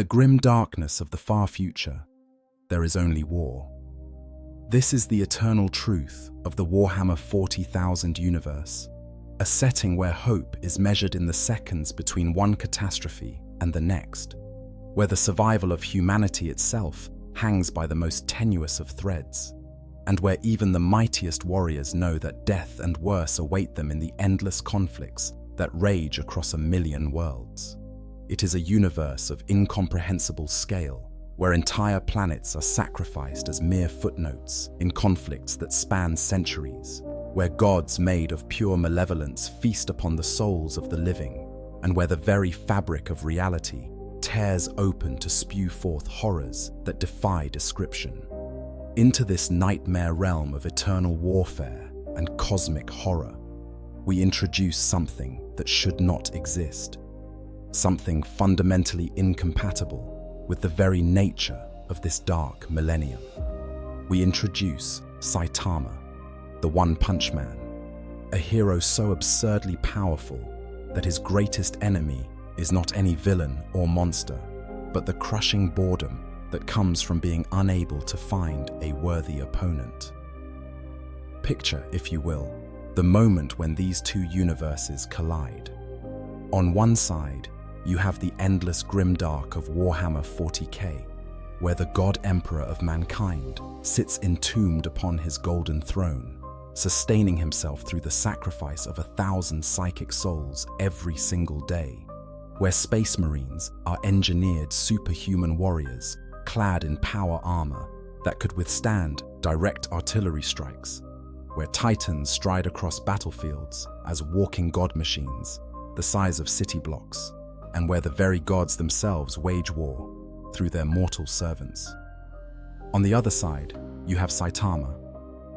the grim darkness of the far future, there is only war. This is the eternal truth of the Warhammer 40,000 universe, a setting where hope is measured in the seconds between one catastrophe and the next, where the survival of humanity itself hangs by the most tenuous of threads, and where even the mightiest warriors know that death and worse await them in the endless conflicts that rage across a million worlds. It is a universe of incomprehensible scale, where entire planets are sacrificed as mere footnotes in conflicts that span centuries, where gods made of pure malevolence feast upon the souls of the living, and where the very fabric of reality tears open to spew forth horrors that defy description. Into this nightmare realm of eternal warfare and cosmic horror, we introduce something that should not exist, something fundamentally incompatible with the very nature of this dark millennium. We introduce Saitama, the One-Punch Man, a hero so absurdly powerful that his greatest enemy is not any villain or monster, but the crushing boredom that comes from being unable to find a worthy opponent. Picture, if you will, the moment when these two universes collide. On one side, you have the endless grimdark of Warhammer 40k, where the God Emperor of mankind sits entombed upon his golden throne, sustaining himself through the sacrifice of 1,000 psychic souls every single day, where Space Marines are engineered superhuman warriors clad in power armor that could withstand direct artillery strikes, where Titans stride across battlefields as walking god machines the size of city blocks, and where the very gods themselves wage war through their mortal servants. On the other side, you have Saitama,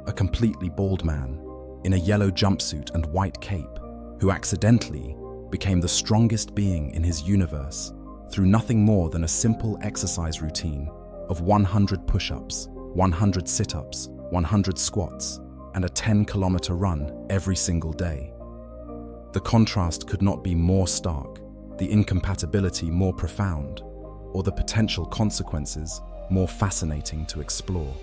a completely bald man in a yellow jumpsuit and white cape, who accidentally became the strongest being in his universe through nothing more than a simple exercise routine of 100 push-ups, 100 sit-ups, 100 squats, and a 10-kilometer run every single day. The contrast could not be more stark, the incompatibility more profound, or the potential consequences more fascinating to explore.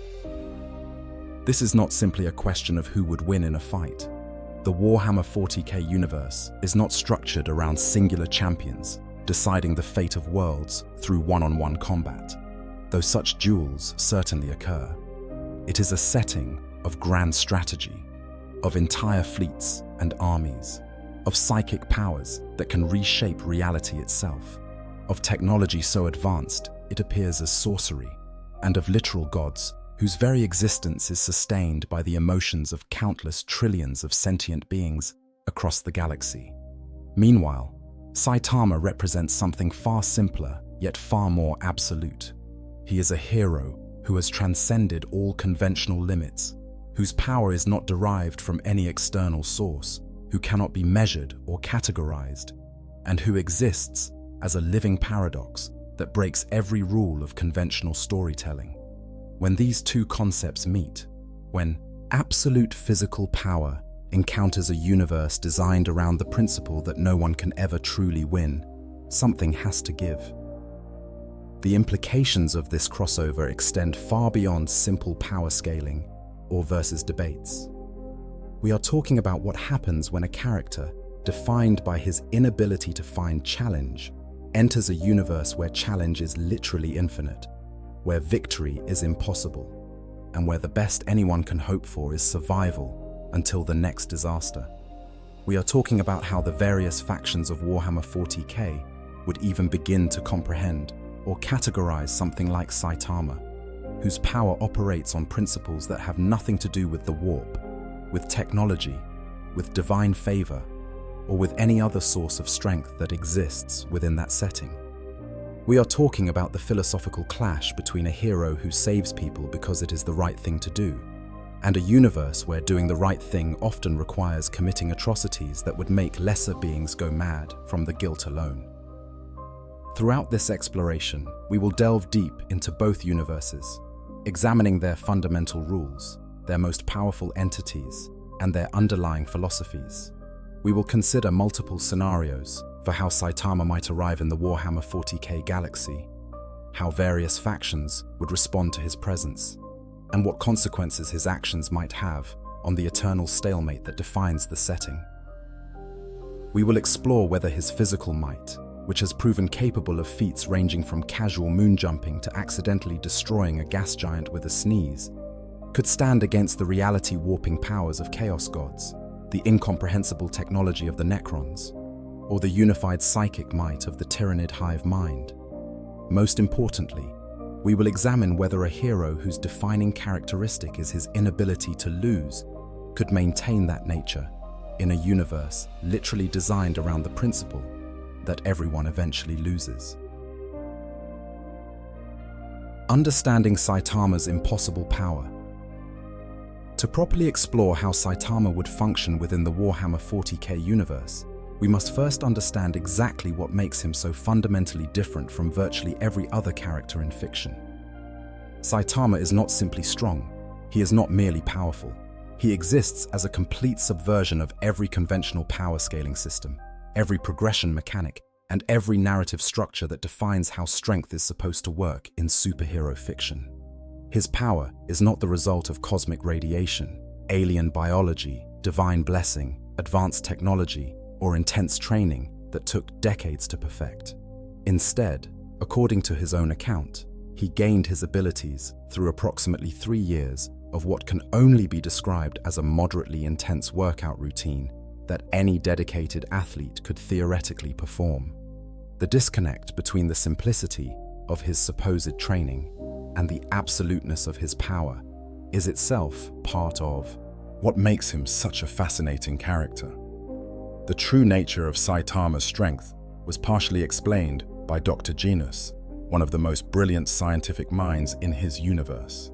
This is not simply a question of who would win in a fight. The Warhammer 40k universe is not structured around singular champions deciding the fate of worlds through one-on-one combat, though such duels certainly occur. It is a setting of grand strategy, of entire fleets and armies, of psychic powers that can reshape reality itself, of technology so advanced it appears as sorcery, and of literal gods whose very existence is sustained by the emotions of countless trillions of sentient beings across the galaxy. Meanwhile, Saitama represents something far simpler yet far more absolute. He is a hero who has transcended all conventional limits, whose power is not derived from any external source, who cannot be measured or categorized, and who exists as a living paradox that breaks every rule of conventional storytelling. When these two concepts meet, when absolute physical power encounters a universe designed around the principle that no one can ever truly win, something has to give. The implications of this crossover extend far beyond simple power scaling or versus debates. We are talking about what happens when a character, defined by his inability to find challenge, enters a universe where challenge is literally infinite, where victory is impossible, and where the best anyone can hope for is survival until the next disaster. We are talking about how the various factions of Warhammer 40k would even begin to comprehend or categorize something like Saitama, whose power operates on principles that have nothing to do with the warp, with technology, with divine favor, or with any other source of strength that exists within that setting. We are talking about the philosophical clash between a hero who saves people because it is the right thing to do, and a universe where doing the right thing often requires committing atrocities that would make lesser beings go mad from the guilt alone. Throughout this exploration, we will delve deep into both universes, examining their fundamental rules, their most powerful entities, and their underlying philosophies. We will consider multiple scenarios for how Saitama might arrive in the Warhammer 40k galaxy, how various factions would respond to his presence, and what consequences his actions might have on the eternal stalemate that defines the setting. We will explore whether his physical might, which has proven capable of feats ranging from casual moon jumping to accidentally destroying a gas giant with a sneeze, could stand against the reality-warping powers of chaos gods, the incomprehensible technology of the Necrons, or the unified psychic might of the tyrannid hive mind. Most importantly, we will examine whether a hero whose defining characteristic is his inability to lose could maintain that nature in a universe literally designed around the principle that everyone eventually loses. Understanding Saitama's impossible power. To properly explore how Saitama would function within the Warhammer 40k universe, we must first understand exactly what makes him so fundamentally different from virtually every other character in fiction. Saitama is not simply strong, he is not merely powerful. He exists as a complete subversion of every conventional power scaling system, every progression mechanic, and every narrative structure that defines how strength is supposed to work in superhero fiction. His power is not the result of cosmic radiation, alien biology, divine blessing, advanced technology, or intense training that took decades to perfect. Instead, according to his own account, he gained his abilities through approximately 3 years of what can only be described as a moderately intense workout routine that any dedicated athlete could theoretically perform. The disconnect between the simplicity of his supposed training and the absoluteness of his power is itself part of what makes him such a fascinating character. The true nature of Saitama's strength was partially explained by Dr. Genus, one of the most brilliant scientific minds in his universe.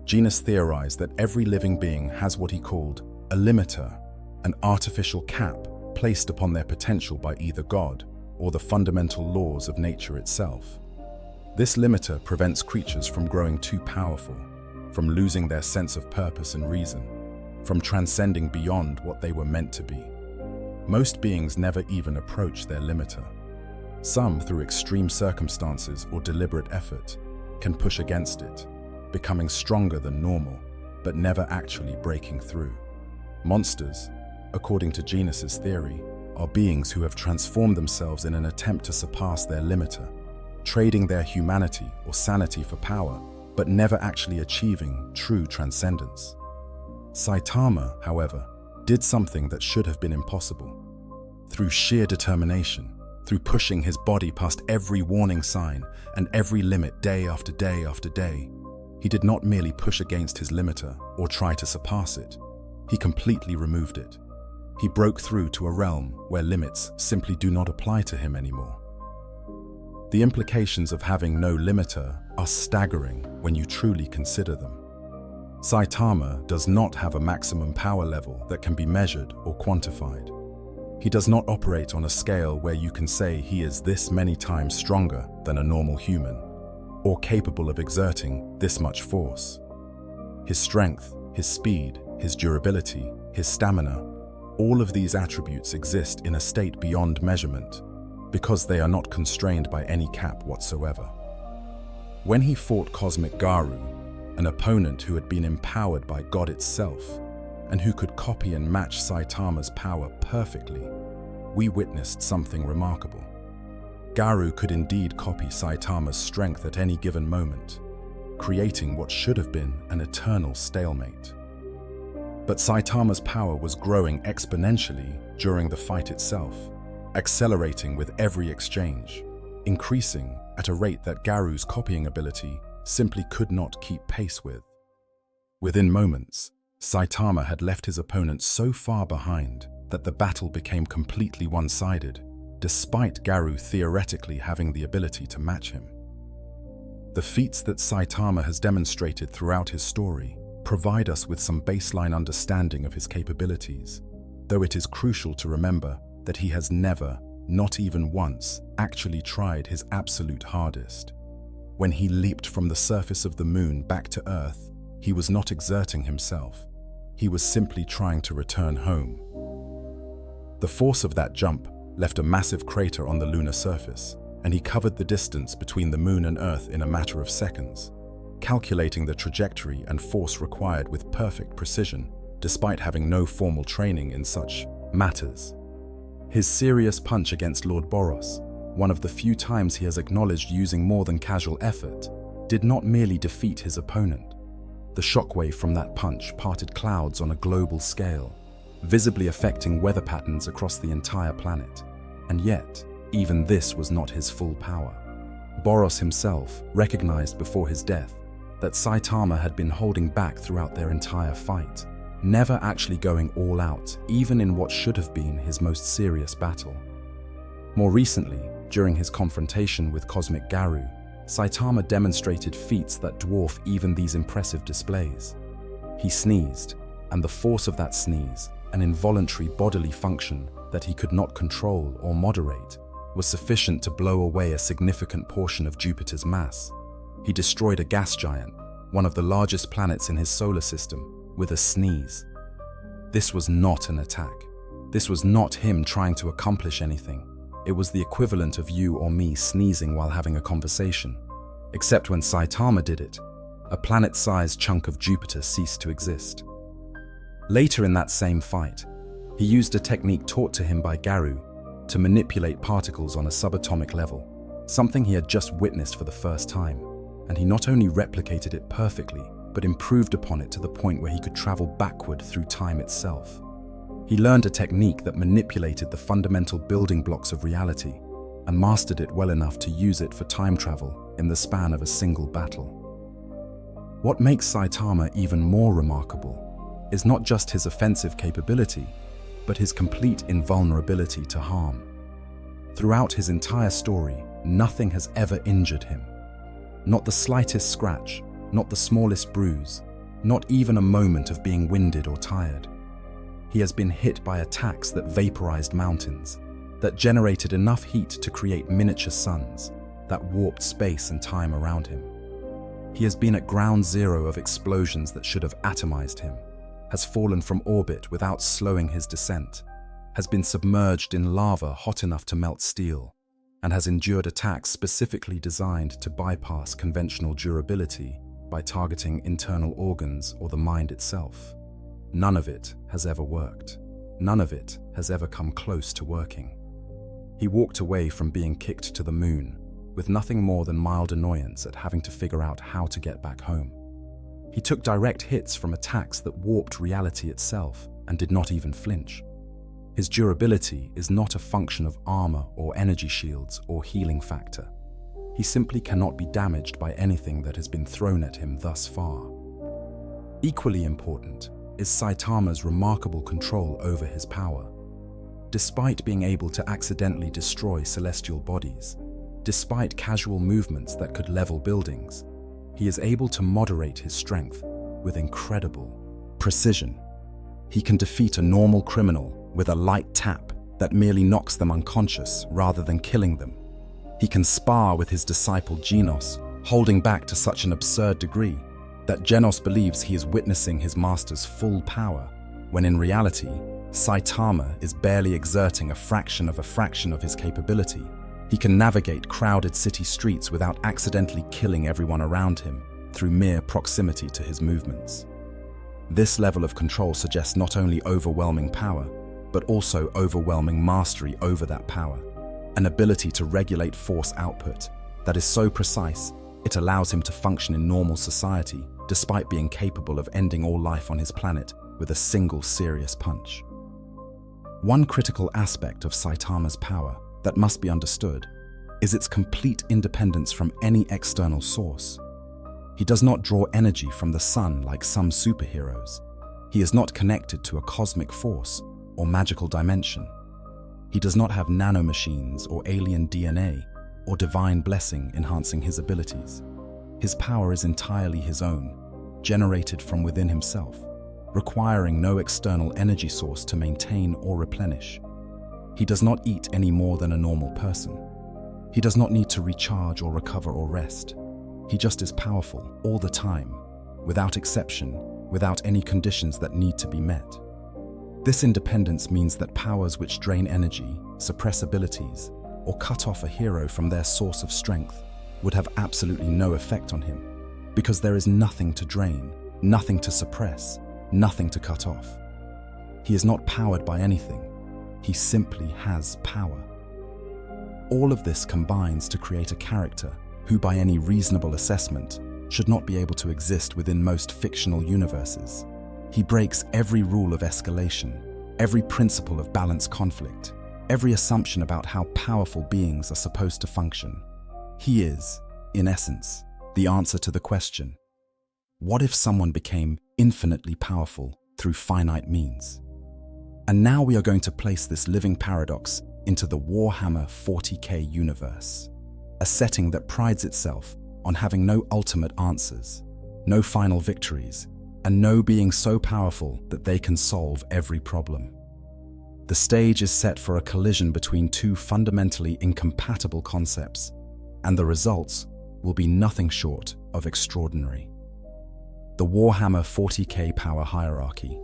Genus theorized that every living being has what he called a limiter, an artificial cap placed upon their potential by either God or the fundamental laws of nature itself. This limiter prevents creatures from growing too powerful, from losing their sense of purpose and reason, from transcending beyond what they were meant to be. Most beings never even approach their limiter. Some, through extreme circumstances or deliberate effort, can push against it, becoming stronger than normal, but never actually breaking through. Monsters, according to Genus's theory, are beings who have transformed themselves in an attempt to surpass their limiter, trading their humanity or sanity for power, but never actually achieving true transcendence. Saitama, however, did something that should have been impossible. Through sheer determination, through pushing his body past every warning sign and every limit day after day after day, he did not merely push against his limiter or try to surpass it. He completely removed it. He broke through to a realm where limits simply do not apply to him anymore. The implications of having no limiter are staggering when you truly consider them. Saitama does not have a maximum power level that can be measured or quantified. He does not operate on a scale where you can say he is this many times stronger than a normal human, or capable of exerting this much force. His strength, his speed, his durability, his stamina, all of these attributes exist in a state beyond measurement because they are not constrained by any cap whatsoever. When he fought Cosmic Garu, an opponent who had been empowered by God itself and who could copy and match Saitama's power perfectly, we witnessed something remarkable. Garu could indeed copy Saitama's strength at any given moment, creating what should have been an eternal stalemate. But Saitama's power was growing exponentially during the fight itself, accelerating with every exchange, increasing at a rate that Garu's copying ability simply could not keep pace with. Within moments, Saitama had left his opponent so far behind that the battle became completely one-sided, despite Garu theoretically having the ability to match him. The feats that Saitama has demonstrated throughout his story provide us with some baseline understanding of his capabilities, though it is crucial to remember that he has never, not even once, actually tried his absolute hardest. When he leaped from the surface of the moon back to Earth, he was not exerting himself. He was simply trying to return home. The force of that jump left a massive crater on the lunar surface, and he covered the distance between the Moon and Earth in a matter of seconds, calculating the trajectory and force required with perfect precision, despite having no formal training in such matters. His serious punch against Lord Boros, one of the few times he has acknowledged using more than casual effort, did not merely defeat his opponent. The shockwave from that punch parted clouds on a global scale, visibly affecting weather patterns across the entire planet. And yet, even this was not his full power. Boros himself recognized before his death that Saitama had been holding back throughout their entire fight, never actually going all out, even in what should have been his most serious battle. More recently, during his confrontation with Cosmic Garou, Saitama demonstrated feats that dwarf even these impressive displays. He sneezed, and the force of that sneeze, an involuntary bodily function that he could not control or moderate, was sufficient to blow away a significant portion of Jupiter's mass. He destroyed a gas giant, one of the largest planets in his solar system, with a sneeze. This was not an attack. This was not him trying to accomplish anything. It was the equivalent of you or me sneezing while having a conversation. Except when Saitama did it, a planet-sized chunk of Jupiter ceased to exist. Later in that same fight, he used a technique taught to him by Garou to manipulate particles on a subatomic level, something he had just witnessed for the first time, and he not only replicated it perfectly, but improved upon it to the point where he could travel backward through time itself. He learned a technique that manipulated the fundamental building blocks of reality and mastered it well enough to use it for time travel in the span of a single battle. What makes Saitama even more remarkable is not just his offensive capability, but his complete invulnerability to harm. Throughout his entire story, nothing has ever injured him. Not the slightest scratch, not the smallest bruise, not even a moment of being winded or tired. He has been hit by attacks that vaporized mountains, that generated enough heat to create miniature suns, that warped space and time around him. He has been at ground zero of explosions that should have atomized him, has fallen from orbit without slowing his descent, has been submerged in lava hot enough to melt steel, and has endured attacks specifically designed to bypass conventional durability by targeting internal organs or the mind itself. None of it has ever worked. None of it has ever come close to working. He walked away from being kicked to the moon with nothing more than mild annoyance at having to figure out how to get back home. He took direct hits from attacks that warped reality itself and did not even flinch. His durability is not a function of armor or energy shields or healing factor. He simply cannot be damaged by anything that has been thrown at him thus far. Equally important is Saitama's remarkable control over his power. Despite being able to accidentally destroy celestial bodies, despite casual movements that could level buildings, he is able to moderate his strength with incredible precision. He can defeat a normal criminal with a light tap that merely knocks them unconscious rather than killing them. He can spar with his disciple Genos, holding back to such an absurd degree that Genos believes he is witnessing his master's full power, when in reality, Saitama is barely exerting a fraction of his capability. He can navigate crowded city streets without accidentally killing everyone around him through mere proximity to his movements. This level of control suggests not only overwhelming power, but also overwhelming mastery over that power, an ability to regulate force output that is so precise it allows him to function in normal society despite being capable of ending all life on his planet with a single serious punch. One critical aspect of Saitama's power that must be understood is its complete independence from any external source. He does not draw energy from the sun like some superheroes. He is not connected to a cosmic force or magical dimension. He does not have nanomachines or alien DNA or divine blessing enhancing his abilities. His power is entirely his own, generated from within himself, requiring no external energy source to maintain or replenish. He does not eat any more than a normal person. He does not need to recharge or recover or rest. He just is powerful all the time, without exception, without any conditions that need to be met. This independence means that powers which drain energy, suppress abilities, or cut off a hero from their source of strength would have absolutely no effect on him, because there is nothing to drain, nothing to suppress, nothing to cut off. He is not powered by anything. He simply has power. All of this combines to create a character who, by any reasonable assessment, should not be able to exist within most fictional universes. He breaks every rule of escalation, every principle of balanced conflict, every assumption about how powerful beings are supposed to function. He is, in essence, the answer to the question, what if someone became infinitely powerful through finite means? And now we are going to place this living paradox into the Warhammer 40k universe, a setting that prides itself on having no ultimate answers, no final victories, and no being so powerful that they can solve every problem. The stage is set for a collision between two fundamentally incompatible concepts, and the results will be nothing short of extraordinary. The Warhammer 40k power hierarchy.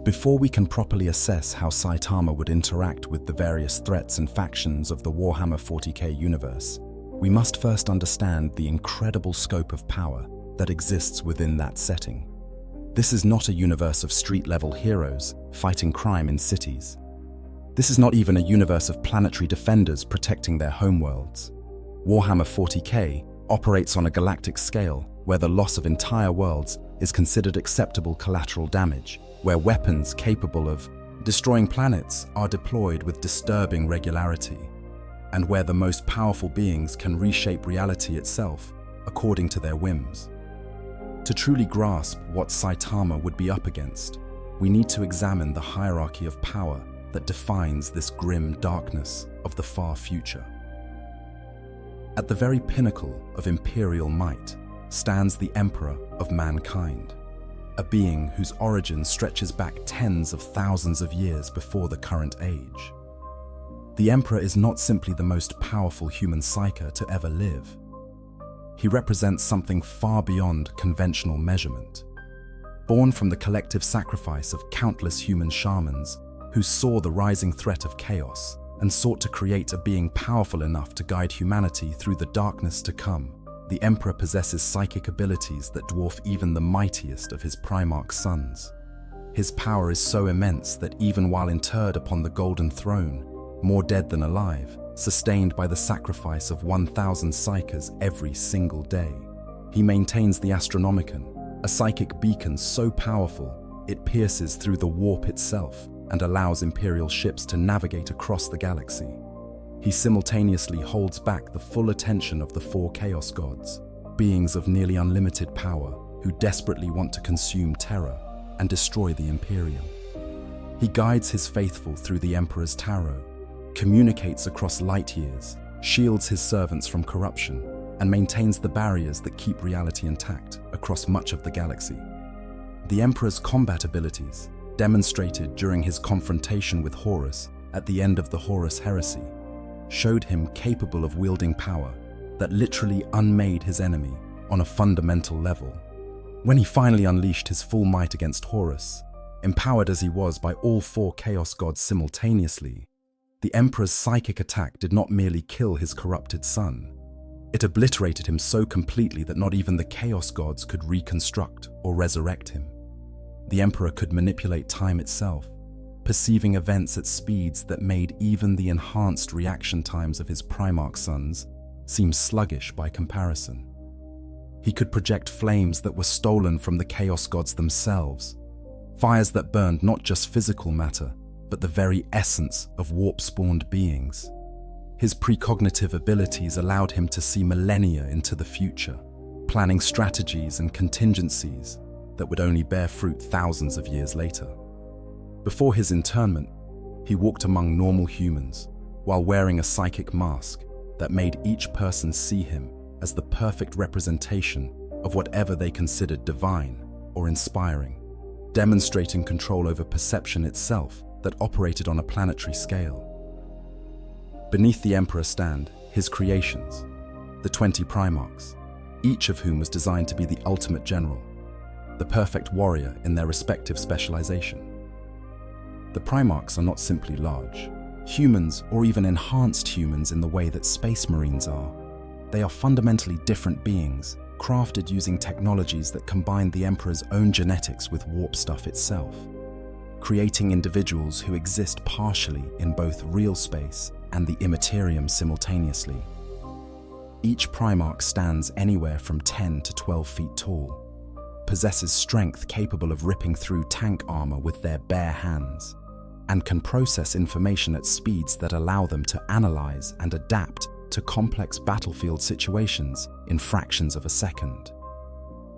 Before we can properly assess how Saitama would interact with the various threats and factions of the Warhammer 40k universe, we must first understand the incredible scope of power that exists within that setting. This is not a universe of street-level heroes fighting crime in cities. This is not even a universe of planetary defenders protecting their homeworlds. Warhammer 40k operates on a galactic scale where the loss of entire worlds is considered acceptable collateral damage, where weapons capable of destroying planets are deployed with disturbing regularity, and where the most powerful beings can reshape reality itself according to their whims. To truly grasp what Saitama would be up against, we need to examine the hierarchy of power that defines this grim darkness of the far future. At the very pinnacle of imperial might stands the Emperor of mankind, a being whose origin stretches back tens of thousands of years before the current age. The Emperor is not simply the most powerful human psyker to ever live. He represents something far beyond conventional measurement. Born from the collective sacrifice of countless human shamans who saw the rising threat of chaos and sought to create a being powerful enough to guide humanity through the darkness to come, the Emperor possesses psychic abilities that dwarf even the mightiest of his Primarch sons. His power is so immense that even while interred upon the Golden Throne, more dead than alive, sustained by the sacrifice of 1,000 psykers every single day, he maintains the Astronomicon, a psychic beacon so powerful it pierces through the warp itself and allows Imperial ships to navigate across the galaxy. He simultaneously holds back the full attention of the four Chaos Gods, beings of nearly unlimited power who desperately want to consume Terra and destroy the Imperium. He guides his faithful through the Emperor's tarot, communicates across light years, shields his servants from corruption, and maintains the barriers that keep reality intact across much of the galaxy. The Emperor's combat abilities, demonstrated during his confrontation with Horus at the end of the Horus Heresy, showed him capable of wielding power that literally unmade his enemy on a fundamental level. When he finally unleashed his full might against Horus, empowered as he was by all four Chaos Gods simultaneously, the Emperor's psychic attack did not merely kill his corrupted son. It obliterated him so completely that not even the Chaos Gods could reconstruct or resurrect him. The Emperor could manipulate time itself, perceiving events at speeds that made even the enhanced reaction times of his Primarch sons seem sluggish by comparison. He could project flames that were stolen from the Chaos Gods themselves, fires that burned not just physical matter, but the very essence of warp-spawned beings. His precognitive abilities allowed him to see millennia into the future, planning strategies and contingencies that would only bear fruit thousands of years later. Before his internment, he walked among normal humans while wearing a psychic mask that made each person see him as the perfect representation of whatever they considered divine or inspiring, demonstrating control over perception itself that operated on a planetary scale. Beneath the Emperor stand his creations, the 20 Primarchs, each of whom was designed to be the ultimate general, the perfect warrior in their respective specialization. The Primarchs are not simply large, humans or even enhanced humans in the way that space marines are. They are fundamentally different beings, crafted using technologies that combine the Emperor's own genetics with warp stuff itself, creating individuals who exist partially in both real space and the Imperium simultaneously. Each Primarch stands anywhere from 10 to 12 feet tall, possesses strength capable of ripping through tank armor with their bare hands, and can process information at speeds that allow them to analyze and adapt to complex battlefield situations in fractions of a second.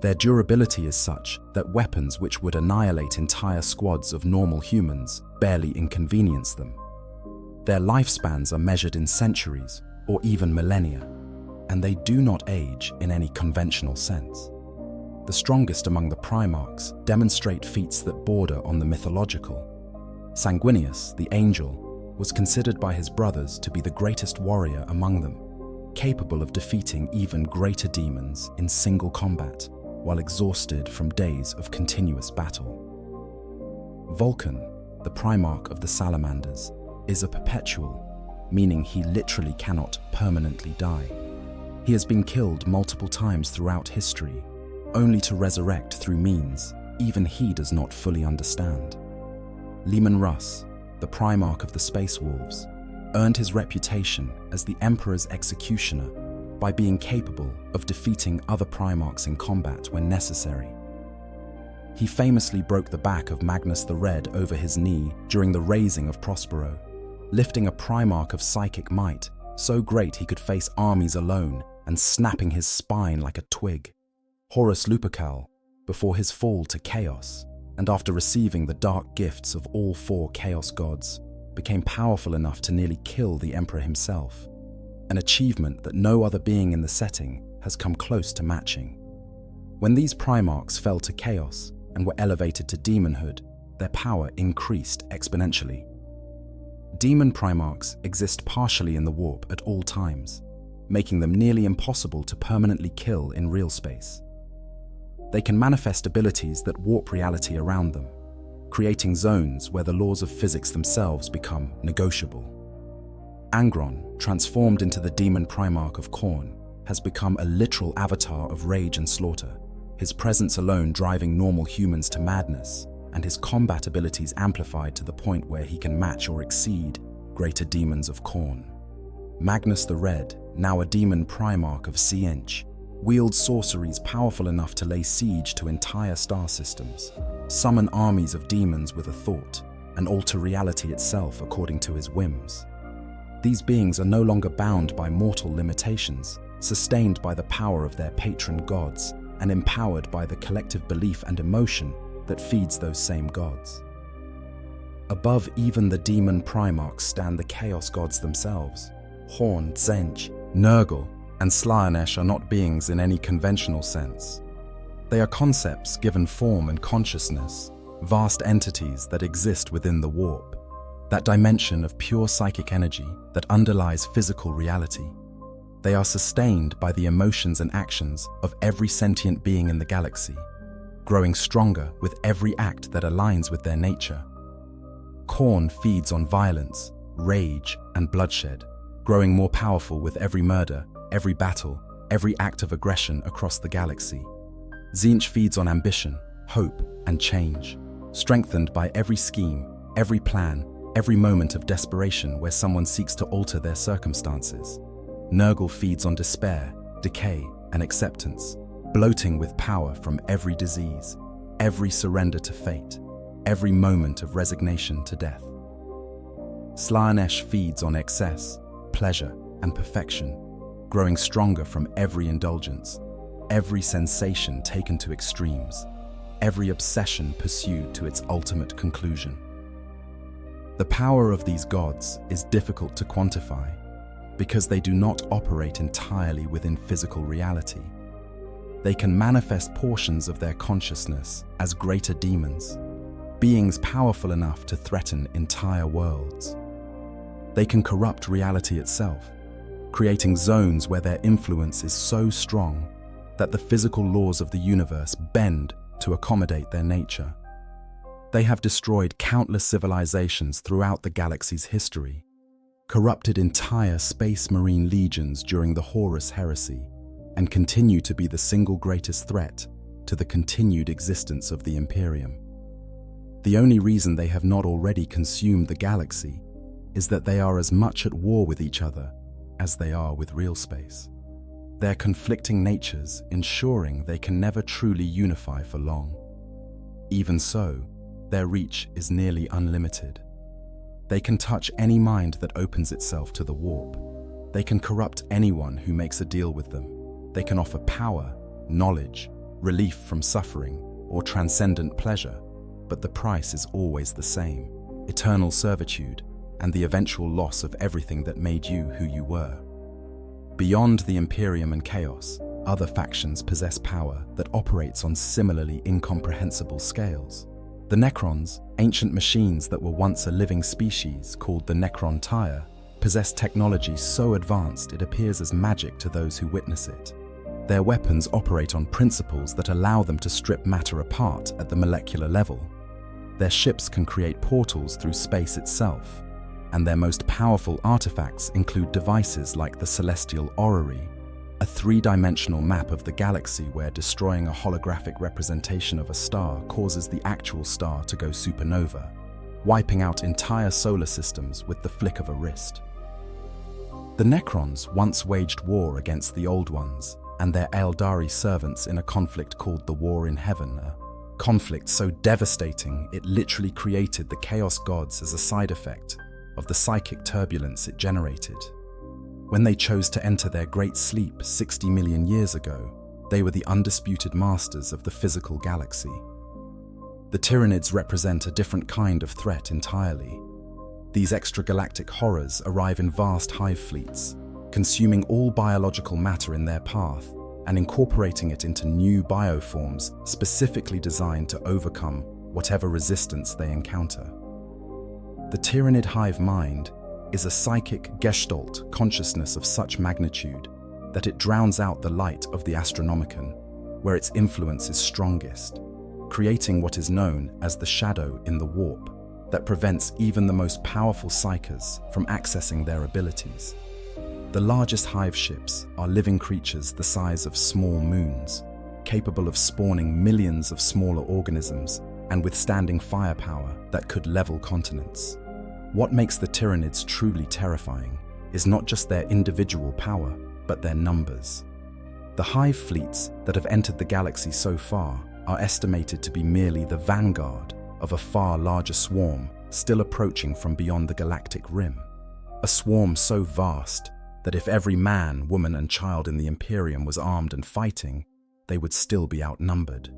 Their durability is such that weapons which would annihilate entire squads of normal humans barely inconvenience them. Their lifespans are measured in centuries or even millennia, and they do not age in any conventional sense. The strongest among the Primarchs demonstrate feats that border on the mythological. Sanguinius, the Angel, was considered by his brothers to be the greatest warrior among them, capable of defeating even greater demons in single combat while exhausted from days of continuous battle. Vulcan, the Primarch of the Salamanders, is a perpetual, meaning he literally cannot permanently die. He has been killed multiple times throughout history, only to resurrect through means even he does not fully understand. Leman Russ, the Primarch of the Space Wolves, earned his reputation as the Emperor's executioner by being capable of defeating other Primarchs in combat when necessary. He famously broke the back of Magnus the Red over his knee during the raising of Prospero, lifting a Primarch of psychic might so great he could face armies alone and snapping his spine like a twig. Horus Lupercal, before his fall to chaos, and after receiving the dark gifts of all 4 chaos gods, became powerful enough to nearly kill the Emperor himself, an achievement that no other being in the setting has come close to matching. When these Primarchs fell to chaos and were elevated to demonhood, their power increased exponentially. Demon Primarchs exist partially in the warp at all times, making them nearly impossible to permanently kill in real space. They can manifest abilities that warp reality around them, creating zones where the laws of physics themselves become negotiable. Angron, transformed into the demon Primarch of Khorne, has become a literal avatar of rage and slaughter, his presence alone driving normal humans to madness, and his combat abilities amplified to the point where he can match or exceed greater demons of Khorne. Magnus the Red, now a demon Primarch of Siench, wields sorceries powerful enough to lay siege to entire star systems, summon armies of demons with a thought, and alter reality itself according to his whims. These beings are no longer bound by mortal limitations, sustained by the power of their patron gods, and empowered by the collective belief and emotion that feeds those same gods. Above even the demon Primarchs stand the chaos gods themselves. Horn, Tzeentch, Nurgle, and Slaanesh are not beings in any conventional sense. They are concepts given form and consciousness, vast entities that exist within the warp, that dimension of pure psychic energy that underlies physical reality. They are sustained by the emotions and actions of every sentient being in the galaxy, growing stronger with every act that aligns with their nature. Khorne feeds on violence, rage, and bloodshed, growing more powerful with every murder, every battle, every act of aggression across the galaxy. Tzeentch feeds on ambition, hope, and change, strengthened by every scheme, every plan, every moment of desperation where someone seeks to alter their circumstances. Nurgle feeds on despair, decay, and acceptance, bloating with power from every disease, every surrender to fate, every moment of resignation to death. Slaanesh feeds on excess, pleasure, and perfection, growing stronger from every indulgence, every sensation taken to extremes, every obsession pursued to its ultimate conclusion. The power of these gods is difficult to quantify because they do not operate entirely within physical reality. They can manifest portions of their consciousness as greater demons, beings powerful enough to threaten entire worlds. They can corrupt reality itself, creating zones where their influence is so strong that the physical laws of the universe bend to accommodate their nature. They have destroyed countless civilizations throughout the galaxy's history, corrupted entire space marine legions during the Horus Heresy, and continue to be the single greatest threat to the continued existence of the Imperium. The only reason they have not already consumed the galaxy is that they are as much at war with each other as they are with real space. Their conflicting natures ensuring they can never truly unify for long. Even so, their reach is nearly unlimited. They can touch any mind that opens itself to the warp. They can corrupt anyone who makes a deal with them. They can offer power, knowledge, relief from suffering, or transcendent pleasure, but the price is always the same: eternal servitude and the eventual loss of everything that made you who you were. Beyond the Imperium and Chaos, other factions possess power that operates on similarly incomprehensible scales. The Necrons, ancient machines that were once a living species called the Necron Tyre, possess technology so advanced it appears as magic to those who witness it. Their weapons operate on principles that allow them to strip matter apart at the molecular level. Their ships can create portals through space itself, and their most powerful artifacts include devices like the Celestial Orrery, a three-dimensional map of the galaxy where destroying a holographic representation of a star causes the actual star to go supernova, wiping out entire solar systems with the flick of a wrist. The Necrons once waged war against the Old Ones and their Eldari servants in a conflict called the War in Heaven, a conflict so devastating it literally created the Chaos Gods as a side effect of the psychic turbulence it generated. When they chose to enter their great sleep 60 million years ago, they were the undisputed masters of the physical galaxy. The Tyranids represent a different kind of threat entirely. These extragalactic horrors arrive in vast hive fleets, consuming all biological matter in their path and incorporating it into new bioforms specifically designed to overcome whatever resistance they encounter. The Tyranid hive mind is a psychic gestalt consciousness of such magnitude that it drowns out the light of the Astronomicon, where its influence is strongest, creating what is known as the shadow in the warp that prevents even the most powerful psykers from accessing their abilities. The largest hive ships are living creatures the size of small moons, capable of spawning millions of smaller organisms and withstanding firepower that could level continents. What makes the Tyranids truly terrifying is not just their individual power, but their numbers. The hive fleets that have entered the galaxy so far are estimated to be merely the vanguard of a far larger swarm still approaching from beyond the galactic rim. A swarm so vast that if every man, woman, and child in the Imperium was armed and fighting, they would still be outnumbered.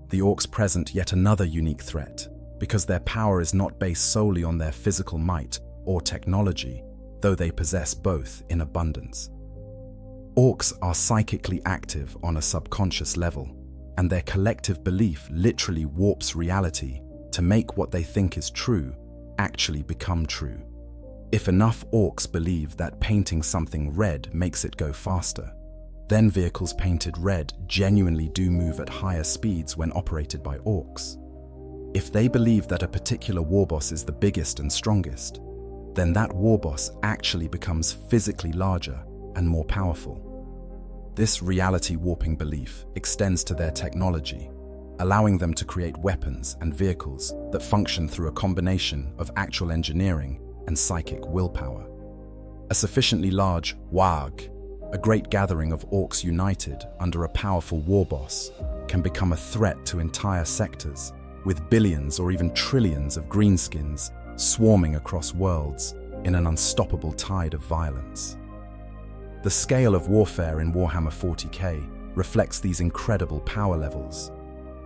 The Orcs present yet another unique threat, because their power is not based solely on their physical might or technology, though they possess both in abundance. Orcs are psychically active on a subconscious level, and their collective belief literally warps reality to make what they think is true actually become true. If enough Orcs believe that painting something red makes it go faster, then vehicles painted red genuinely do move at higher speeds when operated by Orcs. If they believe that a particular warboss is the biggest and strongest, then that warboss actually becomes physically larger and more powerful. This reality-warping belief extends to their technology, allowing them to create weapons and vehicles that function through a combination of actual engineering and psychic willpower. A sufficiently large Warg, a great gathering of Orcs united under a powerful warboss, can become a threat to entire sectors, with billions or even trillions of greenskins swarming across worlds in an unstoppable tide of violence. The scale of warfare in Warhammer 40k reflects these incredible power levels.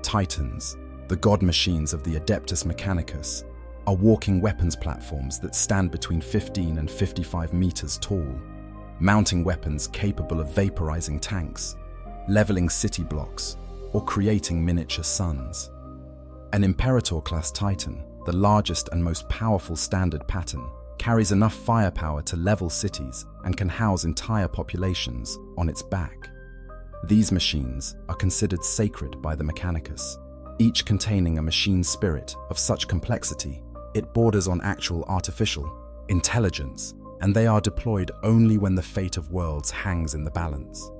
Titans, the god machines of the Adeptus Mechanicus, are walking weapons platforms that stand between 15 and 55 meters tall, mounting weapons capable of vaporizing tanks, leveling city blocks, or creating miniature suns. An Imperator-class Titan, the largest and most powerful standard pattern, carries enough firepower to level cities and can house entire populations on its back. These machines are considered sacred by the Mechanicus, each containing a machine spirit of such complexity it borders on actual artificial intelligence, and they are deployed only when the fate of worlds hangs in the balance.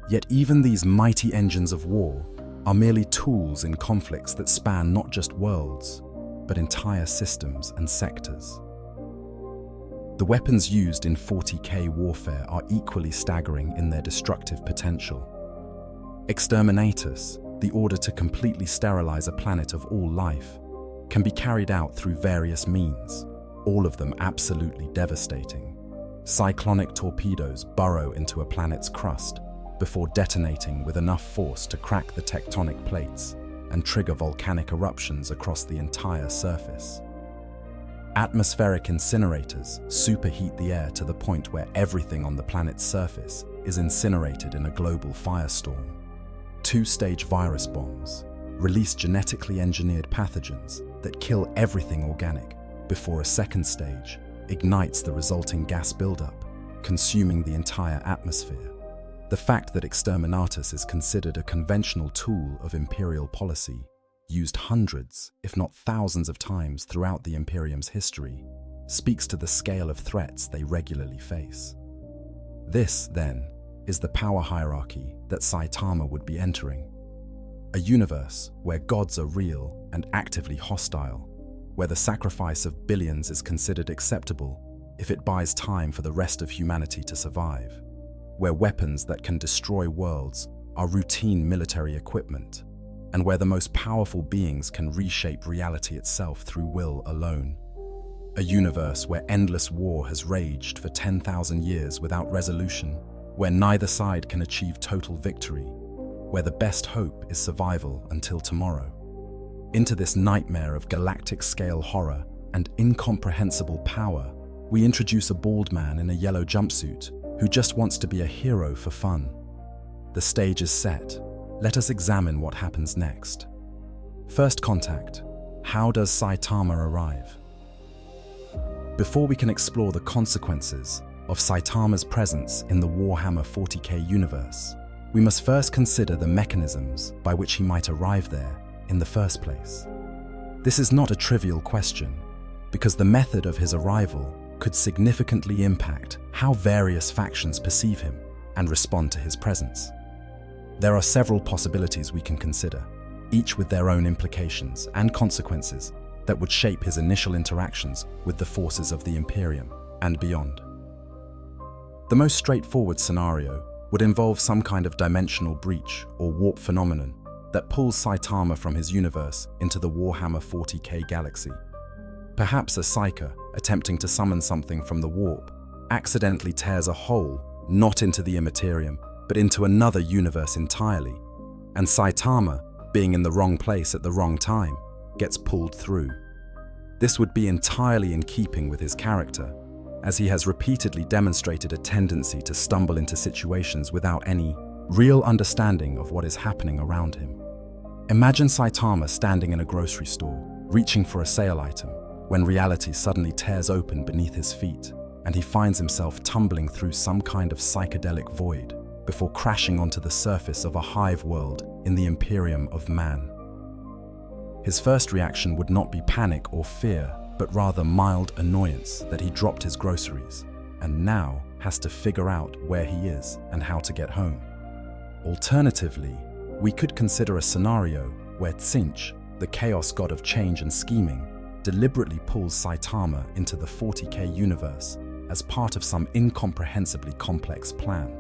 Yet even these mighty engines of war are merely tools in conflicts that span not just worlds, but entire systems and sectors. The weapons used in 40k warfare are equally staggering in their destructive potential. Exterminatus, the order to completely sterilize a planet of all life, can be carried out through various means, all of them absolutely devastating. Cyclonic torpedoes burrow into a planet's crust before detonating with enough force to crack the tectonic plates and trigger volcanic eruptions across the entire surface. Atmospheric incinerators superheat the air to the point where everything on the planet's surface is incinerated in a global firestorm. Two-stage virus bombs release genetically engineered pathogens that kill everything organic before a second stage ignites the resulting gas buildup, consuming the entire atmosphere. The fact that Exterminatus is considered a conventional tool of Imperial policy, used hundreds, if not thousands of times throughout the Imperium's history, speaks to the scale of threats they regularly face. This, then, is the power hierarchy that Saitama would be entering. A universe where gods are real and actively hostile, where the sacrifice of billions is considered acceptable if it buys time for the rest of humanity to survive, where weapons that can destroy worlds are routine military equipment, and where the most powerful beings can reshape reality itself through will alone. A universe where endless war has raged for 10,000 years without resolution, where neither side can achieve total victory, where the best hope is survival until tomorrow. Into this nightmare of galactic-scale horror and incomprehensible power, we introduce a bald man in a yellow jumpsuit who just wants to be a hero for fun. The stage is set. Let us examine what happens next. First contact. How does Saitama arrive? Before we can explore the consequences of Saitama's presence in the Warhammer 40k universe, we must first consider the mechanisms by which he might arrive there in the first place. This is not a trivial question, because the method of his arrival could significantly impact how various factions perceive him and respond to his presence. There are several possibilities we can consider, each with their own implications and consequences that would shape his initial interactions with the forces of the Imperium and beyond. The most straightforward scenario would involve some kind of dimensional breach or warp phenomenon that pulls Saitama from his universe into the Warhammer 40k galaxy. Perhaps a psyker attempting to summon something from the warp accidentally tears a hole not into the Imperium, but into another universe entirely, and Saitama, being in the wrong place at the wrong time, gets pulled through. This would be entirely in keeping with his character, as he has repeatedly demonstrated a tendency to stumble into situations without any real understanding of what is happening around him. Imagine Saitama standing in a grocery store, reaching for a sale item, when reality suddenly tears open beneath his feet, and he finds himself tumbling through some kind of psychedelic void before crashing onto the surface of a hive world in the Imperium of Man. His first reaction would not be panic or fear, but rather mild annoyance that he dropped his groceries and now has to figure out where he is and how to get home. Alternatively, we could consider a scenario where Tzeentch, the chaos god of change and scheming, deliberately pulls Saitama into the 40k universe as part of some incomprehensibly complex plan.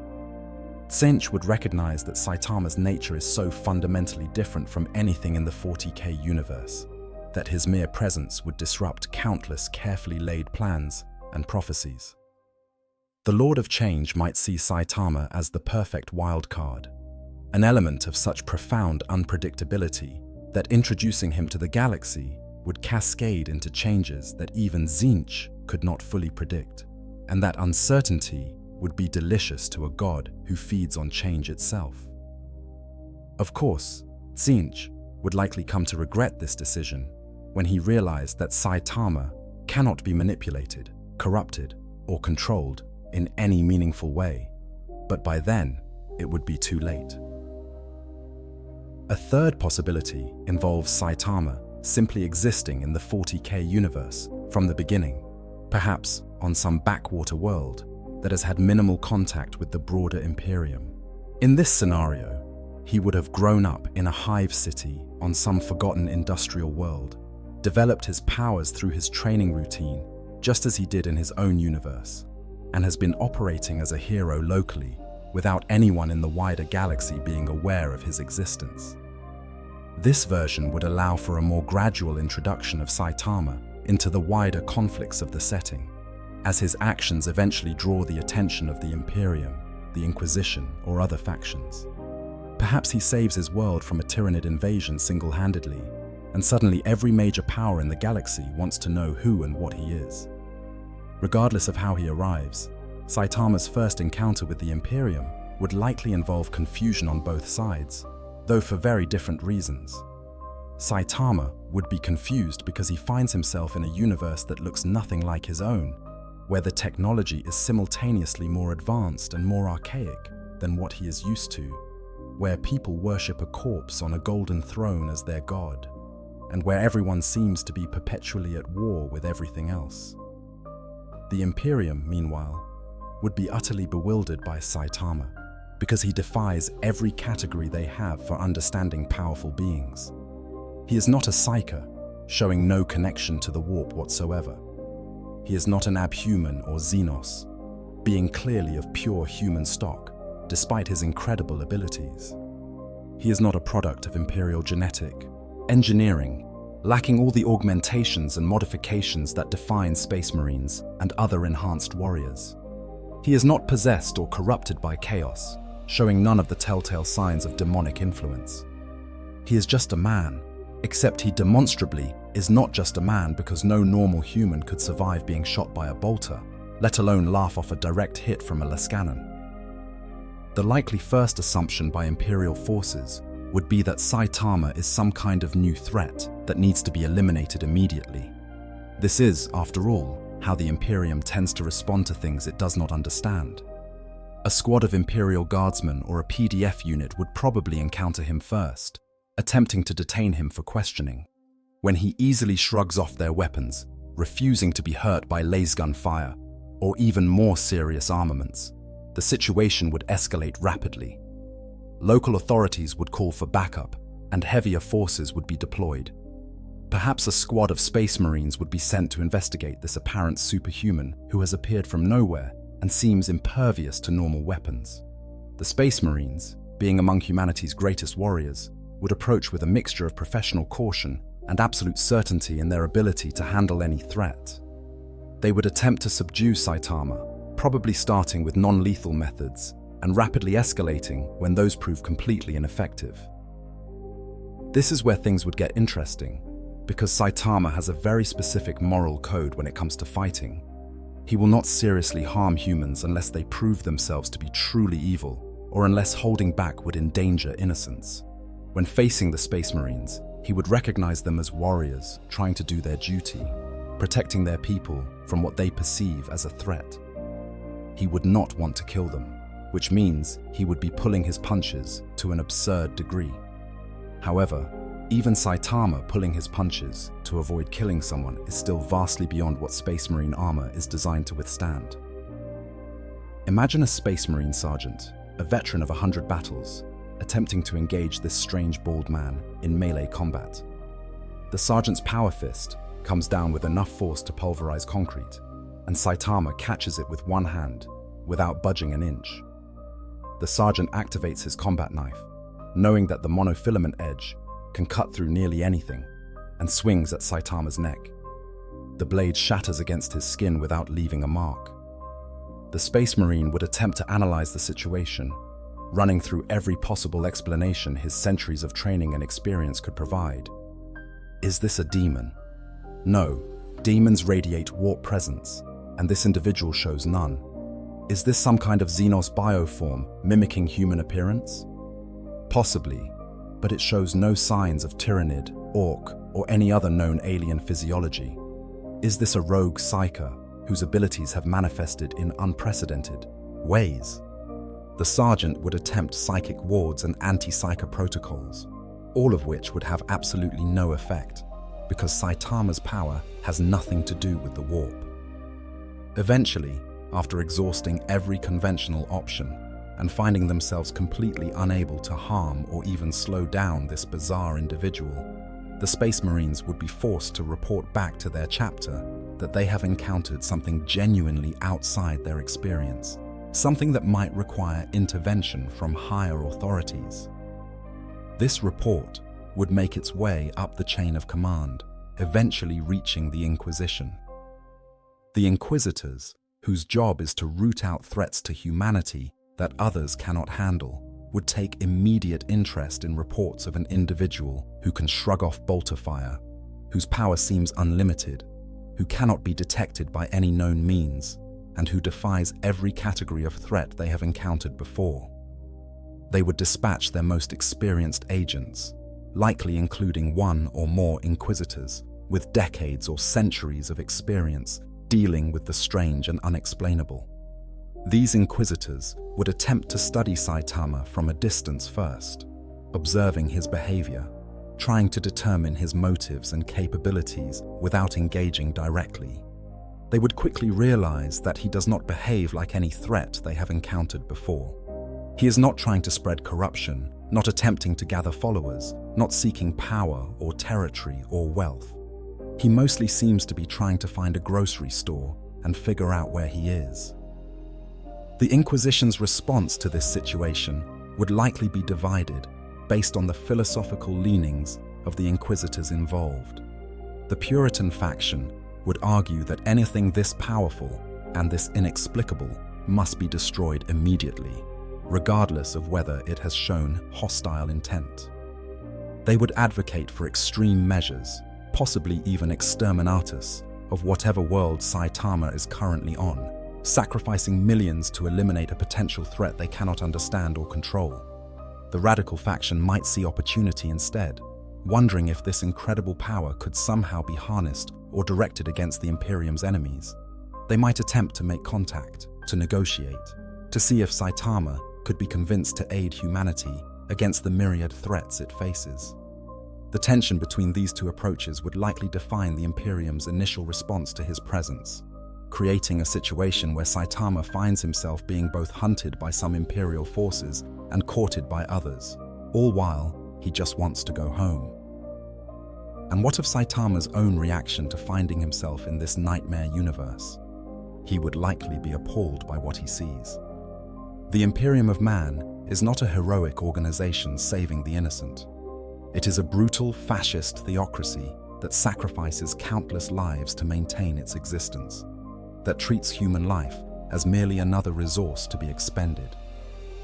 Tzeentch would recognize that Saitama's nature is so fundamentally different from anything in the 40k universe that his mere presence would disrupt countless carefully laid plans and prophecies. The Lord of Change might see Saitama as the perfect wild card, an element of such profound unpredictability that introducing him to the galaxy would cascade into changes that even Tzeentch could not fully predict, and that uncertainty would be delicious to a god who feeds on change itself. Of course, Tzeentch would likely come to regret this decision when he realized that Saitama cannot be manipulated, corrupted, or controlled in any meaningful way, but by then it would be too late. A third possibility involves Saitama simply existing in the 40k universe from the beginning, perhaps on some backwater world that has had minimal contact with the broader Imperium. In this scenario, he would have grown up in a hive city on some forgotten industrial world, developed his powers through his training routine, just as he did in his own universe, and has been operating as a hero locally without anyone in the wider galaxy being aware of his existence. This version would allow for a more gradual introduction of Saitama into the wider conflicts of the setting, as his actions eventually draw the attention of the Imperium, the Inquisition, or other factions. Perhaps he saves his world from a Tyranid invasion single-handedly, and suddenly every major power in the galaxy wants to know who and what he is. Regardless of how he arrives, Saitama's first encounter with the Imperium would likely involve confusion on both sides, though for very different reasons. Saitama would be confused because he finds himself in a universe that looks nothing like his own, where the technology is simultaneously more advanced and more archaic than what he is used to, where people worship a corpse on a golden throne as their god, and where everyone seems to be perpetually at war with everything else. The Imperium, meanwhile, would be utterly bewildered by Saitama, because he defies every category they have for understanding powerful beings. He is not a psyker, showing no connection to the warp whatsoever. He is not an abhuman or xenos, being clearly of pure human stock, despite his incredible abilities. He is not a product of Imperial genetic engineering, lacking all the augmentations and modifications that define Space Marines and other enhanced warriors. He is not possessed or corrupted by chaos, showing none of the telltale signs of demonic influence. He is just a man, except he demonstrably is not just a man because no normal human could survive being shot by a bolter, let alone laugh off a direct hit from a lascannon. The likely first assumption by Imperial forces would be that Saitama is some kind of new threat that needs to be eliminated immediately. This is, after all, how the Imperium tends to respond to things it does not understand. A squad of Imperial guardsmen or a PDF unit would probably encounter him first, attempting to detain him for questioning. When he easily shrugs off their weapons, refusing to be hurt by lasgun fire, or even more serious armaments, the situation would escalate rapidly. Local authorities would call for backup, and heavier forces would be deployed. Perhaps a squad of Space Marines would be sent to investigate this apparent superhuman who has appeared from nowhere and seems impervious to normal weapons. The Space Marines, being among humanity's greatest warriors, would approach with a mixture of professional caution and absolute certainty in their ability to handle any threat. They would attempt to subdue Saitama, probably starting with non-lethal methods and rapidly escalating when those prove completely ineffective. This is where things would get interesting, because Saitama has a very specific moral code when it comes to fighting. He will not seriously harm humans unless they prove themselves to be truly evil, or unless holding back would endanger innocence. When facing the Space Marines, he would recognize them as warriors trying to do their duty, protecting their people from what they perceive as a threat. He would not want to kill them, which means he would be pulling his punches to an absurd degree. However, even Saitama pulling his punches to avoid killing someone is still vastly beyond what Space Marine armor is designed to withstand. Imagine a Space Marine sergeant, a veteran of 100 battles, attempting to engage this strange bald man in melee combat. The sergeant's power fist comes down with enough force to pulverize concrete, and Saitama catches it with one hand without budging an inch. The sergeant activates his combat knife, knowing that the monofilament edge can cut through nearly anything, and swings at Saitama's neck. The blade shatters against his skin without leaving a mark. The Space Marine would attempt to analyze the situation, running through every possible explanation his centuries of training and experience could provide. Is this a demon? No, demons radiate warp presence, and this individual shows none. Is this some kind of Xenos bioform mimicking human appearance? Possibly, but it shows no signs of Tyranid, Orc, or any other known alien physiology. Is this a rogue psyker whose abilities have manifested in unprecedented ways? The sergeant would attempt psychic wards and anti-psyker protocols, all of which would have absolutely no effect, because Saitama's power has nothing to do with the warp. Eventually, after exhausting every conventional option and finding themselves completely unable to harm or even slow down this bizarre individual, the Space Marines would be forced to report back to their chapter that they have encountered something genuinely outside their experience, something that might require intervention from higher authorities. This report would make its way up the chain of command, eventually reaching the Inquisition. The Inquisitors, whose job is to root out threats to humanity that others cannot handle, would take immediate interest in reports of an individual who can shrug off bolter fire, whose power seems unlimited, who cannot be detected by any known means, and who defies every category of threat they have encountered before. They would dispatch their most experienced agents, likely including one or more Inquisitors, with decades or centuries of experience dealing with the strange and unexplainable. These Inquisitors would attempt to study Saitama from a distance first, observing his behavior, trying to determine his motives and capabilities without engaging directly. They would quickly realize that he does not behave like any threat they have encountered before. He is not trying to spread corruption, not attempting to gather followers, not seeking power or territory or wealth. He mostly seems to be trying to find a grocery store and figure out where he is. The Inquisition's response to this situation would likely be divided based on the philosophical leanings of the Inquisitors involved. The Puritan faction would argue that anything this powerful and this inexplicable must be destroyed immediately, regardless of whether it has shown hostile intent. They would advocate for extreme measures, possibly even exterminatus, of whatever world Saitama is currently on, sacrificing millions to eliminate a potential threat they cannot understand or control. The radical faction might see opportunity instead, wondering if this incredible power could somehow be harnessed or directed against the Imperium's enemies. They might attempt to make contact, to negotiate, to see if Saitama could be convinced to aid humanity against the myriad threats it faces. The tension between these two approaches would likely define the Imperium's initial response to his presence, creating a situation where Saitama finds himself being both hunted by some Imperial forces and courted by others, all while he just wants to go home. And what of Saitama's own reaction to finding himself in this nightmare universe? He would likely be appalled by what he sees. The Imperium of Man is not a heroic organization saving the innocent. It is a brutal fascist theocracy that sacrifices countless lives to maintain its existence, that treats human life as merely another resource to be expended,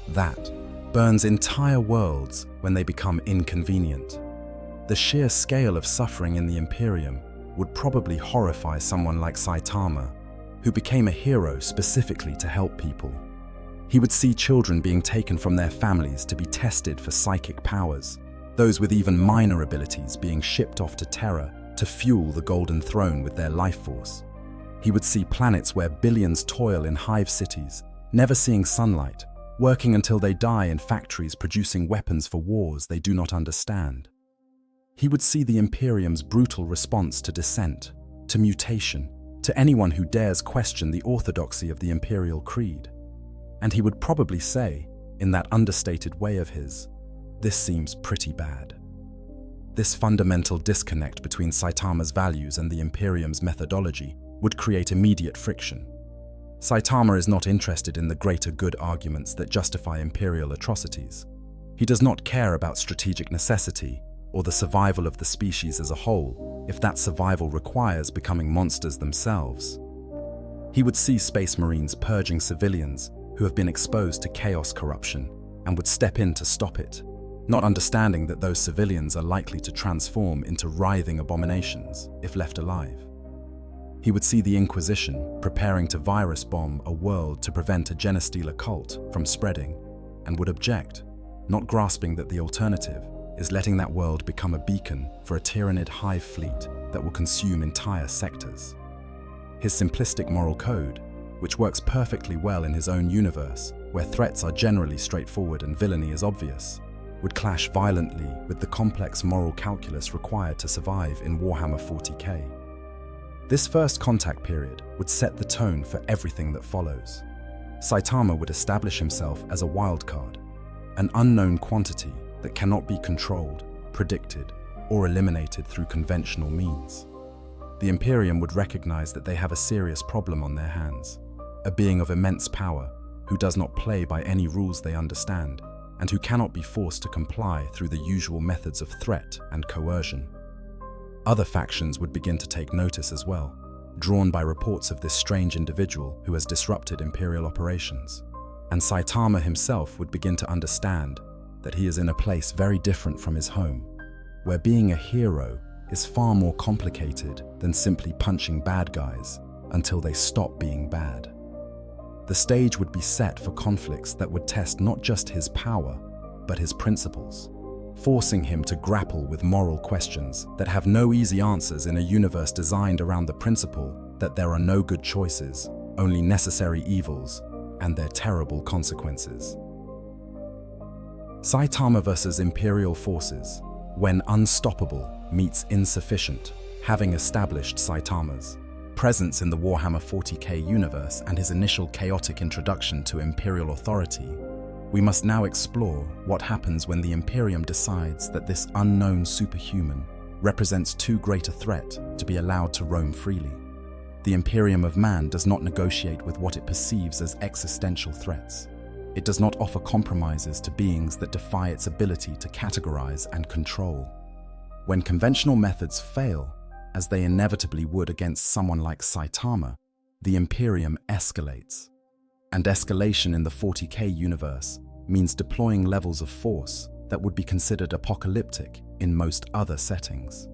that burns entire worlds when they become inconvenient. The sheer scale of suffering in the Imperium would probably horrify someone like Saitama, who became a hero specifically to help people. He would see children being taken from their families to be tested for psychic powers, those with even minor abilities being shipped off to Terra to fuel the Golden Throne with their life force. He would see planets where billions toil in hive cities, never seeing sunlight, working until they die in factories producing weapons for wars they do not understand. He would see the Imperium's brutal response to dissent, to mutation, to anyone who dares question the orthodoxy of the Imperial Creed. And he would probably say, in that understated way of his, "This seems pretty bad." This fundamental disconnect between Saitama's values and the Imperium's methodology would create immediate friction. Saitama is not interested in the greater good arguments that justify Imperial atrocities. He does not care about strategic necessity or the survival of the species as a whole, if that survival requires becoming monsters themselves. He would see Space Marines purging civilians who have been exposed to chaos corruption and would step in to stop it, not understanding that those civilians are likely to transform into writhing abominations if left alive. He would see the Inquisition preparing to virus bomb a world to prevent a genestealer cult from spreading, and would object, not grasping that the alternative is letting that world become a beacon for a tyrannid hive fleet that will consume entire sectors. His simplistic moral code, which works perfectly well in his own universe, where threats are generally straightforward and villainy is obvious, would clash violently with the complex moral calculus required to survive in Warhammer 40k. This first contact period would set the tone for everything that follows. Saitama would establish himself as a wildcard, an unknown quantity that cannot be controlled, predicted, or eliminated through conventional means. The Imperium would recognize that they have a serious problem on their hands, a being of immense power who does not play by any rules they understand, and who cannot be forced to comply through the usual methods of threat and coercion. Other factions would begin to take notice as well, drawn by reports of this strange individual who has disrupted Imperial operations. And Saitama himself would begin to understand that he is in a place very different from his home, where being a hero is far more complicated than simply punching bad guys until they stop being bad. The stage would be set for conflicts that would test not just his power, but his principles, forcing him to grapple with moral questions that have no easy answers in a universe designed around the principle that there are no good choices, only necessary evils, and their terrible consequences. Saitama versus Imperial forces, when unstoppable meets insufficient, having established Saitama's presence in the Warhammer 40k universe and his initial chaotic introduction to Imperial authority, we must now explore what happens when the Imperium decides that this unknown superhuman represents too great a threat to be allowed to roam freely. The Imperium of man does not negotiate with what it perceives as existential threats. It does not offer compromises to beings that defy its ability to categorize and control. When conventional methods fail, as they inevitably would against someone like Saitama, the Imperium escalates. And escalation in the 40k universe means deploying levels of force that would be considered apocalyptic in most other settings.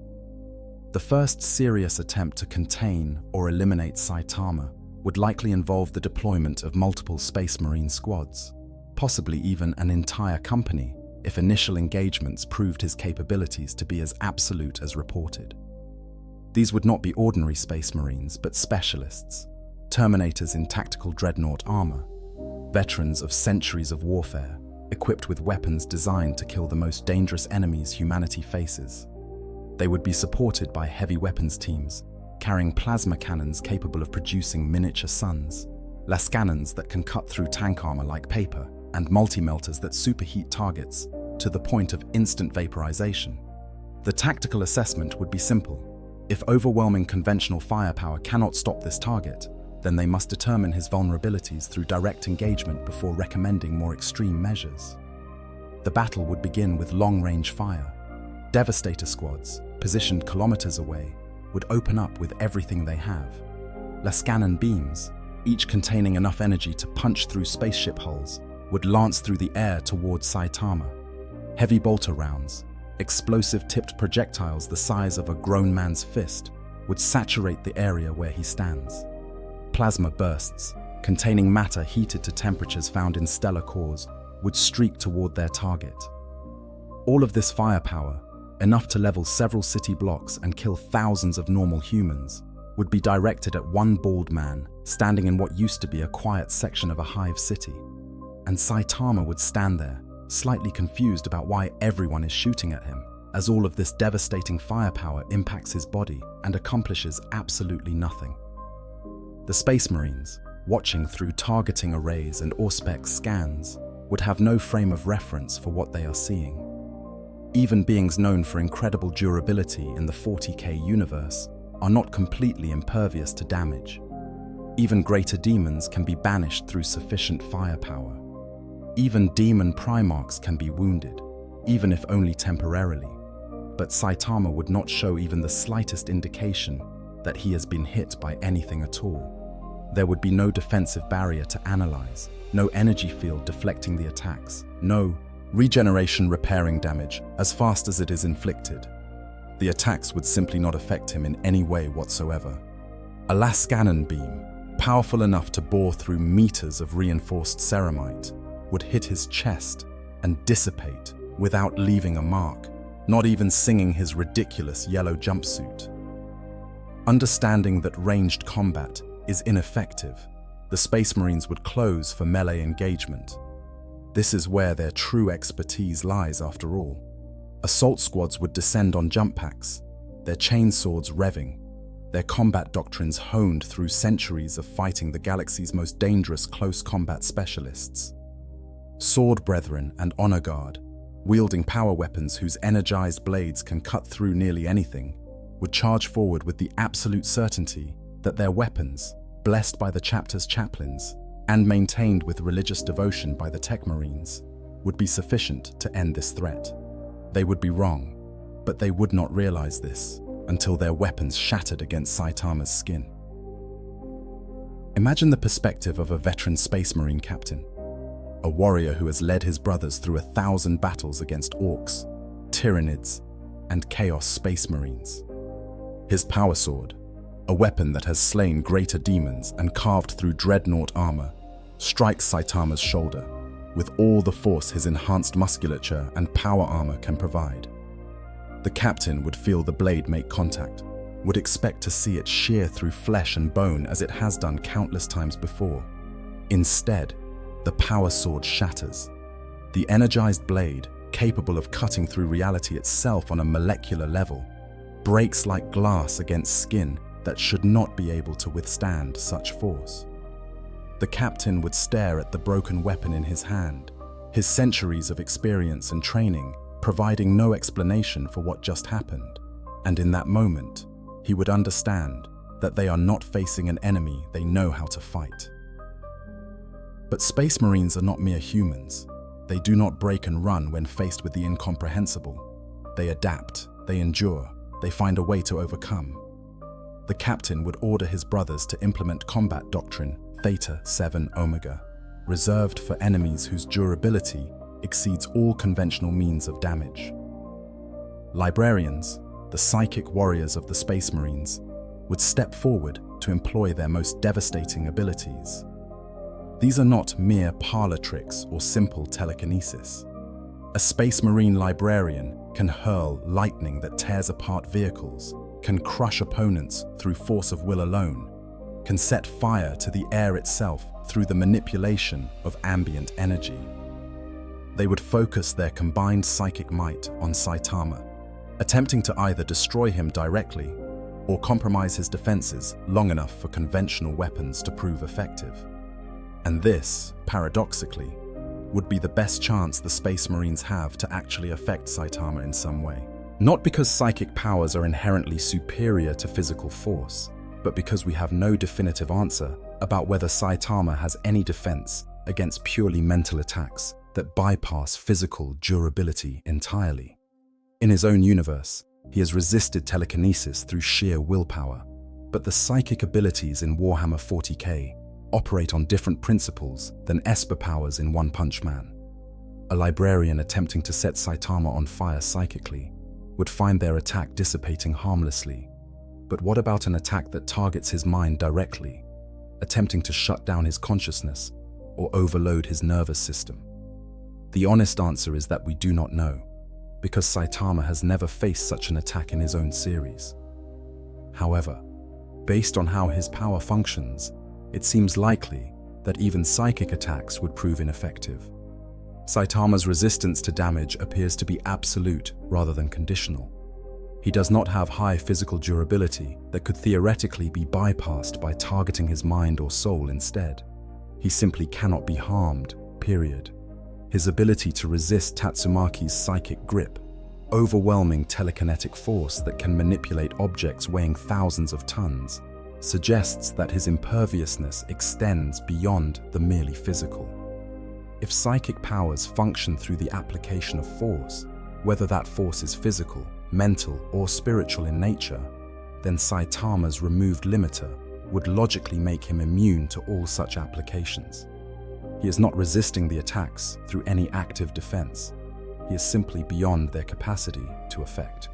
The first serious attempt to contain or eliminate Saitama would likely involve the deployment of multiple Space Marine squads, possibly even an entire company, if initial engagements proved his capabilities to be as absolute as reported. These would not be ordinary Space Marines, but specialists, Terminators in tactical dreadnought armor, veterans of centuries of warfare, equipped with weapons designed to kill the most dangerous enemies humanity faces. They would be supported by heavy weapons teams, carrying plasma cannons capable of producing miniature suns, las cannons that can cut through tank armor like paper, and multi-melters that superheat targets to the point of instant vaporization. The tactical assessment would be simple. If overwhelming conventional firepower cannot stop this target, then they must determine his vulnerabilities through direct engagement before recommending more extreme measures. The battle would begin with long-range fire. Devastator squads, positioned kilometers away, would open up with everything they have. Lascannon beams, each containing enough energy to punch through spaceship hulls, would lance through the air towards Saitama. Heavy bolter rounds, explosive-tipped projectiles the size of a grown man's fist, would saturate the area where he stands. Plasma bursts, containing matter heated to temperatures found in stellar cores, would streak toward their target. All of this firepower, enough to level several city blocks and kill thousands of normal humans, would be directed at one bald man standing in what used to be a quiet section of a hive city. And Saitama would stand there, slightly confused about why everyone is shooting at him, as all of this devastating firepower impacts his body and accomplishes absolutely nothing. The Space Marines, watching through targeting arrays and Auspex scans, would have no frame of reference for what they are seeing. Even beings known for incredible durability in the 40k universe are not completely impervious to damage. Even greater demons can be banished through sufficient firepower. Even demon primarchs can be wounded, even if only temporarily. But Saitama would not show even the slightest indication that he has been hit by anything at all. There would be no defensive barrier to analyze, no energy field deflecting the attacks, no regeneration repairing damage as fast as it is inflicted. The attacks would simply not affect him in any way whatsoever. A Lascannon beam, powerful enough to bore through meters of reinforced ceramite, would hit his chest and dissipate without leaving a mark, not even singing his ridiculous yellow jumpsuit. Understanding that ranged combat is ineffective, the Space Marines would close for melee engagement. This is where their true expertise lies after all. Assault squads would descend on jump packs, their chainswords revving, their combat doctrines honed through centuries of fighting the galaxy's most dangerous close combat specialists. Sword Brethren and Honor Guard, wielding power weapons whose energized blades can cut through nearly anything, would charge forward with the absolute certainty that their weapons, blessed by the chapter's chaplains and maintained with religious devotion by the Tech Marines, would be sufficient to end this threat. They would be wrong, but they would not realize this until their weapons shattered against Saitama's skin. Imagine the perspective of a veteran Space Marine captain, a warrior who has led his brothers through 1,000 battles against orcs, Tyranids, and Chaos Space Marines. His power sword, a weapon that has slain greater demons and carved through dreadnought armor, strikes Saitama's shoulder with all the force his enhanced musculature and power armor can provide. The captain would feel the blade make contact, would expect to see it shear through flesh and bone as it has done countless times before. Instead, the power sword shatters. The energized blade, capable of cutting through reality itself on a molecular level, breaks like glass against skin that should not be able to withstand such force. The captain would stare at the broken weapon in his hand, his centuries of experience and training providing no explanation for what just happened, and in that moment, he would understand that they are not facing an enemy they know how to fight. But Space Marines are not mere humans. They do not break and run when faced with the incomprehensible. They adapt, they endure, they find a way to overcome. The captain would order his brothers to implement combat doctrine Theta 7 Omega, reserved for enemies whose durability exceeds all conventional means of damage. Librarians, the psychic warriors of the Space Marines, would step forward to employ their most devastating abilities. These are not mere parlor tricks or simple telekinesis. A Space Marine librarian can hurl lightning that tears apart vehicles, can crush opponents through force of will alone, can set fire to the air itself through the manipulation of ambient energy. They would focus their combined psychic might on Saitama, attempting to either destroy him directly or compromise his defenses long enough for conventional weapons to prove effective. And this, paradoxically, would be the best chance the Space Marines have to actually affect Saitama in some way. Not because psychic powers are inherently superior to physical force, but because we have no definitive answer about whether Saitama has any defense against purely mental attacks that bypass physical durability entirely. In his own universe, he has resisted telekinesis through sheer willpower, but the psychic abilities in Warhammer 40k operate on different principles than Esper powers in One Punch Man. A librarian attempting to set Saitama on fire psychically would find their attack dissipating harmlessly. But what about an attack that targets his mind directly, attempting to shut down his consciousness or overload his nervous system? The honest answer is that we do not know, because Saitama has never faced such an attack in his own series. However, based on how his power functions, it seems likely that even psychic attacks would prove ineffective. Saitama's resistance to damage appears to be absolute rather than conditional. He does not have high physical durability that could theoretically be bypassed by targeting his mind or soul instead. He simply cannot be harmed, period. His ability to resist Tatsumaki's psychic grip, overwhelming telekinetic force that can manipulate objects weighing thousands of tons, suggests that his imperviousness extends beyond the merely physical. If psychic powers function through the application of force, whether that force is physical, mental, or spiritual in nature, then Saitama's removed limiter would logically make him immune to all such applications. He is not resisting the attacks through any active defense. He is simply beyond their capacity to affect.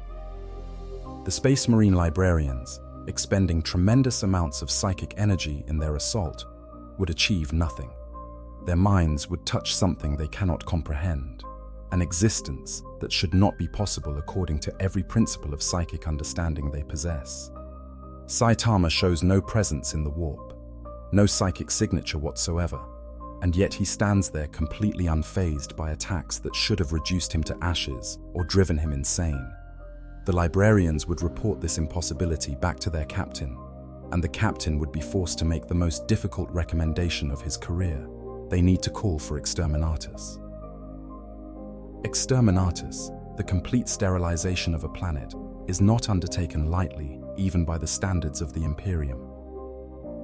The Space Marine librarians, expending tremendous amounts of psychic energy in their assault, would achieve nothing. Their minds would touch something they cannot comprehend, an existence that should not be possible according to every principle of psychic understanding they possess. Saitama shows no presence in the warp, no psychic signature whatsoever, and yet he stands there completely unfazed by attacks that should have reduced him to ashes or driven him insane. The librarians would report this impossibility back to their captain, and the captain would be forced to make the most difficult recommendation of his career. They need to call for exterminatus. Exterminatus, the complete sterilization of a planet, is not undertaken lightly, even by the standards of the Imperium.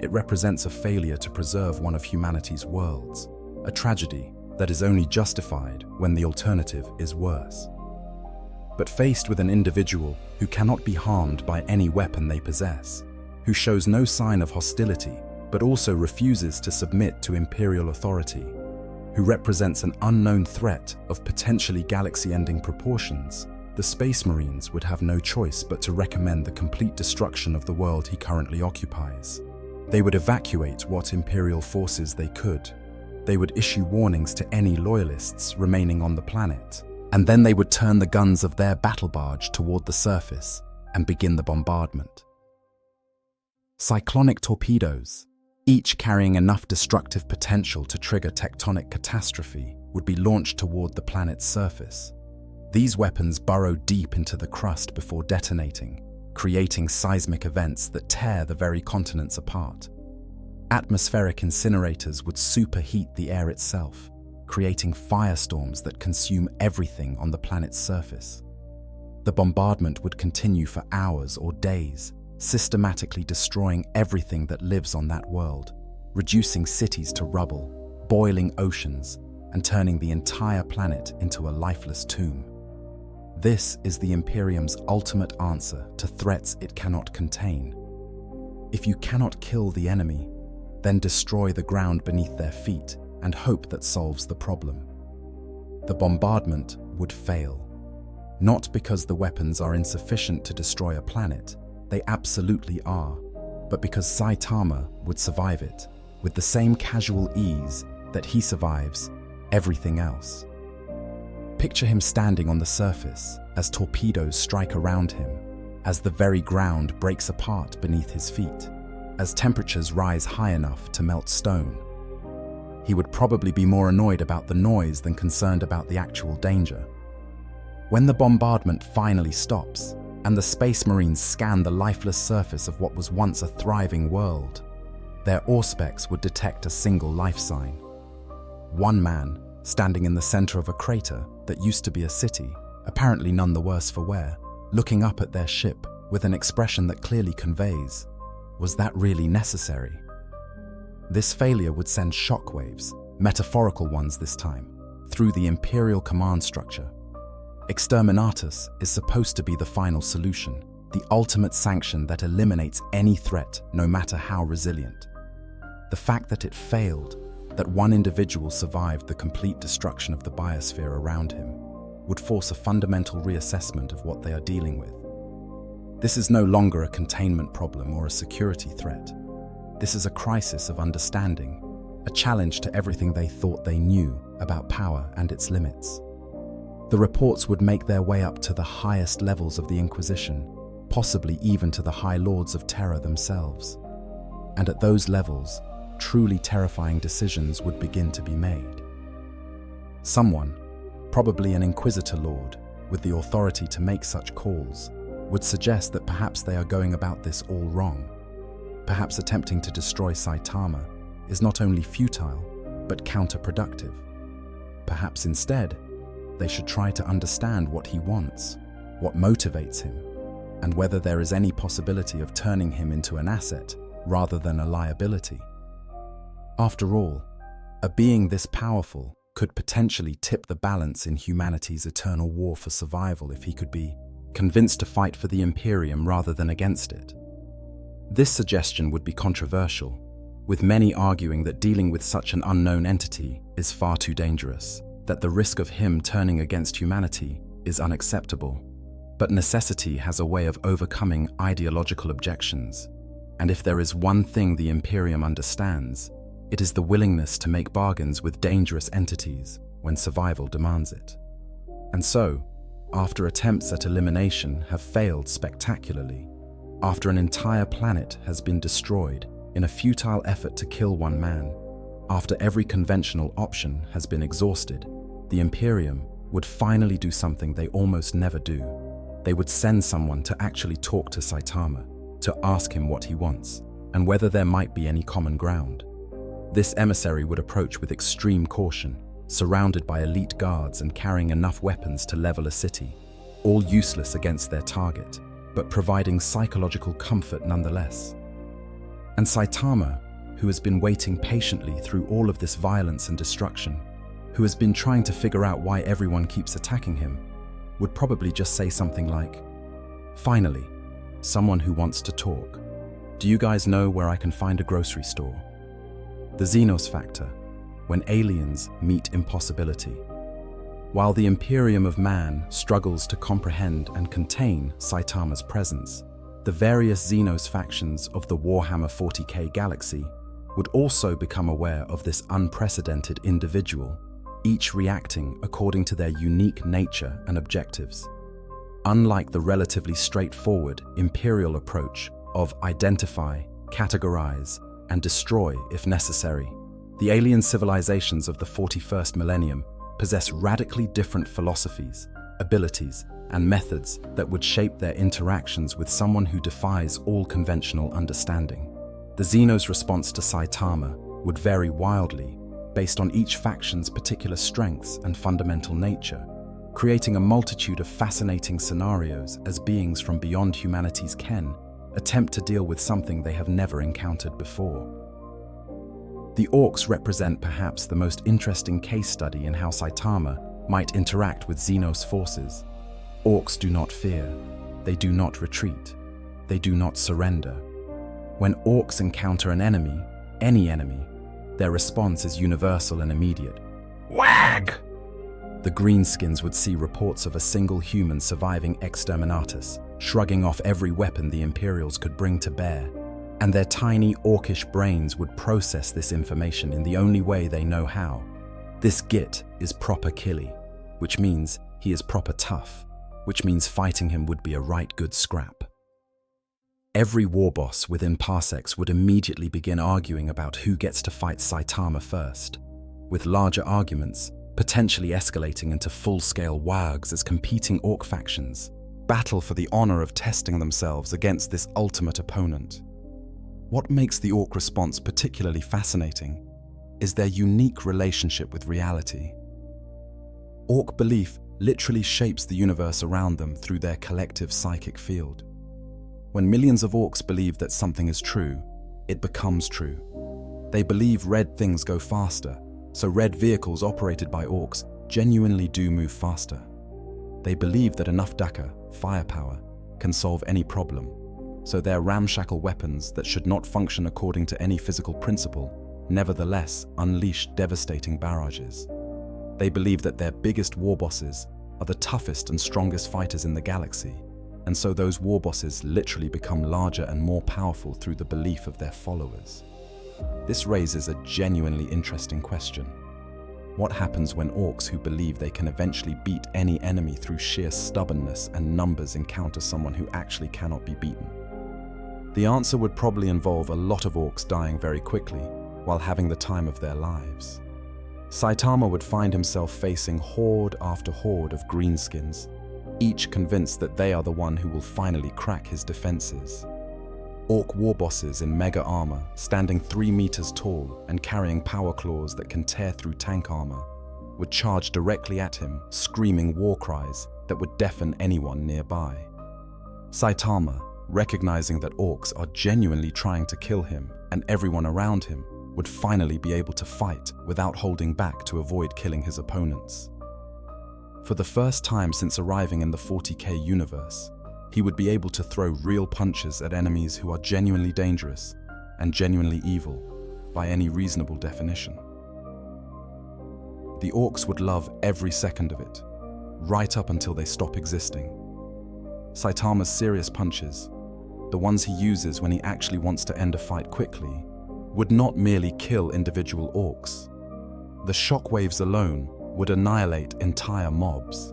It represents a failure to preserve one of humanity's worlds, a tragedy that is only justified when the alternative is worse. But faced with an individual who cannot be harmed by any weapon they possess, who shows no sign of hostility but also refuses to submit to Imperial authority, who represents an unknown threat of potentially galaxy-ending proportions, the Space Marines would have no choice but to recommend the complete destruction of the world he currently occupies. They would evacuate what Imperial forces they could. They would issue warnings to any loyalists remaining on the planet, and then they would turn the guns of their battle barge toward the surface and begin the bombardment. Cyclonic torpedoes, each carrying enough destructive potential to trigger tectonic catastrophe, would be launched toward the planet's surface. These weapons burrow deep into the crust before detonating, creating seismic events that tear the very continents apart. Atmospheric incinerators would superheat the air itself, creating firestorms that consume everything on the planet's surface. The bombardment would continue for hours or days, systematically destroying everything that lives on that world, reducing cities to rubble, boiling oceans, and turning the entire planet into a lifeless tomb. This is the Imperium's ultimate answer to threats it cannot contain. If you cannot kill the enemy, then destroy the ground beneath their feet and hope that solves the problem. The bombardment would fail, not because the weapons are insufficient to destroy a planet, they absolutely are, but because Saitama would survive it with the same casual ease that he survives everything else. Picture him standing on the surface as torpedoes strike around him, as the very ground breaks apart beneath his feet, as temperatures rise high enough to melt stone. He would probably be more annoyed about the noise than concerned about the actual danger. When the bombardment finally stops, and the Space Marines scan the lifeless surface of what was once a thriving world, their auspex would detect a single life sign. One man, standing in the center of a crater that used to be a city, apparently none the worse for wear, looking up at their ship with an expression that clearly conveys, was that really necessary? This failure would send shockwaves, metaphorical ones this time, through the Imperial command structure. Exterminatus is supposed to be the final solution, the ultimate sanction that eliminates any threat, no matter how resilient. The fact that it failed, that one individual survived the complete destruction of the biosphere around him, would force a fundamental reassessment of what they are dealing with. This is no longer a containment problem or a security threat. This is a crisis of understanding, a challenge to everything they thought they knew about power and its limits. The reports would make their way up to the highest levels of the Inquisition, possibly even to the High Lords of Terror themselves. And at those levels, truly terrifying decisions would begin to be made. Someone, probably an Inquisitor Lord, with the authority to make such calls, would suggest that perhaps they are going about this all wrong. Perhaps attempting to destroy Saitama is not only futile, but counterproductive. Perhaps instead, they should try to understand what he wants, what motivates him, and whether there is any possibility of turning him into an asset rather than a liability. After all, a being this powerful could potentially tip the balance in humanity's eternal war for survival if he could be convinced to fight for the Imperium rather than against it. This suggestion would be controversial, with many arguing that dealing with such an unknown entity is far too dangerous, that the risk of him turning against humanity is unacceptable. But necessity has a way of overcoming ideological objections, and if there is one thing the Imperium understands, it is the willingness to make bargains with dangerous entities when survival demands it. And so, after attempts at elimination have failed spectacularly, after an entire planet has been destroyed in a futile effort to kill one man, after every conventional option has been exhausted, the Imperium would finally do something they almost never do. They would send someone to actually talk to Saitama, to ask him what he wants, and whether there might be any common ground. This emissary would approach with extreme caution, surrounded by elite guards and carrying enough weapons to level a city, all useless against their target, but providing psychological comfort nonetheless. And Saitama, who has been waiting patiently through all of this violence and destruction, who has been trying to figure out why everyone keeps attacking him, would probably just say something like, "Finally, someone who wants to talk. Do you guys know where I can find a grocery store?" The Xenos factor, when aliens meet impossibility. While the Imperium of man struggles to comprehend and contain Saitama's presence, the various Xenos factions of the Warhammer 40k galaxy would also become aware of this unprecedented individual, each reacting according to their unique nature and objectives. Unlike the relatively straightforward Imperial approach of identify, categorize, and destroy if necessary, the alien civilizations of the 41st millennium possess radically different philosophies, abilities, and methods that would shape their interactions with someone who defies all conventional understanding. The Xenos' response to Saitama would vary wildly based on each faction's particular strengths and fundamental nature, creating a multitude of fascinating scenarios as beings from beyond humanity's ken attempt to deal with something they have never encountered before. The Orcs represent perhaps the most interesting case study in how Saitama might interact with Xenos forces. Orcs do not fear, they do not retreat, they do not surrender. When Orcs encounter an enemy, any enemy, their response is universal and immediate. Wag! The Greenskins would see reports of a single human surviving exterminatus, shrugging off every weapon the Imperials could bring to bear, and their tiny orcish brains would process this information in the only way they know how. This Git is proper killy, which means he is proper tough, which means fighting him would be a right good scrap. Every warboss within parsecs would immediately begin arguing about who gets to fight Saitama first, with larger arguments potentially escalating into full-scale wags as competing orc factions battle for the honor of testing themselves against this ultimate opponent. What makes the orc response particularly fascinating is their unique relationship with reality. Orc belief literally shapes the universe around them through their collective psychic field. When millions of orcs believe that something is true, it becomes true. They believe red things go faster, so red vehicles operated by orcs genuinely do move faster. They believe that enough Daka, firepower, can solve any problem, so their ramshackle weapons that should not function according to any physical principle nevertheless unleash devastating barrages. They believe that their biggest war bosses are the toughest and strongest fighters in the galaxy, and so those war bosses literally become larger and more powerful through the belief of their followers. This raises a genuinely interesting question. What happens when orcs who believe they can eventually beat any enemy through sheer stubbornness and numbers encounter someone who actually cannot be beaten? The answer would probably involve a lot of orcs dying very quickly while having the time of their lives. Saitama would find himself facing horde after horde of greenskins, each convinced that they are the one who will finally crack his defenses. Orc war bosses in mega armor, standing 3 meters tall and carrying power claws that can tear through tank armor, would charge directly at him, screaming war cries that would deafen anyone nearby. Saitama, recognizing that orcs are genuinely trying to kill him and everyone around him, would finally be able to fight without holding back to avoid killing his opponents. For the first time since arriving in the 40k universe, he would be able to throw real punches at enemies who are genuinely dangerous and genuinely evil by any reasonable definition. The orcs would love every second of it, right up until they stop existing. Saitama's serious punches, the ones he uses when he actually wants to end a fight quickly, would not merely kill individual orcs. The shockwaves alone would annihilate entire mobs.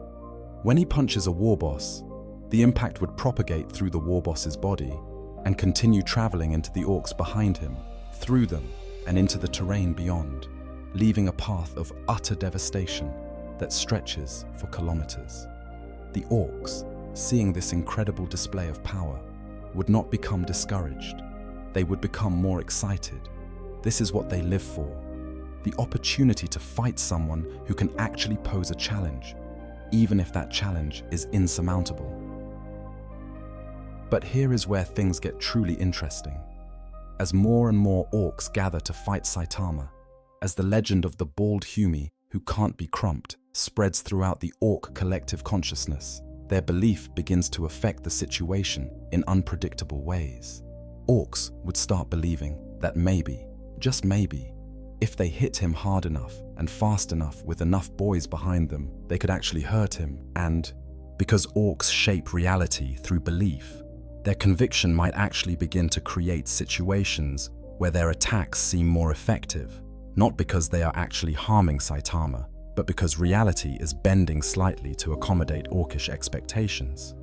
When he punches a warboss, the impact would propagate through the warboss's body and continue traveling into the orcs behind him, through them, and into the terrain beyond, leaving a path of utter devastation that stretches for kilometers. The orcs, seeing this incredible display of power, would not become discouraged. They would become more excited. This is what they live for: the opportunity to fight someone who can actually pose a challenge, even if that challenge is insurmountable. But here is where things get truly interesting. As more and more orcs gather to fight Saitama, as the legend of the bald Humi who can't be crumped spreads throughout the orc collective consciousness, their belief begins to affect the situation in unpredictable ways. Orcs would start believing that maybe, just maybe, if they hit him hard enough and fast enough with enough boys behind them, they could actually hurt him. And because orcs shape reality through belief, their conviction might actually begin to create situations where their attacks seem more effective, not because they are actually harming Saitama, but because reality is bending slightly to accommodate orcish expectations.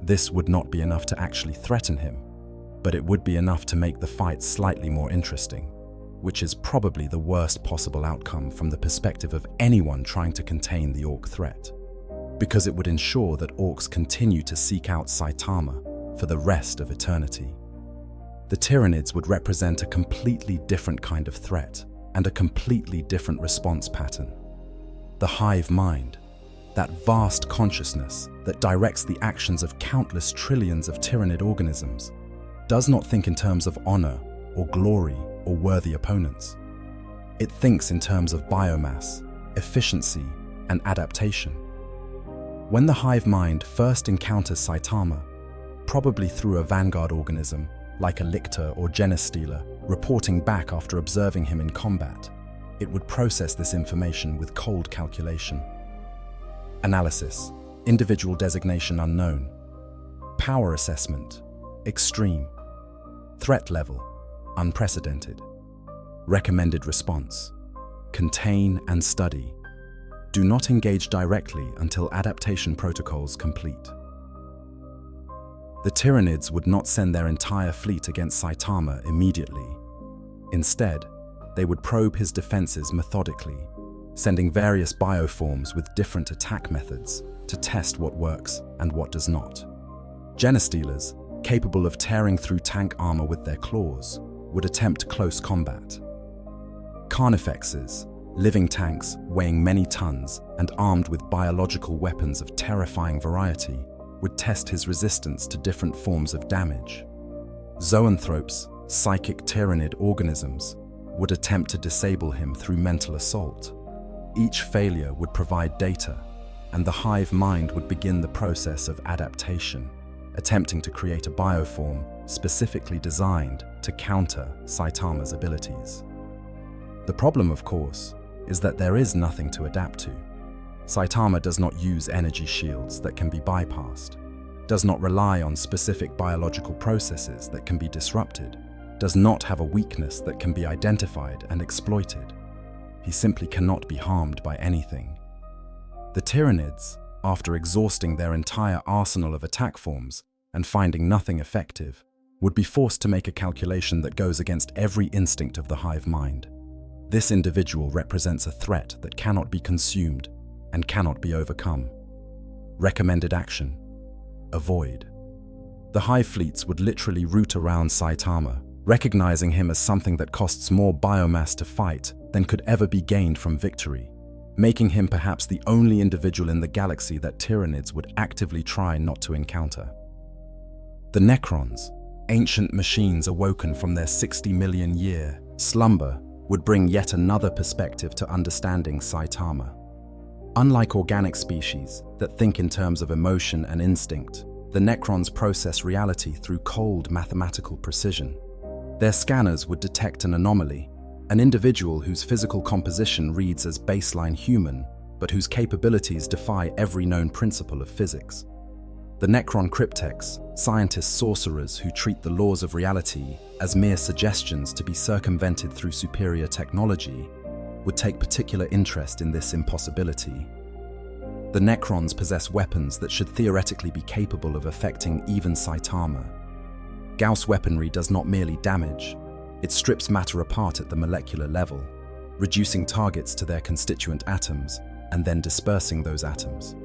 This would not be enough to actually threaten him, but it would be enough to make the fight slightly more interesting, which is probably the worst possible outcome from the perspective of anyone trying to contain the orc threat, because it would ensure that orcs continue to seek out Saitama for the rest of eternity. The Tyranids would represent a completely different kind of threat and a completely different response pattern. The hive mind, that vast consciousness that directs the actions of countless trillions of Tyranid organisms, does not think in terms of honor or glory or worthy opponents. It thinks in terms of biomass, efficiency, and adaptation. When the hive mind first encounters Saitama, probably through a vanguard organism like a lictor or genestealer reporting back after observing him in combat, it would process this information with cold calculation. Analysis, individual designation unknown. Power assessment, extreme. Threat level, unprecedented. Recommended response, contain and study. Do not engage directly until adaptation protocols complete. The Tyranids would not send their entire fleet against Saitama immediately. Instead, they would probe his defenses methodically, sending various bioforms with different attack methods to test what works and what does not. Genestealers, capable of tearing through tank armor with their claws, would attempt close combat. Carnifexes, living tanks weighing many tons and armed with biological weapons of terrifying variety, would test his resistance to different forms of damage. Zoanthropes, psychic Tyranid organisms, would attempt to disable him through mental assault. Each failure would provide data, and the hive mind would begin the process of adaptation, attempting to create a bioform specifically designed to counter Saitama's abilities. The problem, of course, is that there is nothing to adapt to. Saitama does not use energy shields that can be bypassed, does not rely on specific biological processes that can be disrupted, does not have a weakness that can be identified and exploited. He simply cannot be harmed by anything. The Tyranids, after exhausting their entire arsenal of attack forms and finding nothing effective, would be forced to make a calculation that goes against every instinct of the hive mind. This individual represents a threat that cannot be consumed and cannot be overcome. Recommended action: avoid. The hive fleets would literally route around Saitama, recognizing him as something that costs more biomass to fight than could ever be gained from victory, making him perhaps the only individual in the galaxy that Tyranids would actively try not to encounter. The Necrons, ancient machines awoken from their 60 million year slumber, would bring yet another perspective to understanding Saitama. Unlike organic species that think in terms of emotion and instinct, the Necrons process reality through cold mathematical precision. Their scanners would detect an anomaly, an individual whose physical composition reads as baseline human, but whose capabilities defy every known principle of physics. The Necron cryptex, scientist sorcerers who treat the laws of reality as mere suggestions to be circumvented through superior technology, would take particular interest in this impossibility. The Necrons possess weapons that should theoretically be capable of affecting even Saitama. Gauss weaponry does not merely damage, it strips matter apart at the molecular level, reducing targets to their constituent atoms and then dispersing those atoms.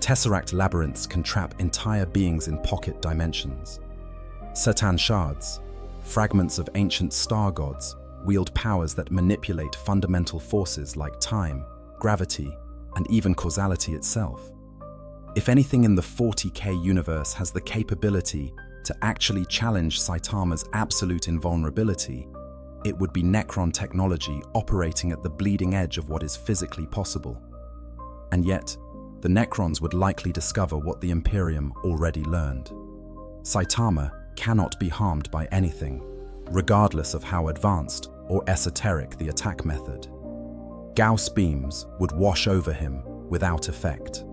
Tesseract labyrinths can trap entire beings in pocket dimensions. Certain shards, fragments of ancient star gods, wield powers that manipulate fundamental forces like time, gravity, and even causality itself. If anything in the 40k universe has the capability to actually challenge Saitama's absolute invulnerability, it would be Necron technology operating at the bleeding edge of what is physically possible. And yet, the Necrons would likely discover what the Imperium already learned. Saitama cannot be harmed by anything, regardless of how advanced or esoteric the attack method. Gauss beams would wash over him without effect.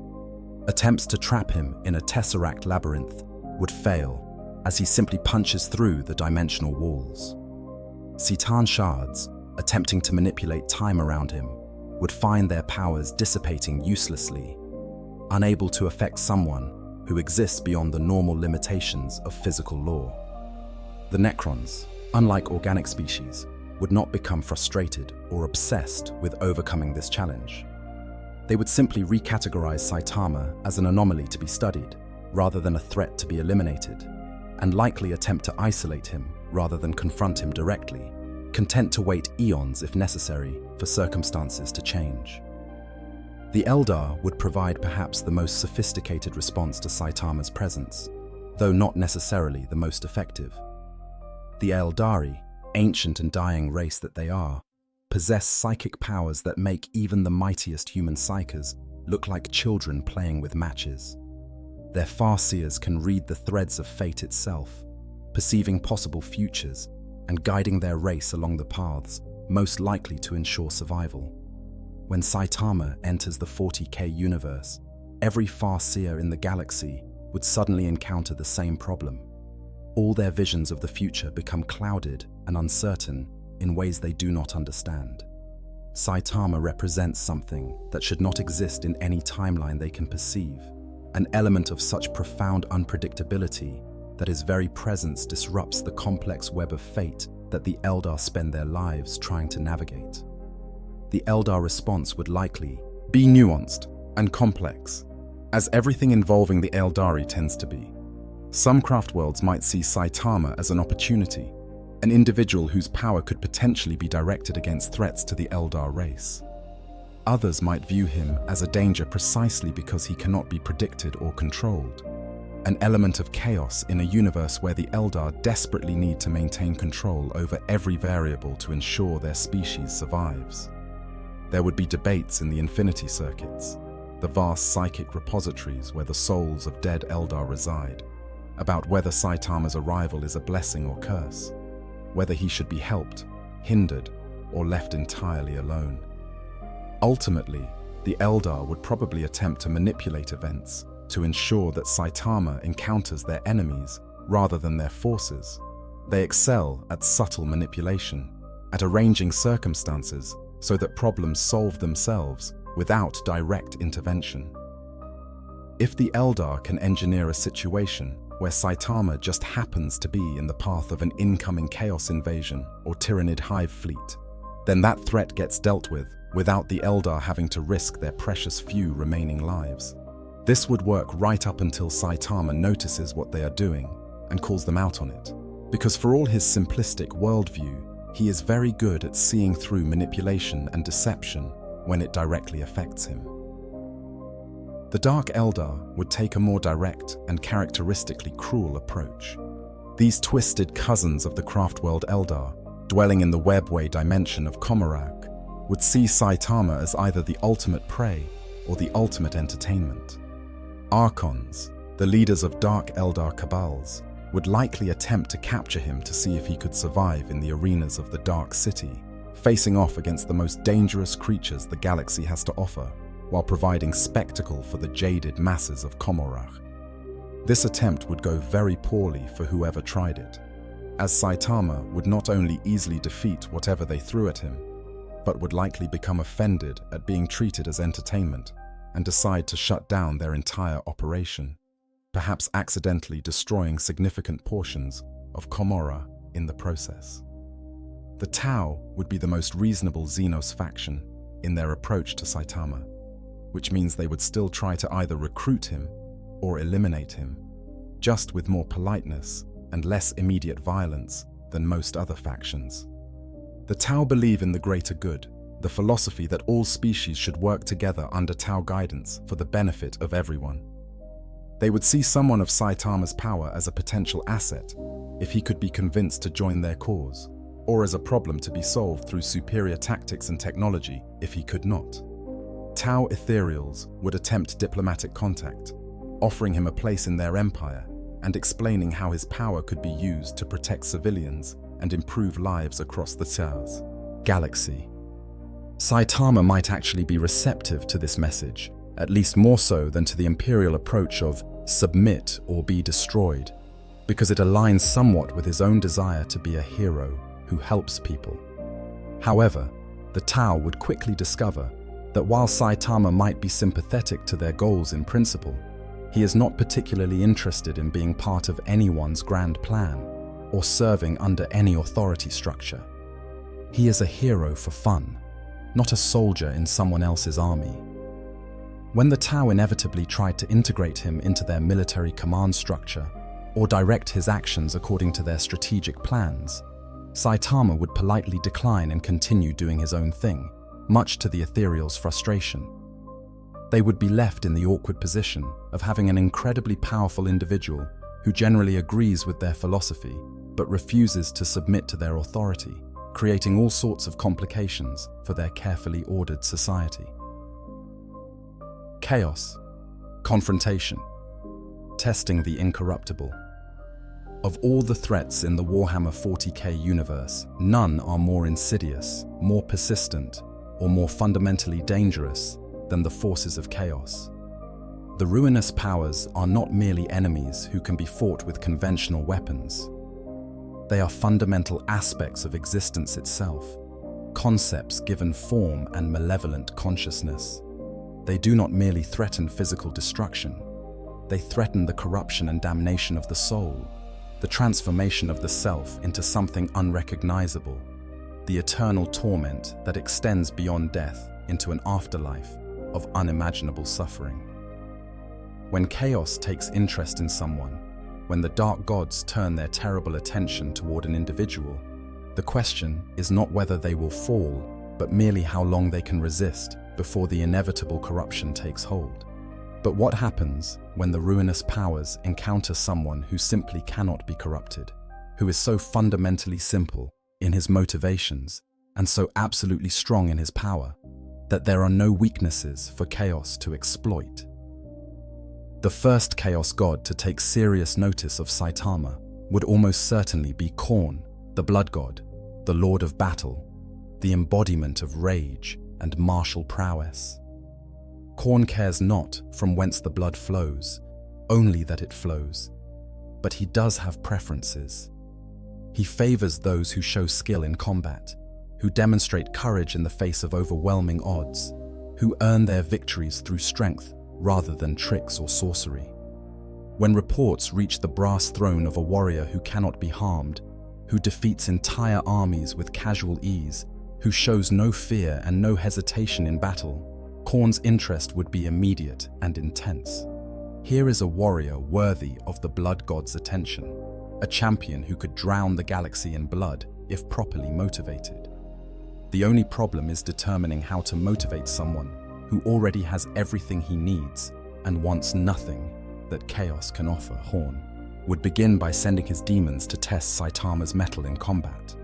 Attempts to trap him in a Tesseract labyrinth would fail, as he simply punches through the dimensional walls. Citan shards, attempting to manipulate time around him, would find their powers dissipating uselessly, unable to affect someone who exists beyond the normal limitations of physical law. The Necrons, unlike organic species, would not become frustrated or obsessed with overcoming this challenge. They would simply recategorize Saitama as an anomaly to be studied, rather than a threat to be eliminated, and likely attempt to isolate him rather than confront him directly, content to wait eons if necessary for circumstances to change. The Eldar would provide perhaps the most sophisticated response to Saitama's presence, though not necessarily the most effective. The Eldari, ancient and dying race that they are, possess psychic powers that make even the mightiest human psykers look like children playing with matches. Their farseers can read the threads of fate itself, perceiving possible futures and guiding their race along the paths most likely to ensure survival. When Saitama enters the 40k universe, every farseer in the galaxy would suddenly encounter the same problem. All their visions of the future become clouded and uncertain in ways they do not understand. Saitama represents something that should not exist in any timeline they can perceive, an element of such profound unpredictability that his very presence disrupts the complex web of fate that the Eldar spend their lives trying to navigate. The Eldar response would likely be nuanced and complex, as everything involving the Eldari tends to be. Some craftworlds might see Saitama as an opportunity, an individual whose power could potentially be directed against threats to the Eldar race. Others might view him as a danger precisely because he cannot be predicted or controlled, an element of chaos in a universe where the Eldar desperately need to maintain control over every variable to ensure their species survives. There would be debates in the Infinity Circuits, the vast psychic repositories where the souls of dead Eldar reside, about whether Saitama's arrival is a blessing or curse, whether he should be helped, hindered, or left entirely alone. Ultimately, the Eldar would probably attempt to manipulate events to ensure that Saitama encounters their enemies rather than their forces. They excel at subtle manipulation, at arranging circumstances so that problems solve themselves without direct intervention. If the Eldar can engineer a situation where Saitama just happens to be in the path of an incoming chaos invasion or Tyrannid hive fleet, then that threat gets dealt with without the Eldar having to risk their precious few remaining lives. This would work right up until Saitama notices what they are doing and calls them out on it, because for all his simplistic worldview, he is very good at seeing through manipulation and deception when it directly affects him. The Dark Eldar would take a more direct and characteristically cruel approach. These twisted cousins of the Craftworld Eldar, dwelling in the webway dimension of Komarag, would see Saitama as either the ultimate prey or the ultimate entertainment. Archons, the leaders of Dark Eldar cabals, would likely attempt to capture him to see if he could survive in the arenas of the Dark City, facing off against the most dangerous creatures the galaxy has to offer, while providing spectacle for the jaded masses of Komorach. This attempt would go very poorly for whoever tried it, as Saitama would not only easily defeat whatever they threw at him, but would likely become offended at being treated as entertainment and decide to shut down their entire operation, perhaps accidentally destroying significant portions of Komorra in the process. The Tau would be the most reasonable Xenos faction in their approach to Saitama. which means they would still try to either recruit him or eliminate him, just with more politeness and less immediate violence than most other factions. The Tau believe in the greater good, the philosophy that all species should work together under Tau guidance for the benefit of everyone. They would see someone of Saitama's power as a potential asset if he could be convinced to join their cause, or as a problem to be solved through superior tactics and technology if he could not. Tau ethereals would attempt diplomatic contact, offering him a place in their empire and explaining how his power could be used to protect civilians and improve lives across the Tau's galaxy. Saitama might actually be receptive to this message, at least more so than to the Imperial approach of submit or be destroyed, because it aligns somewhat with his own desire to be a hero who helps people. However, the Tau would quickly discover that while Saitama might be sympathetic to their goals in principle, he is not particularly interested in being part of anyone's grand plan or serving under any authority structure. He is a hero for fun, not a soldier in someone else's army. When the Tau inevitably tried to integrate him into their military command structure or direct his actions according to their strategic plans, Saitama would politely decline and continue doing his own thing, much to the ethereal's frustration. They would be left in the awkward position of having an incredibly powerful individual who generally agrees with their philosophy but refuses to submit to their authority, creating all sorts of complications for their carefully ordered society. Chaos, confrontation, testing the incorruptible. Of all the threats in the Warhammer 40k universe, none are more insidious, more persistent, or more fundamentally dangerous than the forces of chaos. The ruinous powers are not merely enemies who can be fought with conventional weapons. They are fundamental aspects of existence itself, concepts given form and malevolent consciousness. They do not merely threaten physical destruction. They threaten the corruption and damnation of the soul, the transformation of the self into something unrecognizable, the eternal torment that extends beyond death into an afterlife of unimaginable suffering. When chaos takes interest in someone, when the dark gods turn their terrible attention toward an individual, the question is not whether they will fall, but merely how long they can resist before the inevitable corruption takes hold. But what happens when the ruinous powers encounter someone who simply cannot be corrupted, who is so fundamentally simple in his motivations and so absolutely strong in his power that there are no weaknesses for chaos to exploit? The first chaos god to take serious notice of Saitama would almost certainly be Khorne, the blood god, the lord of battle, the embodiment of rage and martial prowess. Khorne cares not from whence the blood flows, only that it flows. But he does have preferences. He favors those who show skill in combat, who demonstrate courage in the face of overwhelming odds, who earn their victories through strength rather than tricks or sorcery. When reports reach the brass throne of a warrior who cannot be harmed, who defeats entire armies with casual ease, who shows no fear and no hesitation in battle, Khorne's interest would be immediate and intense. Here is a warrior worthy of the blood god's attention, a champion who could drown the galaxy in blood if properly motivated. The only problem is determining how to motivate someone who already has everything he needs and wants nothing that chaos can offer. Khorne would begin by sending his demons to test Saitama's mettle in combat.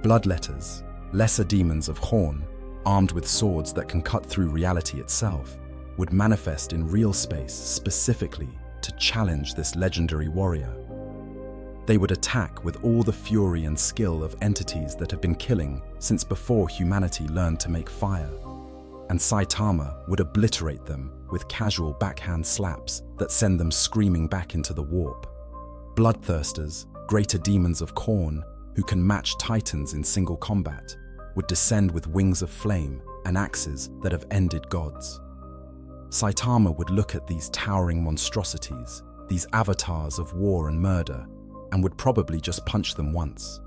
Bloodletters, lesser demons of Khorne, armed with swords that can cut through reality itself, would manifest in real space specifically to challenge this legendary warrior. They would attack with all the fury and skill of entities that have been killing since before humanity learned to make fire, and Saitama would obliterate them with casual backhand slaps that send them screaming back into the warp. Bloodthirsters, greater demons of Khorne, who can match titans in single combat, would descend with wings of flame and axes that have ended gods. Saitama would look at these towering monstrosities, these avatars of war and murder, and would probably just punch them once.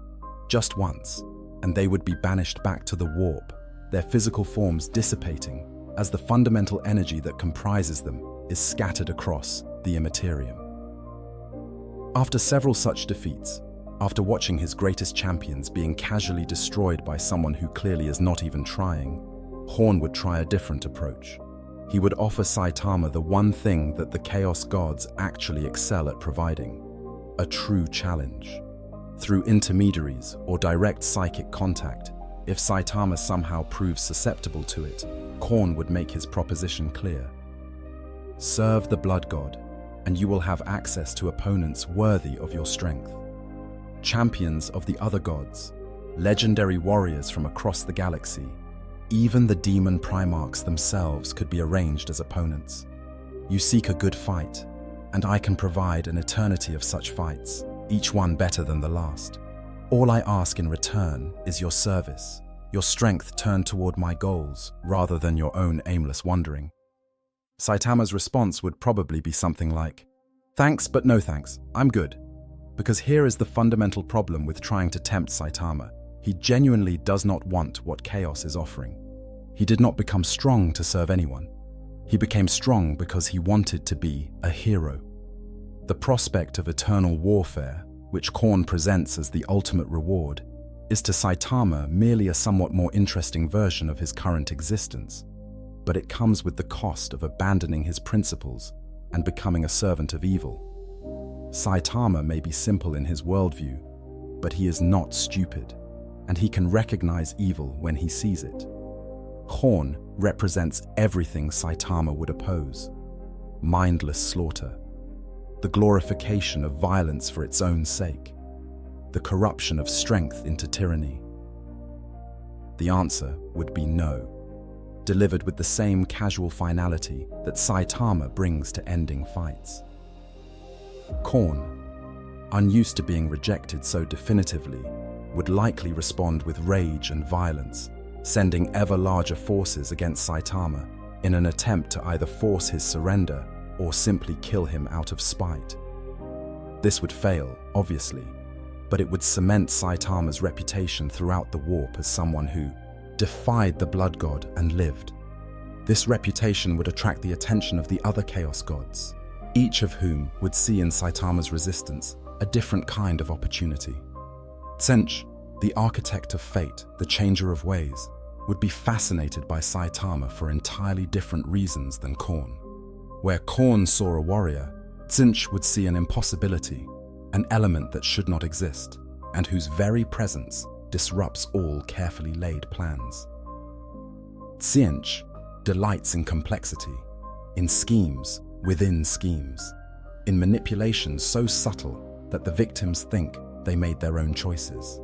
Just once, and they would be banished back to the warp, their physical forms dissipating as the fundamental energy that comprises them is scattered across the Imperium. After several such defeats, after watching his greatest champions being casually destroyed by someone who clearly is not even trying, Horn would try a different approach. He would offer Saitama the one thing that the Chaos Gods actually excel at providing: a true challenge. Through intermediaries or direct psychic contact, if Saitama somehow proves susceptible to it, Horn would make his proposition clear. Serve the Blood God, and you will have access to opponents worthy of your strength. Champions of the other gods, legendary warriors from across the galaxy, even the demon primarchs themselves could be arranged as opponents. You seek a good fight, and I can provide an eternity of such fights, each one better than the last. All I ask in return is your service, your strength turned toward my goals rather than your own aimless wandering. Saitama's response would probably be something like, "Thanks, but no thanks, I'm good." Because here is the fundamental problem with trying to tempt Saitama. He genuinely does not want what Chaos is offering. He did not become strong to serve anyone. He became strong because he wanted to be a hero. The prospect of eternal warfare, which Khorne presents as the ultimate reward, is to Saitama merely a somewhat more interesting version of his current existence. But it comes with the cost of abandoning his principles and becoming a servant of evil. Saitama may be simple in his worldview, but he is not stupid, and he can recognize evil when he sees it. Khorne represents everything Saitama would oppose: mindless slaughter, the glorification of violence for its own sake, the corruption of strength into tyranny. The answer would be no, delivered with the same casual finality that Saitama brings to ending fights. Khorne, unused to being rejected so definitively, would likely respond with rage and violence, sending ever larger forces against Saitama in an attempt to either force his surrender or simply kill him out of spite. This would fail, obviously, but it would cement Saitama's reputation throughout the warp as someone who defied the Blood God and lived. This reputation would attract the attention of the other Chaos Gods, each of whom would see in Saitama's resistance a different kind of opportunity. Tzeentch, the architect of fate, the changer of ways, would be fascinated by Saitama for entirely different reasons than Khorne. Where Khorne saw a warrior, Tzeentch would see an impossibility, an element that should not exist, and whose very presence disrupts all carefully laid plans. Tzeentch delights in complexity, in schemes within schemes, in manipulations so subtle that the victims think they made their own choices.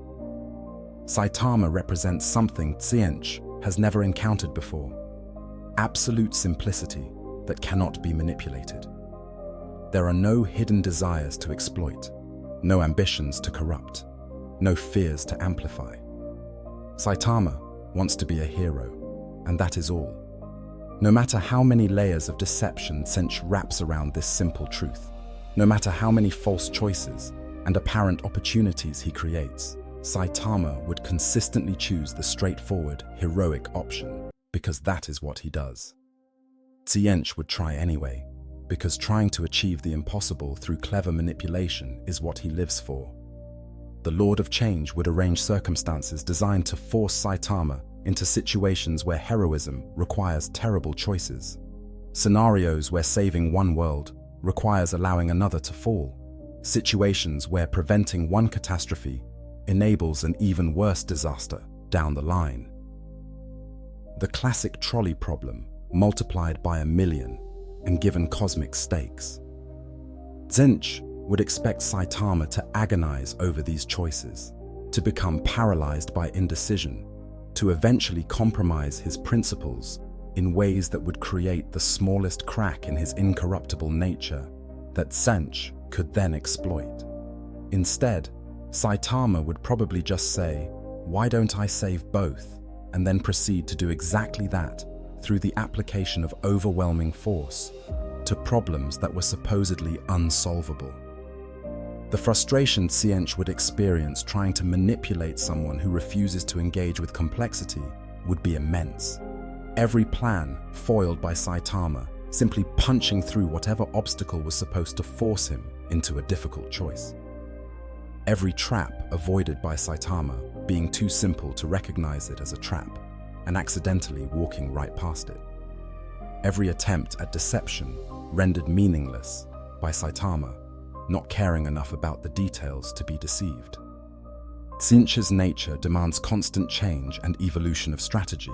Saitama represents something Tzeentch has never encountered before: absolute simplicity that cannot be manipulated. There are no hidden desires to exploit, no ambitions to corrupt, no fears to amplify. Saitama wants to be a hero, and that is all. No matter how many layers of deception Tzeentch wraps around this simple truth, no matter how many false choices and apparent opportunities he creates, Saitama would consistently choose the straightforward, heroic option, because that is what he does. Tzeentch would try anyway, because trying to achieve the impossible through clever manipulation is what he lives for. The Lord of Change would arrange circumstances designed to force Saitama into situations where heroism requires terrible choices, scenarios where saving one world requires allowing another to fall, situations where preventing one catastrophe enables an even worse disaster down the line. The classic trolley problem multiplied by 1,000,000 and given cosmic stakes. Tzeentch would expect Saitama to agonize over these choices, to become paralyzed by indecision, to eventually compromise his principles in ways that would create the smallest crack in his incorruptible nature that Tzeentch could then exploit. Instead, Saitama would probably just say, "Why don't I save both?" and then proceed to do exactly that through the application of overwhelming force to problems that were supposedly unsolvable. The frustration Tzeentch would experience trying to manipulate someone who refuses to engage with complexity would be immense. Every plan foiled by Saitama, simply punching through whatever obstacle was supposed to force him into a difficult choice. Every trap avoided by Saitama, being too simple to recognize it as a trap, and accidentally walking right past it. Every attempt at deception rendered meaningless by Saitama, not caring enough about the details to be deceived. Tzeentch's nature demands constant change and evolution of strategy,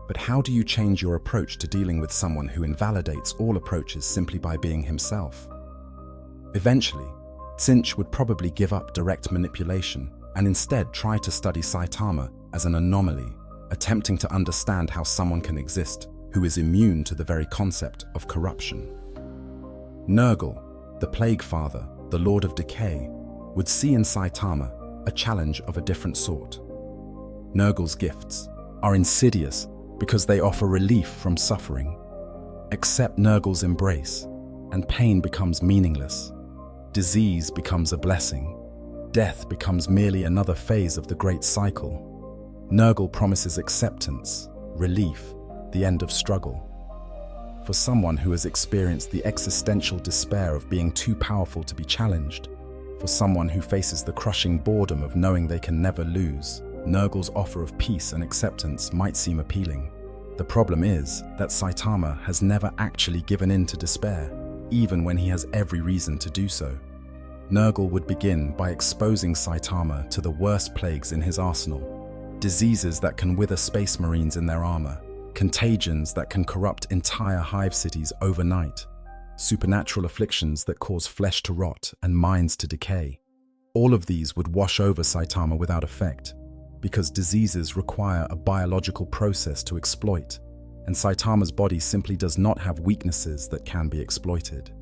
but how do you change your approach to dealing with someone who invalidates all approaches simply by being himself? Eventually, Tzeentch would probably give up direct manipulation and instead try to study Saitama as an anomaly, attempting to understand how someone can exist who is immune to the very concept of corruption. Nurgle, the Plague Father, the Lord of Decay, would see in Saitama a challenge of a different sort. Nurgle's gifts are insidious because they offer relief from suffering. Accept Nurgle's embrace, and pain becomes meaningless. Disease becomes a blessing. Death becomes merely another phase of the great cycle. Nurgle promises acceptance, relief, the end of struggle. For someone who has experienced the existential despair of being too powerful to be challenged, for someone who faces the crushing boredom of knowing they can never lose, Nurgle's offer of peace and acceptance might seem appealing. The problem is that Saitama has never actually given in to despair, even when he has every reason to do so. Nurgle would begin by exposing Saitama to the worst plagues in his arsenal, diseases that can wither space marines in their armor, contagions that can corrupt entire hive cities overnight, supernatural afflictions that cause flesh to rot and minds to decay. All of these would wash over Saitama without effect, because diseases require a biological process to exploit, and Saitama's body simply does not have weaknesses that can be exploited.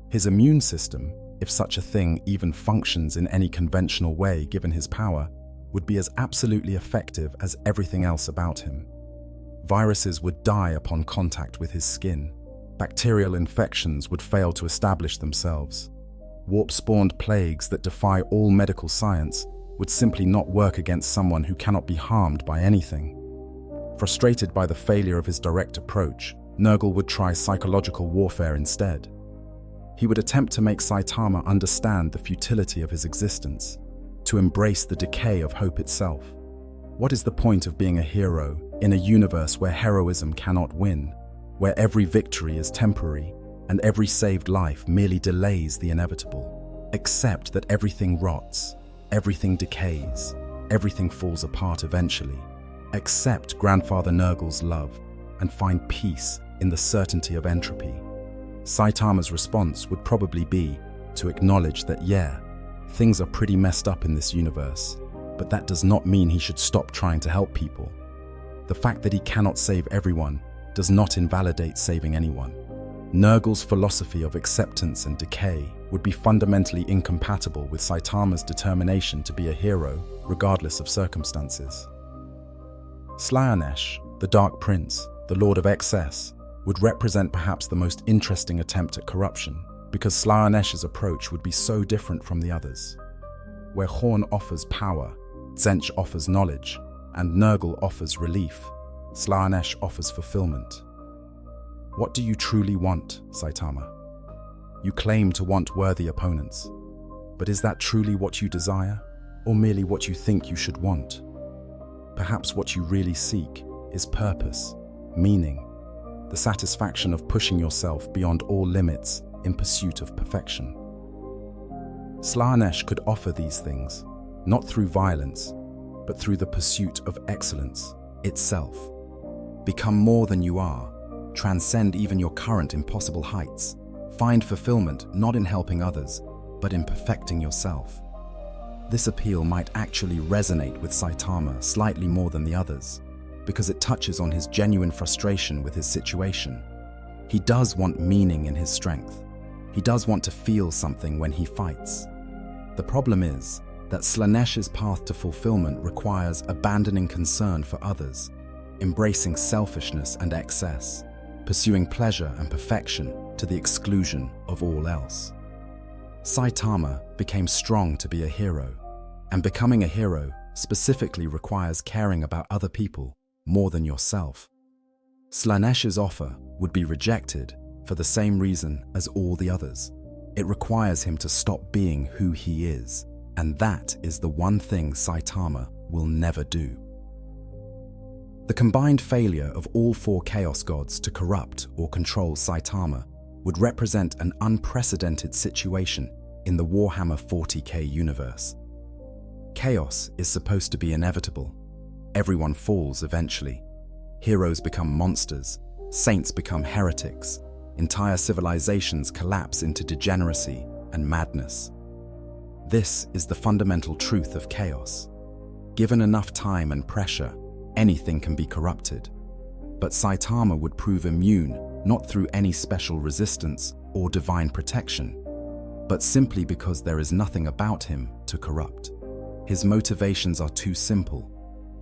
His immune system, if such a thing even functions in any conventional way given his power, would be as absolutely effective as everything else about him. Viruses would die upon contact with his skin. Bacterial infections would fail to establish themselves. Warp-spawned plagues that defy all medical science would simply not work against someone who cannot be harmed by anything. Frustrated by the failure of his direct approach, Nurgle would try psychological warfare instead. He would attempt to make Saitama understand the futility of his existence, to embrace the decay of hope itself. What is the point of being a hero in a universe where heroism cannot win, where every victory is temporary and every saved life merely delays the inevitable? Accept that everything rots, everything decays, everything falls apart eventually. Accept Grandfather Nurgle's love and find peace in the certainty of entropy. Saitama's response would probably be to acknowledge that, yeah, things are pretty messed up in this universe, but that does not mean he should stop trying to help people. The fact that he cannot save everyone does not invalidate saving anyone. Nurgle's philosophy of acceptance and decay would be fundamentally incompatible with Saitama's determination to be a hero, regardless of circumstances. Slaanesh, the Dark Prince, the Lord of Excess, would represent perhaps the most interesting attempt at corruption, because Slaanesh's approach would be so different from the others. Where Horn offers power, Tzeentch offers knowledge, and Nurgle offers relief, Slaanesh offers fulfillment. What do you truly want, Saitama? You claim to want worthy opponents, but is that truly what you desire, or merely what you think you should want? Perhaps what you really seek is purpose, meaning, the satisfaction of pushing yourself beyond all limits in pursuit of perfection. Slaanesh could offer these things, not through violence, but through the pursuit of excellence itself. Become more than you are, transcend even your current impossible heights, find fulfillment not in helping others, but in perfecting yourself. This appeal might actually resonate with Saitama slightly more than the others, because it touches on his genuine frustration with his situation. He does want meaning in his strength. He does want to feel something when he fights. The problem is that Slaanesh's path to fulfillment requires abandoning concern for others, embracing selfishness and excess, pursuing pleasure and perfection to the exclusion of all else. Saitama became strong to be a hero, and becoming a hero specifically requires caring about other people more than yourself. Slanesh's offer would be rejected for the same reason as all the others. It requires him to stop being who he is, and that is the one thing Saitama will never do. The combined failure of all four Chaos Gods to corrupt or control Saitama would represent an unprecedented situation in the Warhammer 40k universe. Chaos is supposed to be inevitable. Everyone falls eventually. Heroes become monsters, saints become heretics, entire civilizations collapse into degeneracy and madness. This is the fundamental truth of chaos. Given enough time and pressure, anything can be corrupted. But Saitama would prove immune not through any special resistance or divine protection, but simply because there is nothing about him to corrupt. His motivations are too simple.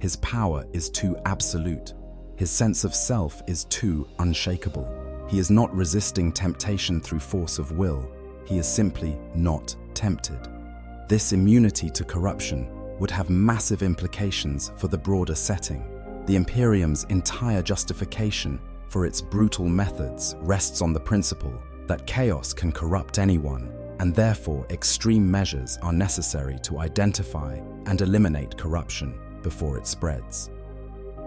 His power is too absolute. His sense of self is too unshakable. He is not resisting temptation through force of will. He is simply not tempted. This immunity to corruption would have massive implications for the broader setting. The Imperium's entire justification for its brutal methods rests on the principle that chaos can corrupt anyone, and therefore extreme measures are necessary to identify and eliminate corruption before it spreads.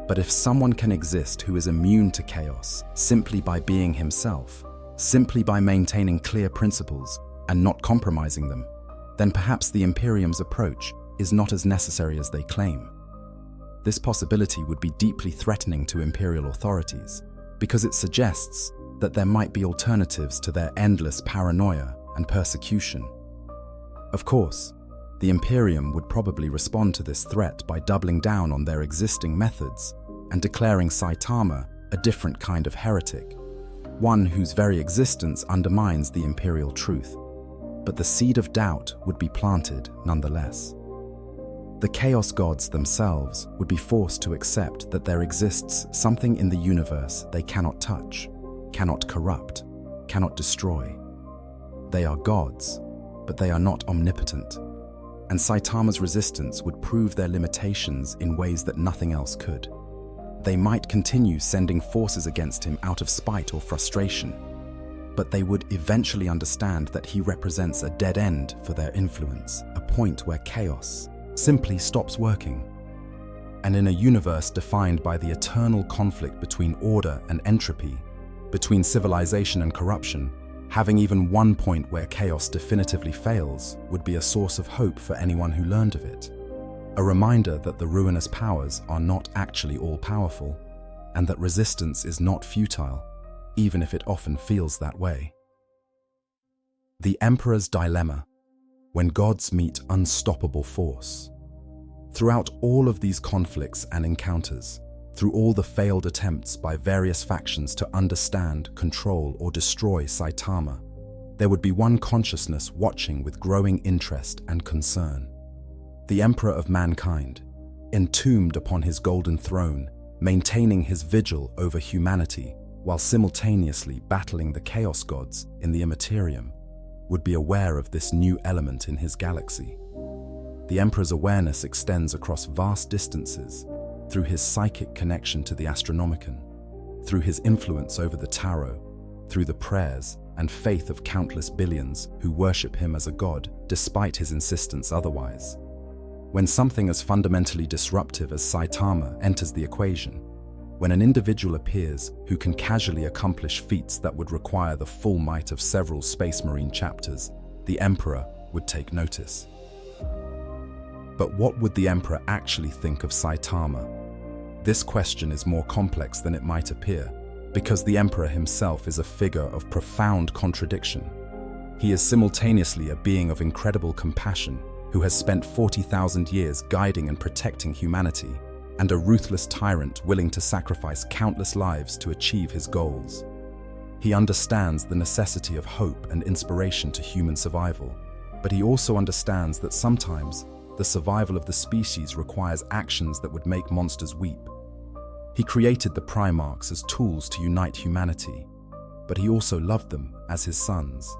But if someone can exist who is immune to chaos simply by being himself, simply by maintaining clear principles and not compromising them, then perhaps the Imperium's approach is not as necessary as they claim. This possibility would be deeply threatening to Imperial authorities because it suggests that there might be alternatives to their endless paranoia and persecution. Of course, the Imperium would probably respond to this threat by doubling down on their existing methods and declaring Saitama a different kind of heretic, one whose very existence undermines the imperial truth. But the seed of doubt would be planted nonetheless. The Chaos Gods themselves would be forced to accept that there exists something in the universe they cannot touch, cannot corrupt, cannot destroy. They are gods, but they are not omnipotent. And Saitama's resistance would prove their limitations in ways that nothing else could. They might continue sending forces against him out of spite or frustration, but they would eventually understand that he represents a dead end for their influence, a point where chaos simply stops working. And in a universe defined by the eternal conflict between order and entropy, between civilization and corruption, having even one point where chaos definitively fails would be a source of hope for anyone who learned of it. A reminder that the ruinous powers are not actually all-powerful, and that resistance is not futile, even if it often feels that way. The Emperor's Dilemma, when gods meet unstoppable force. Throughout all of these conflicts and encounters, through all the failed attempts by various factions to understand, control, or destroy Saitama, there would be one consciousness watching with growing interest and concern. The Emperor of Mankind, entombed upon his golden throne, maintaining his vigil over humanity while simultaneously battling the Chaos Gods in the Imperium, would be aware of this new element in his galaxy. The Emperor's awareness extends across vast distances through his psychic connection to the Astronomicon, through his influence over the Tarot, through the prayers and faith of countless billions who worship him as a god despite his insistence otherwise. When something as fundamentally disruptive as Saitama enters the equation, when an individual appears who can casually accomplish feats that would require the full might of several Space Marine chapters, the Emperor would take notice. But what would the Emperor actually think of Saitama? This question is more complex than it might appear, because the Emperor himself is a figure of profound contradiction. He is simultaneously a being of incredible compassion who has spent 40,000 years guiding and protecting humanity, and a ruthless tyrant willing to sacrifice countless lives to achieve his goals. He understands the necessity of hope and inspiration to human survival, but he also understands that sometimes the survival of the species requires actions that would make monsters weep. He created the Primarchs as tools to unite humanity, but he also loved them as his sons,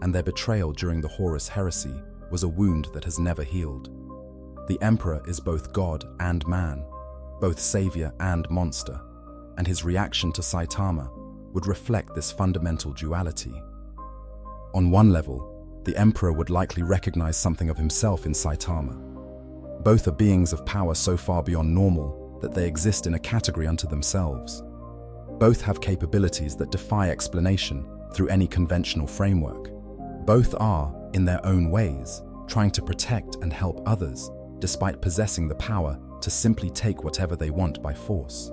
and their betrayal during the Horus Heresy was a wound that has never healed. The Emperor is both god and man, both savior and monster, and his reaction to Saitama would reflect this fundamental duality. On one level, the Emperor would likely recognize something of himself in Saitama. Both are beings of power so far beyond normal that they exist in a category unto themselves. Both have capabilities that defy explanation through any conventional framework. Both are, in their own ways, trying to protect and help others, despite possessing the power to simply take whatever they want by force.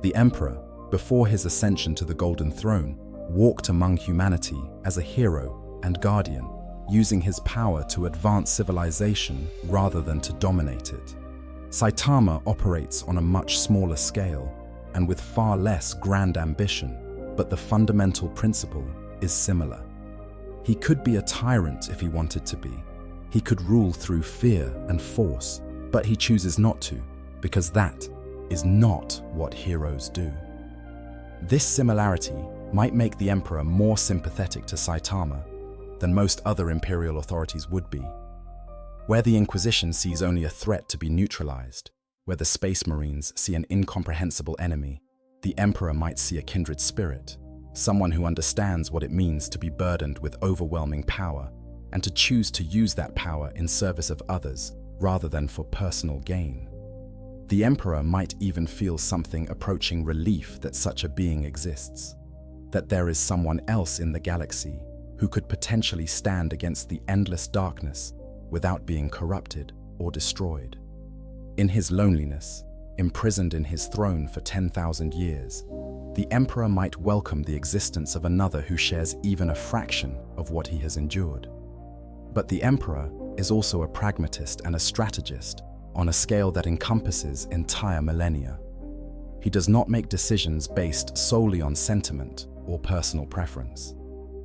The Emperor, before his ascension to the Golden Throne, walked among humanity as a hero and guardian, using his power to advance civilization rather than to dominate it. Saitama operates on a much smaller scale and with far less grand ambition, but the fundamental principle is similar. He could be a tyrant if he wanted to be. He could rule through fear and force, but he chooses not to, because that is not what heroes do. This similarity might make the Emperor more sympathetic to Saitama than most other imperial authorities would be. Where the Inquisition sees only a threat to be neutralized, where the Space Marines see an incomprehensible enemy, the Emperor might see a kindred spirit, someone who understands what it means to be burdened with overwhelming power and to choose to use that power in service of others rather than for personal gain. The Emperor might even feel something approaching relief that such a being exists, that there is someone else in the galaxy who could potentially stand against the endless darkness without being corrupted or destroyed. In his loneliness, imprisoned in his throne for 10,000 years, the Emperor might welcome the existence of another who shares even a fraction of what he has endured. But the Emperor is also a pragmatist and a strategist on a scale that encompasses entire millennia. He does not make decisions based solely on sentiment or personal preference.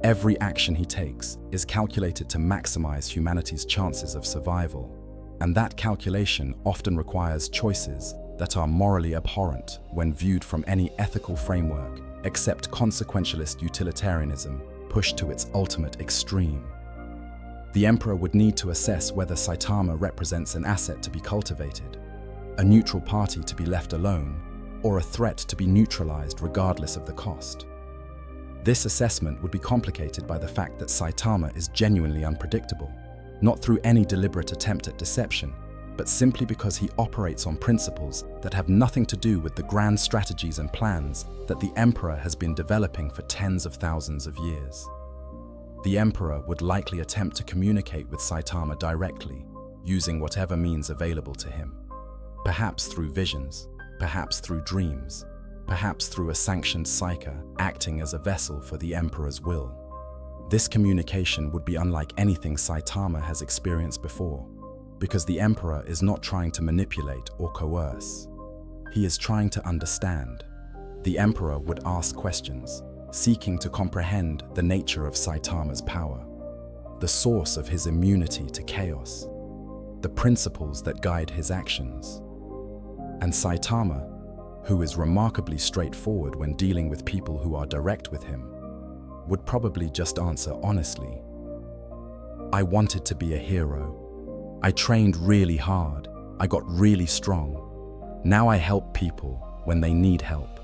Every action he takes is calculated to maximize humanity's chances of survival, and that calculation often requires choices that are morally abhorrent when viewed from any ethical framework except consequentialist utilitarianism pushed to its ultimate extreme. The Emperor would need to assess whether Saitama represents an asset to be cultivated, a neutral party to be left alone, or a threat to be neutralized regardless of the cost. This assessment would be complicated by the fact that Saitama is genuinely unpredictable, not through any deliberate attempt at deception, but simply because he operates on principles that have nothing to do with the grand strategies and plans that the Emperor has been developing for tens of thousands of years. The Emperor would likely attempt to communicate with Saitama directly, using whatever means available to him. Perhaps through visions, perhaps through dreams, perhaps through a sanctioned psyker acting as a vessel for the Emperor's will. This communication would be unlike anything Saitama has experienced before, because the Emperor is not trying to manipulate or coerce. He is trying to understand. The Emperor would ask questions, seeking to comprehend the nature of Saitama's power, the source of his immunity to chaos, the principles that guide his actions. And Saitama, who is remarkably straightforward when dealing with people who are direct with him, would probably just answer honestly. I wanted to be a hero. I trained really hard. I got really strong. Now I help people when they need help.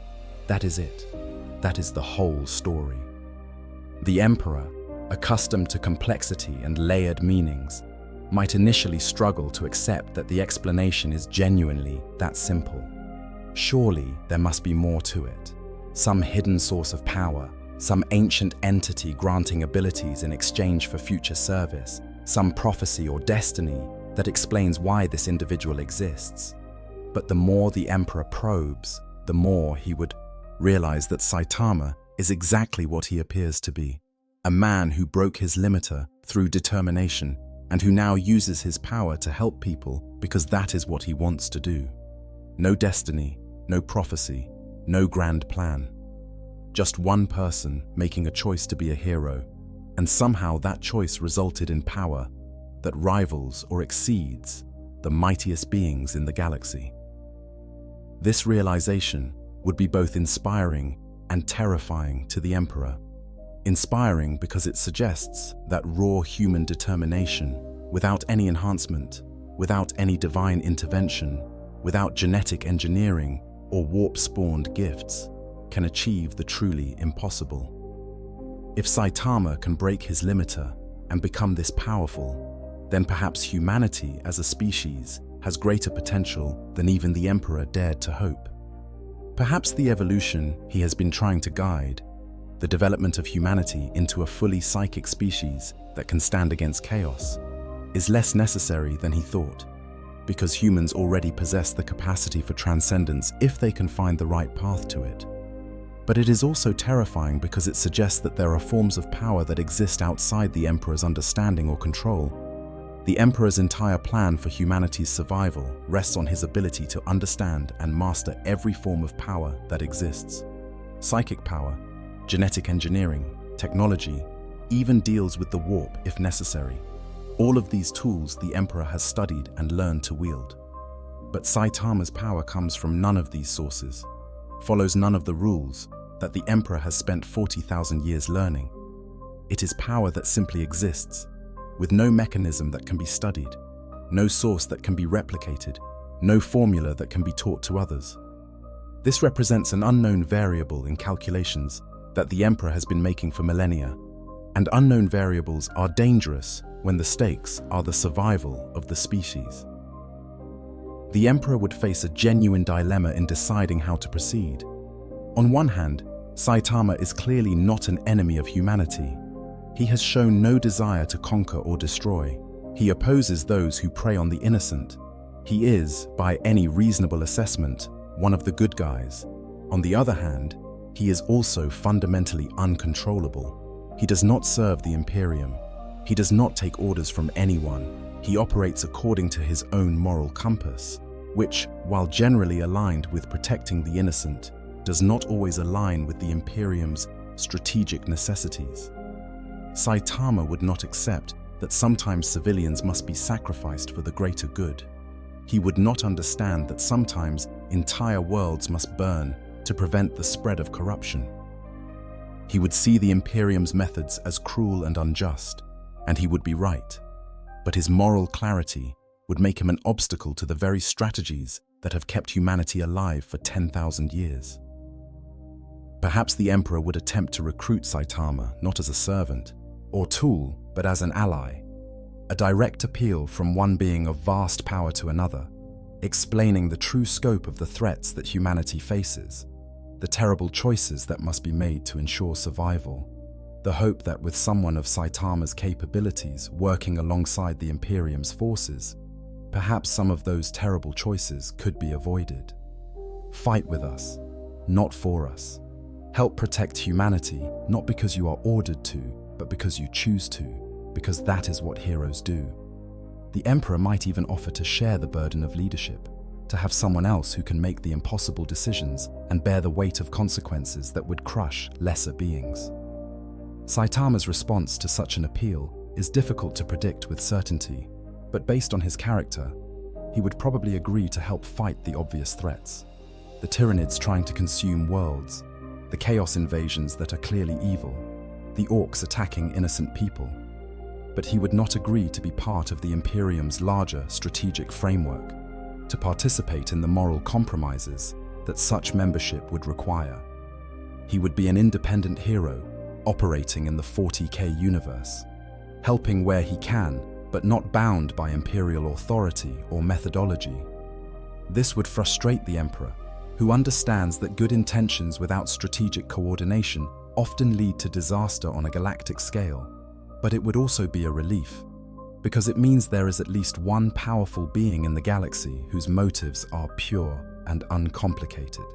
That is it. That is the whole story. The Emperor, accustomed to complexity and layered meanings, might initially struggle to accept that the explanation is genuinely that simple. Surely there must be more to it. Some hidden source of power, some ancient entity granting abilities in exchange for future service, some prophecy or destiny that explains why this individual exists. But the more the Emperor probes, the more he would realize that Saitama is exactly what he appears to be, a man who broke his limiter through determination and who now uses his power to help people because that is what he wants to do. No destiny, no prophecy, no grand plan. Just one person making a choice to be a hero, and somehow that choice resulted in power that rivals or exceeds the mightiest beings in the galaxy. This realization would be both inspiring and terrifying to the Emperor. Inspiring because it suggests that raw human determination, without any enhancement, without any divine intervention, without genetic engineering, or warp-spawned gifts can achieve the truly impossible. If Saitama can break his limiter and become this powerful, then perhaps humanity as a species has greater potential than even the Emperor dared to hope. Perhaps the evolution he has been trying to guide, the development of humanity into a fully psychic species that can stand against chaos, is less necessary than he thought, because humans already possess the capacity for transcendence if they can find the right path to it. But it is also terrifying because it suggests that there are forms of power that exist outside the Emperor's understanding or control. The Emperor's entire plan for humanity's survival rests on his ability to understand and master every form of power that exists. Psychic power, genetic engineering, technology, even deals with the warp if necessary. All of these tools the Emperor has studied and learned to wield. But Saitama's power comes from none of these sources, follows none of the rules that the Emperor has spent 40,000 years learning. It is power that simply exists, with no mechanism that can be studied, no source that can be replicated, no formula that can be taught to others. This represents an unknown variable in calculations that the Emperor has been making for millennia, and unknown variables are dangerous when the stakes are the survival of the species. The Emperor would face a genuine dilemma in deciding how to proceed. On one hand, Saitama is clearly not an enemy of humanity. He has shown no desire to conquer or destroy. He opposes those who prey on the innocent. He is, by any reasonable assessment, one of the good guys. On the other hand, he is also fundamentally uncontrollable. He does not serve the Imperium. He does not take orders from anyone. He operates according to his own moral compass, which, while generally aligned with protecting the innocent, does not always align with the Imperium's strategic necessities. Saitama would not accept that sometimes civilians must be sacrificed for the greater good. He would not understand that sometimes entire worlds must burn to prevent the spread of corruption. He would see the Imperium's methods as cruel and unjust, and he would be right. But his moral clarity would make him an obstacle to the very strategies that have kept humanity alive for 10,000 years. Perhaps the Emperor would attempt to recruit Saitama not as a servant or tool, but as an ally, a direct appeal from one being of vast power to another, explaining the true scope of the threats that humanity faces, the terrible choices that must be made to ensure survival, the hope that with someone of Saitama's capabilities working alongside the Imperium's forces, perhaps some of those terrible choices could be avoided. Fight with us, not for us. Help protect humanity, not because you are ordered to, but because you choose to, because that is what heroes do. The Emperor might even offer to share the burden of leadership, to have someone else who can make the impossible decisions and bear the weight of consequences that would crush lesser beings. Saitama's response to such an appeal is difficult to predict with certainty, but based on his character, he would probably agree to help fight the obvious threats. The Tyranids trying to consume worlds, the Chaos invasions that are clearly evil, the Orcs attacking innocent people. But he would not agree to be part of the Imperium's larger strategic framework, to participate in the moral compromises that such membership would require. He would be an independent hero, operating in the 40k universe, helping where he can, but not bound by Imperial authority or methodology. This would frustrate the Emperor, who understands that good intentions without strategic coordination often lead to disaster on a galactic scale. But it would also be a relief, because it means there is at least one powerful being in the galaxy whose motives are pure and uncomplicated.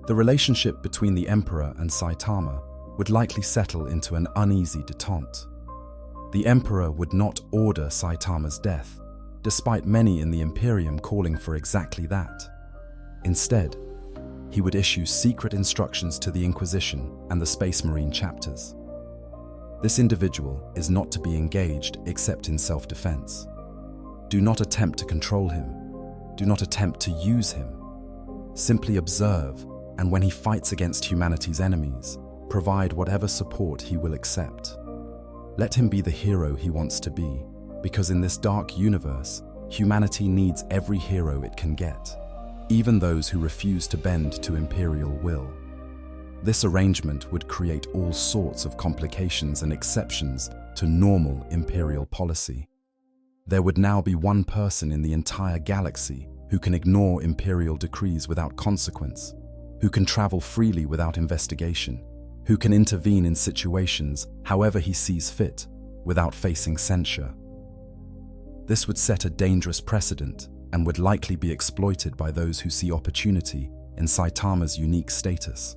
The relationship between the Emperor and Saitama would likely settle into an uneasy detente. The Emperor would not order Saitama's death, despite many in the Imperium calling for exactly that. Instead, he would issue secret instructions to the Inquisition and the Space Marine chapters. This individual is not to be engaged except in self-defense. Do not attempt to control him. Do not attempt to use him. Simply observe, and when he fights against humanity's enemies, provide whatever support he will accept. Let him be the hero he wants to be, because in this dark universe, humanity needs every hero it can get. even those who refuse to bend to imperial will. This arrangement would create all sorts of complications and exceptions to normal imperial policy. There would now be one person in the entire galaxy who can ignore imperial decrees without consequence, who can travel freely without investigation, who can intervene in situations however he sees fit without facing censure. This would set a dangerous precedent and would likely be exploited by those who see opportunity in Saitama's unique status.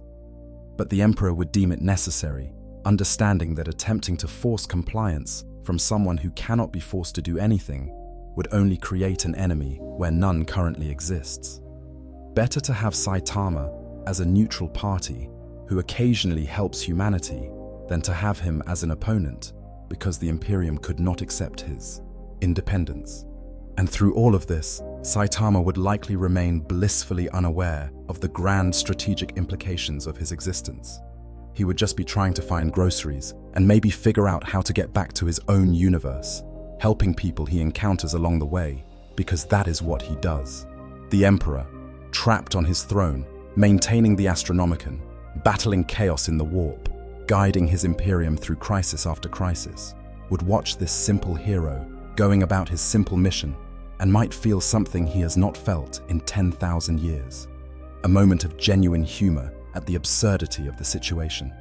But the Emperor would deem it necessary, understanding that attempting to force compliance from someone who cannot be forced to do anything would only create an enemy where none currently exists. Better to have Saitama as a neutral party who occasionally helps humanity than to have him as an opponent because the Imperium could not accept his independence. And through all of this, Saitama would likely remain blissfully unaware of the grand strategic implications of his existence. He would just be trying to find groceries and maybe figure out how to get back to his own universe, helping people he encounters along the way, because that is what he does. The Emperor, trapped on his throne, maintaining the Astronomicon, battling chaos in the warp, guiding his Imperium through crisis after crisis, would watch this simple hero going about his simple mission and might feel something he has not felt in 10,000 years. A moment of genuine humor at the absurdity of the situation.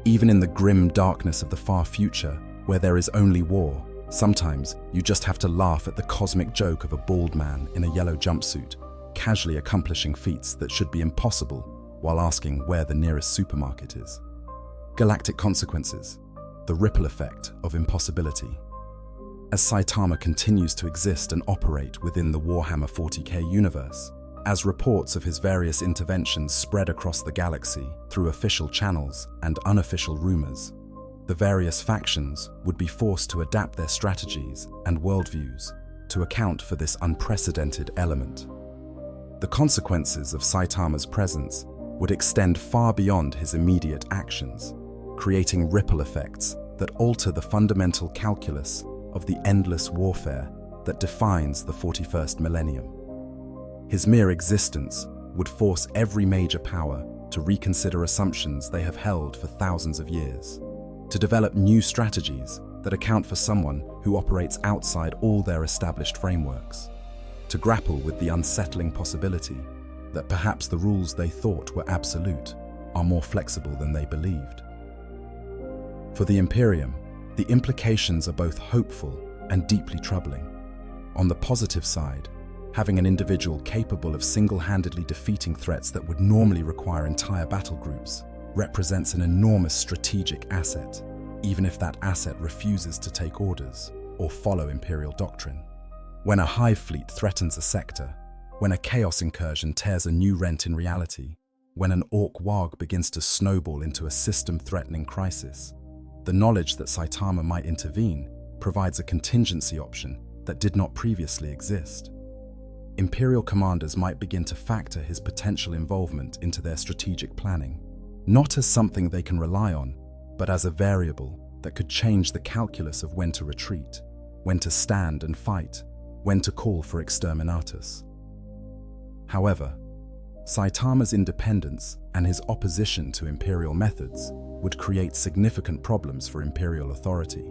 Even in the grim darkness of the far future, where there is only war, sometimes you just have to laugh at the cosmic joke of a bald man in a yellow jumpsuit, casually accomplishing feats that should be impossible while asking where the nearest supermarket is. Galactic consequences, the ripple effect of impossibility. As Saitama continues to exist and operate within the Warhammer 40k universe, as reports of his various interventions spread across the galaxy through official channels and unofficial rumors, the various factions would be forced to adapt their strategies and worldviews to account for this unprecedented element. The consequences of Saitama's presence would extend far beyond his immediate actions, creating ripple effects that alter the fundamental calculus of the endless warfare that defines the 41st millennium. His mere existence would force every major power to reconsider assumptions they have held for thousands of years, to develop new strategies that account for someone who operates outside all their established frameworks, to grapple with the unsettling possibility that perhaps the rules they thought were absolute are more flexible than they believed. For the Imperium, the implications are both hopeful and deeply troubling. On the positive side, having an individual capable of single-handedly defeating threats that would normally require entire battle groups represents an enormous strategic asset, even if that asset refuses to take orders or follow Imperial doctrine. When a hive fleet threatens a sector, when a chaos incursion tears a new rent in reality, when an orc warg begins to snowball into a system-threatening crisis, the knowledge that Saitama might intervene provides a contingency option that did not previously exist. Imperial commanders might begin to factor his potential involvement into their strategic planning, not as something they can rely on, but as a variable that could change the calculus of when to retreat, when to stand and fight, when to call for exterminatus. However, Saitama's independence and his opposition to Imperial methods would create significant problems for Imperial authority.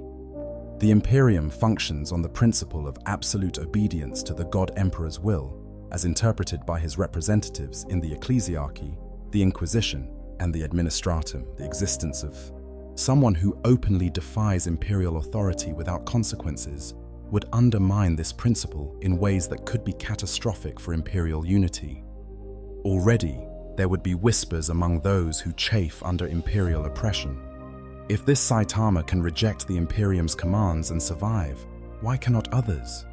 The Imperium functions on the principle of absolute obedience to the God Emperor's will, as interpreted by his representatives in the Ecclesiarchy, the Inquisition, and the Administratum. The existence of someone who openly defies Imperial authority without consequences would undermine this principle in ways that could be catastrophic for Imperial unity. Already, there would be whispers among those who chafe under Imperial oppression. If this Saitama can reject the Imperium's commands and survive, why cannot others?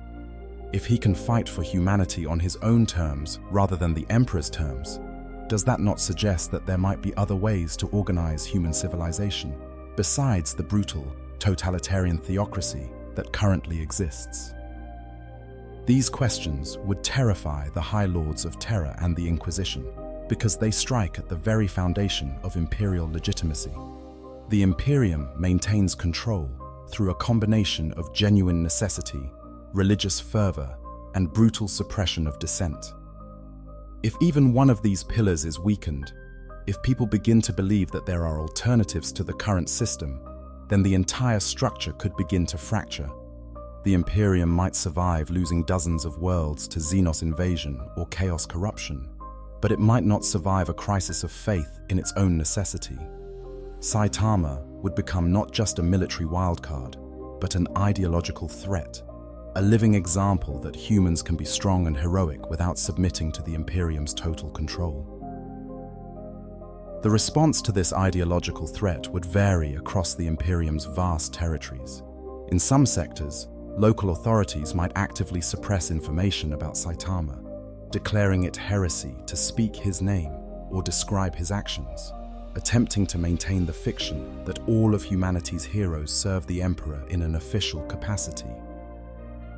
If he can fight for humanity on his own terms rather than the Emperor's terms, does that not suggest that there might be other ways to organize human civilization, besides the brutal, totalitarian theocracy that currently exists? These questions would terrify the High Lords of Terror and the Inquisition, because they strike at the very foundation of Imperial legitimacy. The Imperium maintains control through a combination of genuine necessity, religious fervor, and brutal suppression of dissent. If even one of these pillars is weakened, if people begin to believe that there are alternatives to the current system, then the entire structure could begin to fracture. The Imperium might survive losing dozens of worlds to Xenos invasion or chaos corruption, but it might not survive a crisis of faith in its own necessity. Saitama would become not just a military wildcard, but an ideological threat, a living example that humans can be strong and heroic without submitting to the Imperium's total control. The response to this ideological threat would vary across the Imperium's vast territories. In some sectors, local authorities might actively suppress information about Saitama, declaring it heresy to speak his name or describe his actions, attempting to maintain the fiction that all of humanity's heroes serve the Emperor in an official capacity.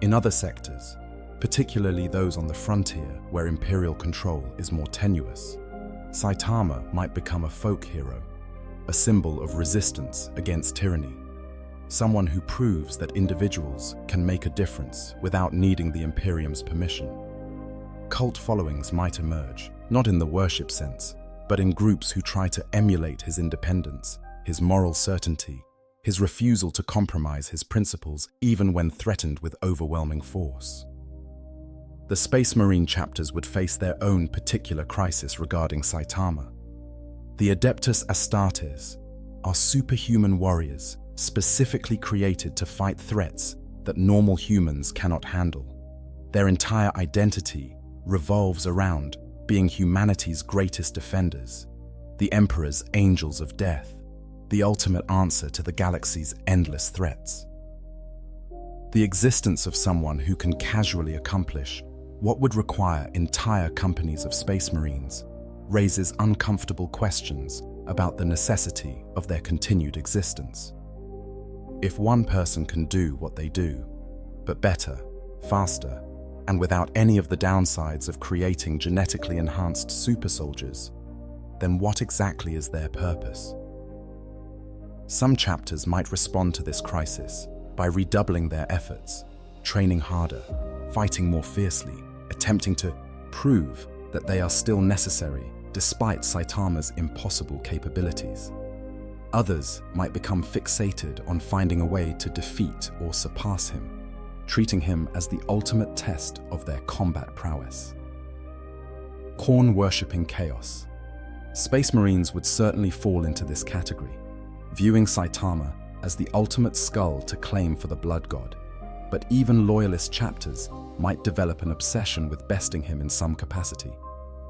In other sectors, particularly those on the frontier where Imperial control is more tenuous, Saitama might become a folk hero, a symbol of resistance against tyranny, someone who proves that individuals can make a difference without needing the Imperium's permission. Cult followings might emerge, not in the worship sense, but in groups who try to emulate his independence, his moral certainty, his refusal to compromise his principles even when threatened with overwhelming force. The Space Marine chapters would face their own particular crisis regarding Saitama. The Adeptus Astartes are superhuman warriors specifically created to fight threats that normal humans cannot handle. Their entire identity revolves around being humanity's greatest defenders, the Emperor's angels of death, the ultimate answer to the galaxy's endless threats. The existence of someone who can casually accomplish what would require entire companies of Space Marines raises uncomfortable questions about the necessity of their continued existence. If one person can do what they do, but better, faster, and without any of the downsides of creating genetically enhanced super soldiers, then what exactly is their purpose? Some chapters might respond to this crisis by redoubling their efforts, training harder, fighting more fiercely, attempting to prove that they are still necessary despite Saitama's impossible capabilities. Others might become fixated on finding a way to defeat or surpass him, treating him as the ultimate test of their combat prowess. Corn-worshipping chaos. Space Marines would certainly fall into this category, viewing Saitama as the ultimate skull to claim for the Blood God. But even loyalist chapters might develop an obsession with besting him in some capacity,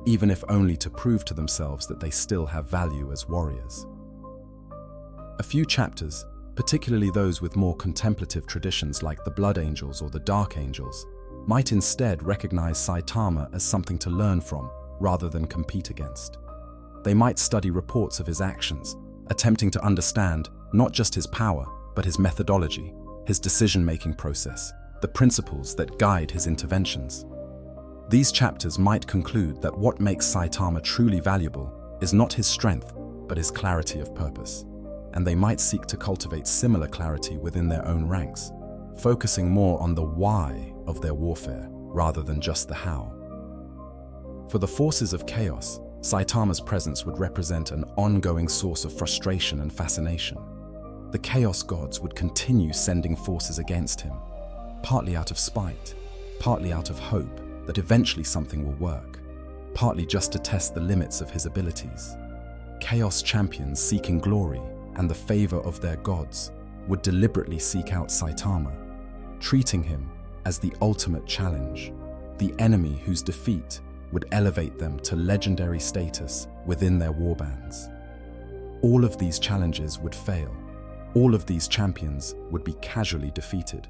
even if only to prove to themselves that they still have value as warriors. A few chapters, particularly those with more contemplative traditions like the Blood Angels or the Dark Angels, might instead recognize Saitama as something to learn from rather than compete against. They might study reports of his actions, attempting to understand not just his power, but his methodology, his decision-making process, the principles that guide his interventions. These chapters might conclude that what makes Saitama truly valuable is not his strength, but his clarity of purpose, and they might seek to cultivate similar clarity within their own ranks, focusing more on the why of their warfare rather than just the how. For the forces of chaos, Saitama's presence would represent an ongoing source of frustration and fascination. The Chaos Gods would continue sending forces against him, partly out of spite, partly out of hope that eventually something will work, partly just to test the limits of his abilities. Chaos champions seeking glory and the favor of their gods would deliberately seek out Saitama, treating him as the ultimate challenge, the enemy whose defeat would elevate them to legendary status within their warbands. All of these challenges would fail. All of these champions would be casually defeated,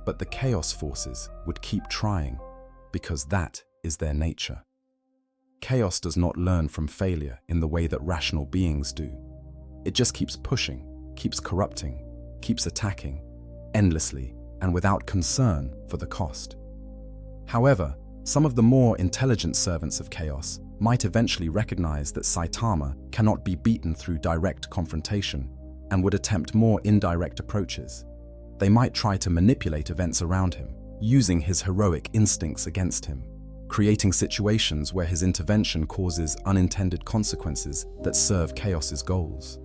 but the Chaos forces would keep trying because that is their nature. Chaos does not learn from failure in the way that rational beings do. It just keeps pushing, keeps corrupting, keeps attacking, endlessly and without concern for the cost. However, some of the more intelligent servants of Chaos might eventually recognize that Saitama cannot be beaten through direct confrontation and would attempt more indirect approaches. They might try to manipulate events around him, using his heroic instincts against him. creating situations where his intervention causes unintended consequences that serve Chaos's goals.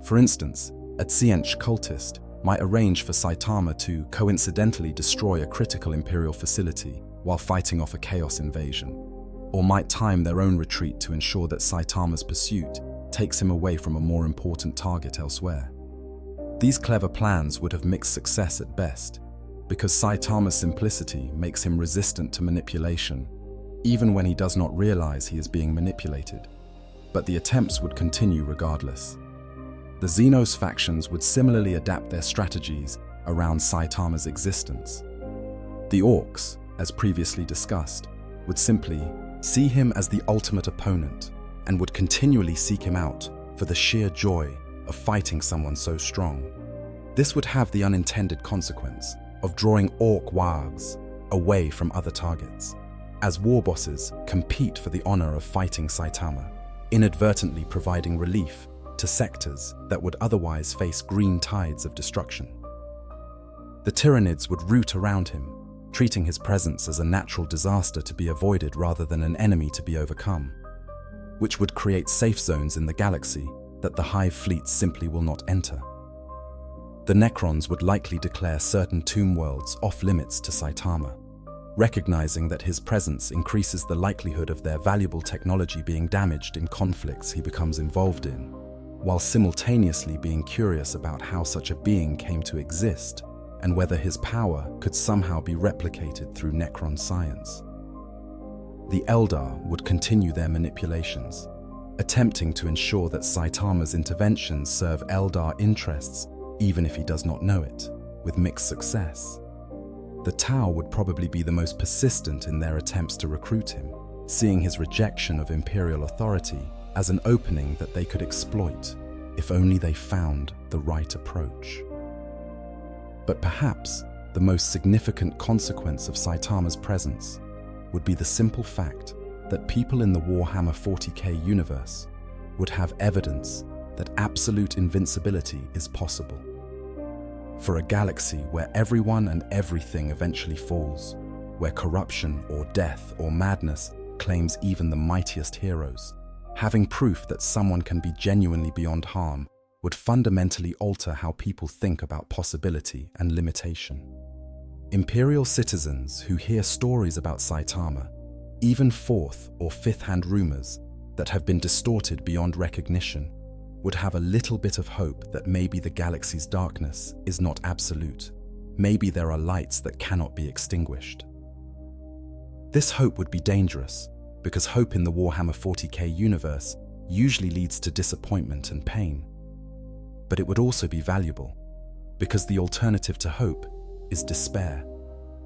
For instance, a Tsiench cultist might arrange for Saitama to coincidentally destroy a critical Imperial facility while fighting off a Chaos invasion, or might time their own retreat to ensure that Saitama's pursuit takes him away from a more important target elsewhere. These clever plans would have mixed success at best, because Saitama's simplicity makes him resistant to manipulation, even when he does not realize he is being manipulated. But the attempts would continue regardless. The Xenos factions would similarly adapt their strategies around Saitama's existence. The Orcs, as previously discussed, would simply see him as the ultimate opponent and would continually seek him out for the sheer joy of fighting someone so strong. This would have the unintended consequence of drawing Orc wargs away from other targets, as war bosses compete for the honor of fighting Saitama, inadvertently providing relief to sectors that would otherwise face green tides of destruction. The Tyranids would root around him, treating his presence as a natural disaster to be avoided rather than an enemy to be overcome, which would create safe zones in the galaxy that the hive fleets simply will not enter. The Necrons would likely declare certain tomb worlds off-limits to Saitama, recognizing that his presence increases the likelihood of their valuable technology being damaged in conflicts he becomes involved in, while simultaneously being curious about how such a being came to exist and whether his power could somehow be replicated through Necron science. The Eldar would continue their manipulations, attempting to ensure that Saitama's interventions serve Eldar interests even if he does not know it, with mixed success. The Tau would probably be the most persistent in their attempts to recruit him, seeing his rejection of Imperial authority as an opening that they could exploit if only they found the right approach. But perhaps the most significant consequence of Saitama's presence would be the simple fact that people in the Warhammer 40k universe would have evidence that absolute invincibility is possible. For a galaxy where everyone and everything eventually falls, where corruption or death or madness claims even the mightiest heroes, having proof that someone can be genuinely beyond harm would fundamentally alter how people think about possibility and limitation. Imperial citizens who hear stories about Saitama, even fourth or fifth-hand rumors that have been distorted beyond recognition, would have a little bit of hope that maybe the galaxy's darkness is not absolute. Maybe there are lights that cannot be extinguished. This hope would be dangerous, because hope in the Warhammer 40k universe usually leads to disappointment and pain. But it would also be valuable, because the alternative to hope is despair,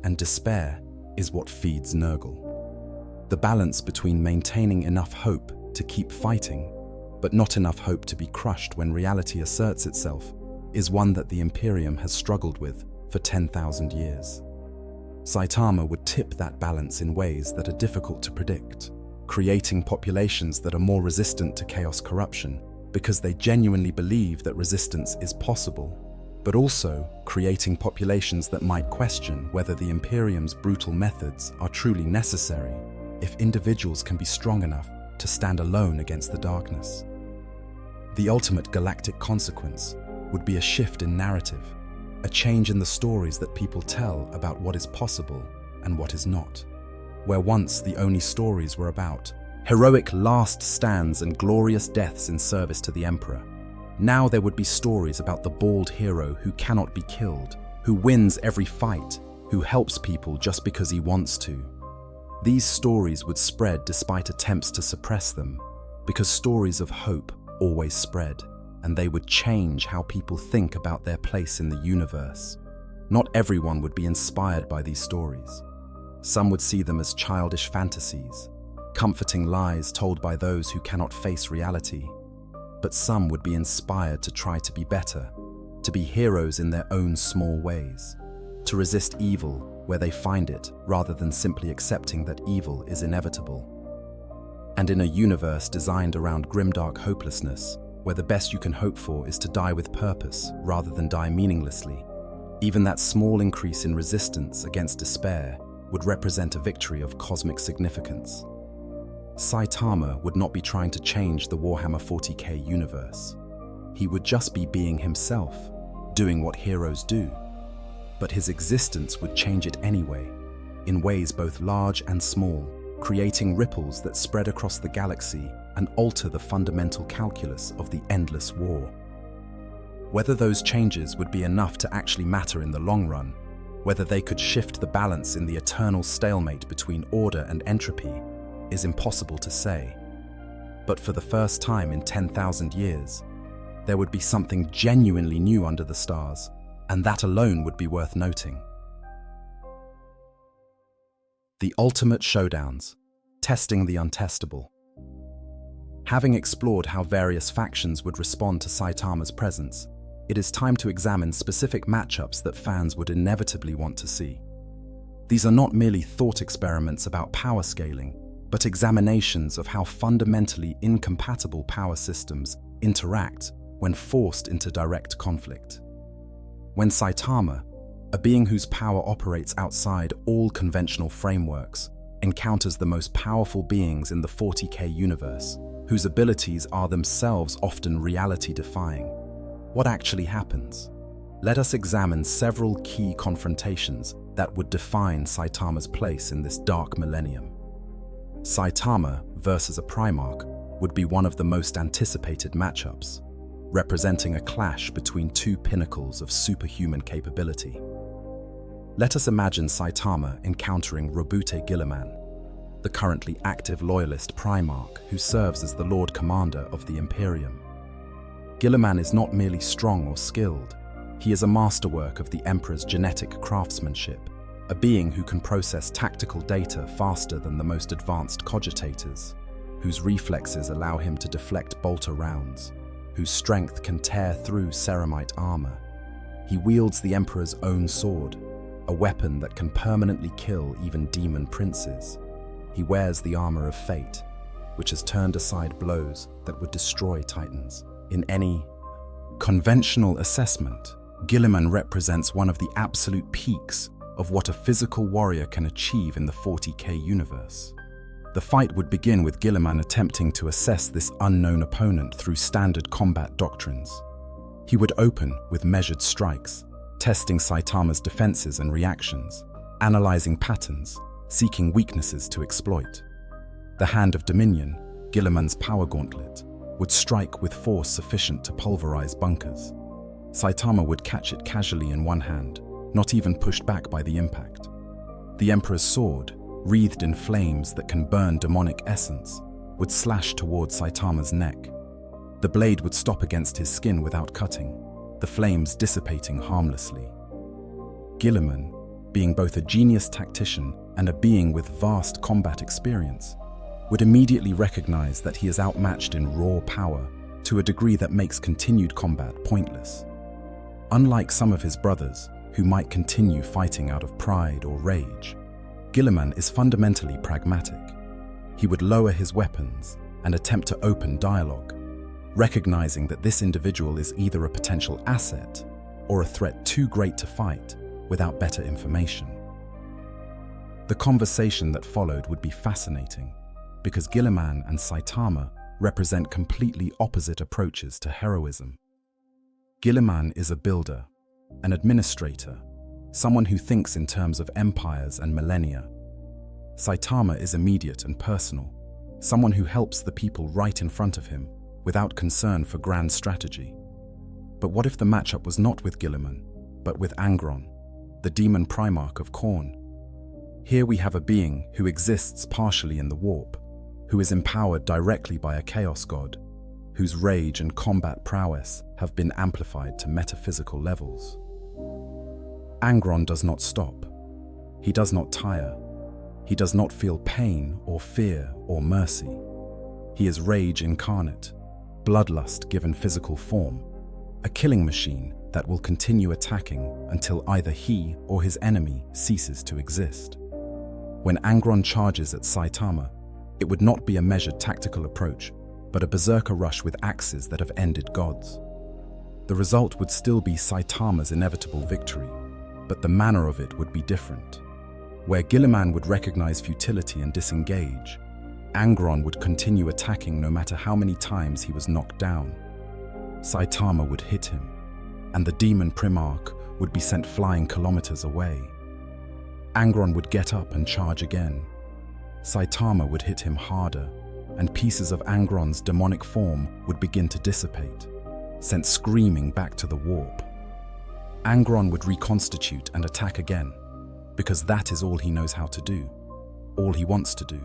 and despair is what feeds Nurgle. The balance between maintaining enough hope to keep fighting, but not enough hope to be crushed when reality asserts itself, is one that the Imperium has struggled with for 10,000 years. Saitama would tip that balance in ways that are difficult to predict, creating populations that are more resistant to chaos corruption because they genuinely believe that resistance is possible, but also creating populations that might question whether the Imperium's brutal methods are truly necessary if individuals can be strong enough to stand alone against the darkness. The ultimate galactic consequence would be a shift in narrative, a change in the stories that people tell about what is possible and what is not. Where once the only stories were about heroic last stands and glorious deaths in service to the Emperor, now there would be stories about the bald hero who cannot be killed, who wins every fight, who helps people just because he wants to. These stories would spread despite attempts to suppress them, because stories of hope always spread, and they would change how people think about their place in the universe. Not everyone would be inspired by these stories. Some would see them as childish fantasies, comforting lies told by those who cannot face reality. But some would be inspired to try to be better, to be heroes in their own small ways, to resist evil where they find it, rather than simply accepting that evil is inevitable. And in a universe designed around grimdark hopelessness, where the best you can hope for is to die with purpose rather than die meaninglessly, even that small increase in resistance against despair would represent a victory of cosmic significance. Saitama would not be trying to change the Warhammer 40k universe. He would just be being himself, doing what heroes do. But his existence would change it anyway, in ways both large and small, creating ripples that spread across the galaxy and alter the fundamental calculus of the endless war. Whether those changes would be enough to actually matter in the long run, whether they could shift the balance in the eternal stalemate between order and entropy, is impossible to say. But for the first time in 10,000 years, there would be something genuinely new under the stars, and that alone would be worth noting. The ultimate showdowns, testing the untestable. Having explored how various factions would respond to Saitama's presence, it is time to examine specific matchups that fans would inevitably want to see. These are not merely thought experiments about power scaling, but examinations of how fundamentally incompatible power systems interact when forced into direct conflict. When Saitama, a being whose power operates outside all conventional frameworks, encounters the most powerful beings in the 40k universe, whose abilities are themselves often reality-defying, what actually happens? Let us examine several key confrontations that would define Saitama's place in this dark millennium. Saitama versus a Primarch would be one of the most anticipated matchups, representing a clash between two pinnacles of superhuman capability. Let us imagine Saitama encountering Robute Guilliman, the currently active loyalist Primarch who serves as the Lord Commander of the Imperium. Guilliman is not merely strong or skilled, he is a masterwork of the Emperor's genetic craftsmanship, a being who can process tactical data faster than the most advanced cogitators, whose reflexes allow him to deflect bolter rounds, whose strength can tear through ceramite armor. He wields the Emperor's own sword, a weapon that can permanently kill even demon princes. He wears the armor of fate, which has turned aside blows that would destroy titans. In any conventional assessment, Guilliman represents one of the absolute peaks of what a physical warrior can achieve in the 40k universe. The fight would begin with Guilliman attempting to assess this unknown opponent through standard combat doctrines. He would open with measured strikes, testing Saitama's defenses and reactions, analyzing patterns, seeking weaknesses to exploit. The Hand of Dominion, Guilliman's power gauntlet, would strike with force sufficient to pulverize bunkers. Saitama would catch it casually in one hand, not even pushed back by the impact. The Emperor's sword, wreathed in flames that can burn demonic essence, would slash towards Saitama's neck. The blade would stop against his skin without cutting, the flames dissipating harmlessly. Guilliman, being both a genius tactician and a being with vast combat experience, would immediately recognize that he is outmatched in raw power to a degree that makes continued combat pointless. Unlike some of his brothers, who might continue fighting out of pride or rage, Guilliman is fundamentally pragmatic. He would lower his weapons and attempt to open dialogue, recognizing that this individual is either a potential asset or a threat too great to fight without better information. The conversation that followed would be fascinating, because Guilliman and Saitama represent completely opposite approaches to heroism. Guilliman is a builder, an administrator, someone who thinks in terms of empires and millennia. Saitama is immediate and personal, someone who helps the people right in front of him without concern for grand strategy. But what if the matchup was not with Guilliman, but with Angron, the demon Primarch of Khorne? Here we have a being who exists partially in the warp, who is empowered directly by a chaos god, whose rage and combat prowess have been amplified to metaphysical levels. Angron does not stop. He does not tire. He does not feel pain or fear or mercy. He is rage incarnate, bloodlust given physical form, a killing machine that will continue attacking until either he or his enemy ceases to exist. When Angron charges at Saitama, it would not be a measured tactical approach, but a berserker rush with axes that have ended gods. The result would still be Saitama's inevitable victory, but the manner of it would be different. Where Guilliman would recognize futility and disengage, Angron would continue attacking no matter how many times he was knocked down. Saitama would hit him, and the demon Primarch would be sent flying kilometers away. Angron would get up and charge again. Saitama would hit him harder, and pieces of Angron's demonic form would begin to dissipate, sent screaming back to the warp. Angron would reconstitute and attack again, because that is all he knows how to do, all he wants to do.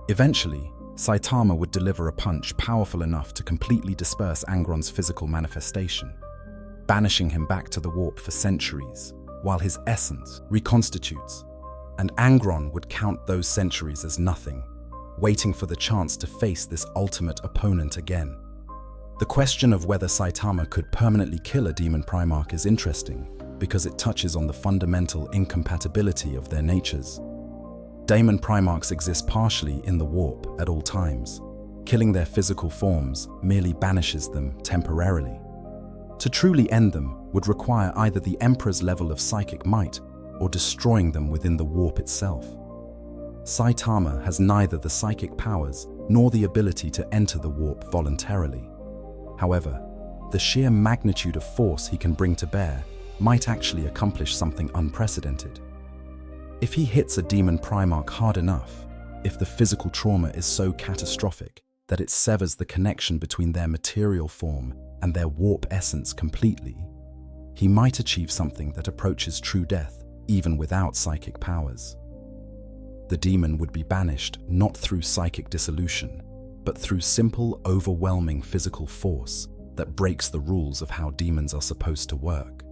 Eventually, Saitama would deliver a punch powerful enough to completely disperse Angron's physical manifestation, banishing him back to the warp for centuries, while his essence reconstitutes, and Angron would count those centuries as nothing, waiting for the chance to face this ultimate opponent again. The question of whether Saitama could permanently kill a demon Primarch is interesting, because it touches on the fundamental incompatibility of their natures. Demon Primarchs exist partially in the warp at all times. Killing their physical forms merely banishes them temporarily. To truly end them would require either the Emperor's level of psychic might or destroying them within the warp itself. Saitama has neither the psychic powers nor the ability to enter the warp voluntarily. However, the sheer magnitude of force he can bring to bear might actually accomplish something unprecedented. If he hits a demon Primarch hard enough, if the physical trauma is so catastrophic that it severs the connection between their material form and their warp essence completely, he might achieve something that approaches true death even without psychic powers. The demon would be banished not through psychic dissolution, but through simple, overwhelming physical force that breaks the rules of how demons are supposed to work.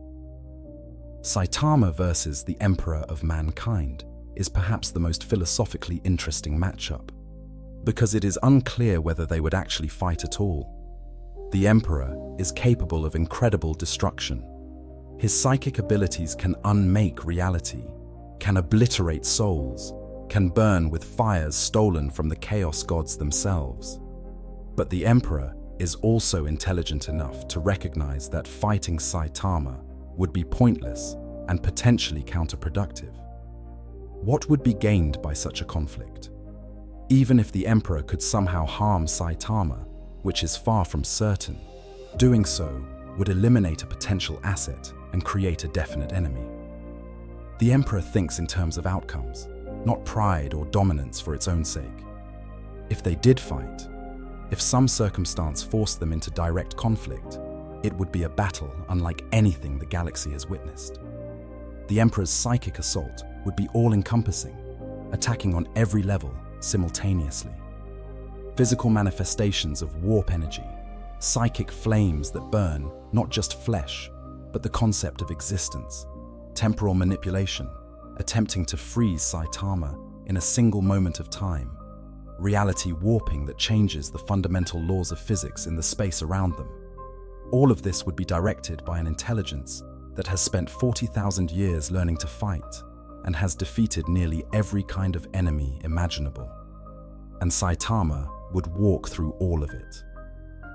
Saitama versus the Emperor of Mankind is perhaps the most philosophically interesting matchup, because it is unclear whether they would actually fight at all. The Emperor is capable of incredible destruction. His psychic abilities can unmake reality, can obliterate souls, can burn with fires stolen from the Chaos Gods themselves. But the Emperor is also intelligent enough to recognize that fighting Saitama would be pointless and potentially counterproductive. What would be gained by such a conflict? Even if the Emperor could somehow harm Saitama, which is far from certain, doing so would eliminate a potential asset and create a definite enemy. The Emperor thinks in terms of outcomes, not pride or dominance for its own sake. If they did fight, if some circumstance forced them into direct conflict, it would be a battle unlike anything the galaxy has witnessed. The Emperor's psychic assault would be all-encompassing, attacking on every level simultaneously. Physical manifestations of warp energy, psychic flames that burn not just flesh, but the concept of existence, temporal manipulation, attempting to freeze Saitama in a single moment of time, reality warping that changes the fundamental laws of physics in the space around them. All of this would be directed by an intelligence that has spent 40,000 years learning to fight and has defeated nearly every kind of enemy imaginable. And Saitama would walk through all of it.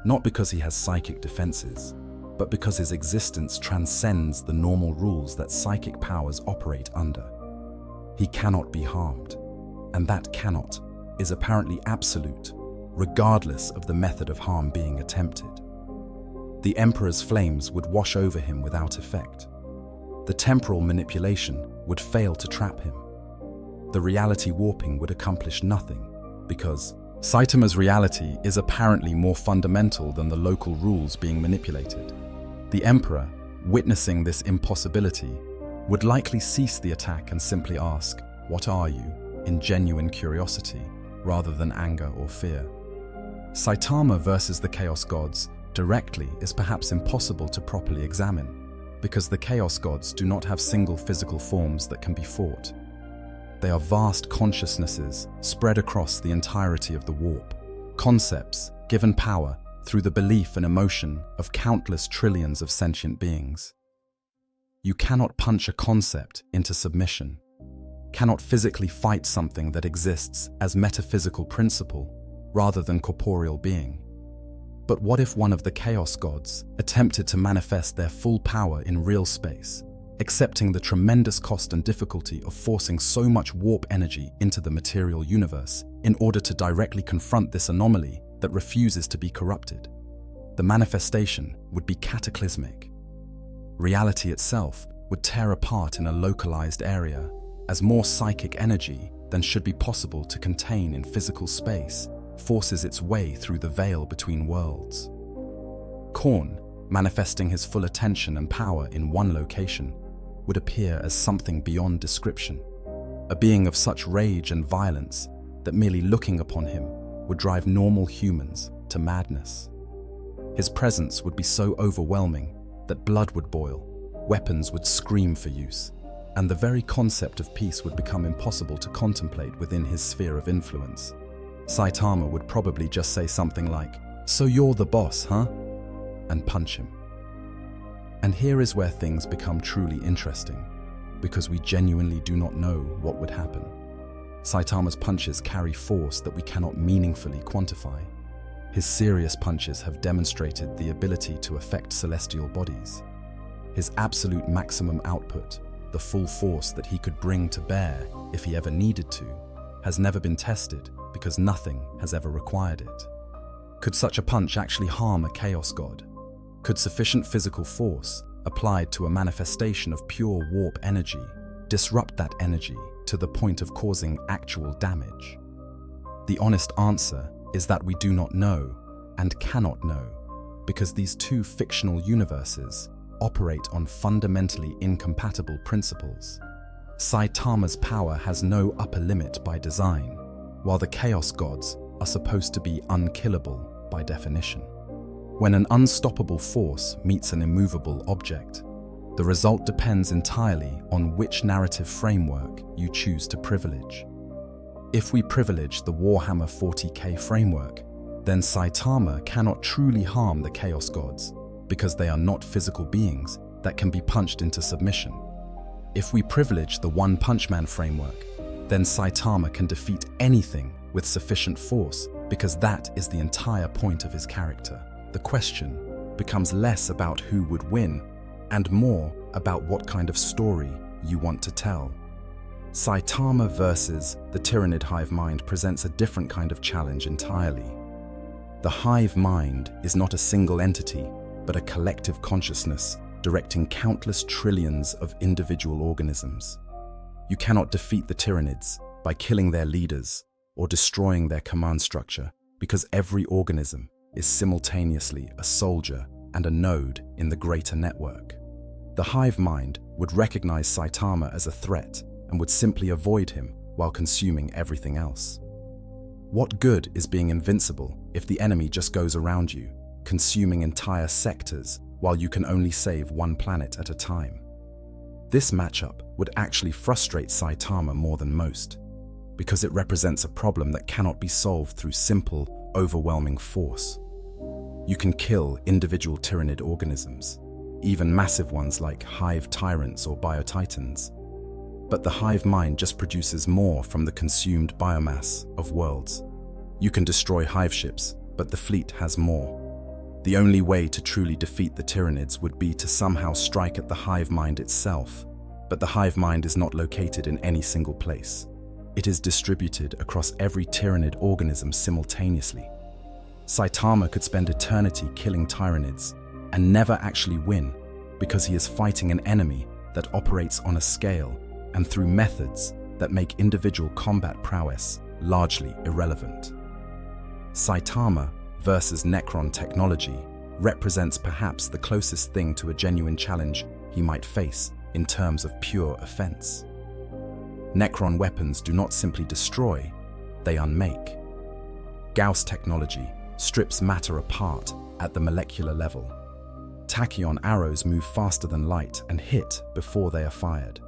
Not because he has psychic defenses, but because his existence transcends the normal rules that psychic powers operate under. He cannot be harmed, and that cannot is apparently absolute, regardless of the method of harm being attempted. The Emperor's flames would wash over him without effect. The temporal manipulation would fail to trap him. The reality warping would accomplish nothing, because Saitama's reality is apparently more fundamental than the local rules being manipulated. The Emperor, witnessing this impossibility, would likely cease the attack and simply ask, "What are you?" in genuine curiosity, rather than anger or fear. Saitama versus the Chaos Gods directly is perhaps impossible to properly examine, because the Chaos Gods do not have single physical forms that can be fought. They are vast consciousnesses spread across the entirety of the warp, concepts given power through the belief and emotion of countless trillions of sentient beings. You cannot punch a concept into submission, cannot physically fight something that exists as metaphysical principle rather than corporeal being. But what if one of the Chaos Gods attempted to manifest their full power in real space, accepting the tremendous cost and difficulty of forcing so much warp energy into the material universe in order to directly confront this anomaly that refuses to be corrupted. The manifestation would be cataclysmic. Reality itself would tear apart in a localized area, as more psychic energy than should be possible to contain in physical space forces its way through the veil between worlds. Khorne, manifesting his full attention and power in one location, would appear as something beyond description, a being of such rage and violence that merely looking upon him would drive normal humans to madness. His presence would be so overwhelming that blood would boil, weapons would scream for use, and the very concept of peace would become impossible to contemplate within his sphere of influence. Saitama would probably just say something like, "So you're the boss, huh?" and punch him. And here is where things become truly interesting, because we genuinely do not know what would happen. Saitama's punches carry force that we cannot meaningfully quantify. His serious punches have demonstrated the ability to affect celestial bodies. His absolute maximum output, the full force that he could bring to bear if he ever needed to, has never been tested because nothing has ever required it. Could such a punch actually harm a chaos god? Could sufficient physical force, applied to a manifestation of pure warp energy, disrupt that energy to the point of causing actual damage? The honest answer is that we do not know and cannot know, because these two fictional universes operate on fundamentally incompatible principles. Saitama's power has no upper limit by design, while the Chaos Gods are supposed to be unkillable by definition. When an unstoppable force meets an immovable object, the result depends entirely on which narrative framework you choose to privilege. If we privilege the Warhammer 40k framework, then Saitama cannot truly harm the Chaos Gods, because they are not physical beings that can be punched into submission. If we privilege the One Punch Man framework, then Saitama can defeat anything with sufficient force, because that is the entire point of his character. The question becomes less about who would win, and more about what kind of story you want to tell. Saitama versus the Tyranid hive mind presents a different kind of challenge entirely. The hive mind is not a single entity, but a collective consciousness directing countless trillions of individual organisms. You cannot defeat the Tyranids by killing their leaders or destroying their command structure, because every organism is simultaneously a soldier and a node in the greater network. The hive mind would recognize Saitama as a threat and would simply avoid him while consuming everything else. What good is being invincible if the enemy just goes around you, consuming entire sectors while you can only save one planet at a time? This matchup would actually frustrate Saitama more than most, because it represents a problem that cannot be solved through simple, overwhelming force. You can kill individual Tyranid organisms, even massive ones like hive tyrants or biotitans, but the hive mind just produces more from the consumed biomass of worlds. You can destroy hive ships, but the fleet has more. The only way to truly defeat the Tyranids would be to somehow strike at the hive mind itself, but the hive mind is not located in any single place. It is distributed across every Tyranid organism simultaneously. Saitama could spend eternity killing Tyranids and never actually win, because he is fighting an enemy that operates on a scale and through methods that make individual combat prowess largely irrelevant. Saitama versus Necron technology represents perhaps the closest thing to a genuine challenge he might face in terms of pure offense. Necron weapons do not simply destroy, they unmake. Gauss technology strips matter apart at the molecular level. Tachyon arrows move faster than light and hit before they are fired.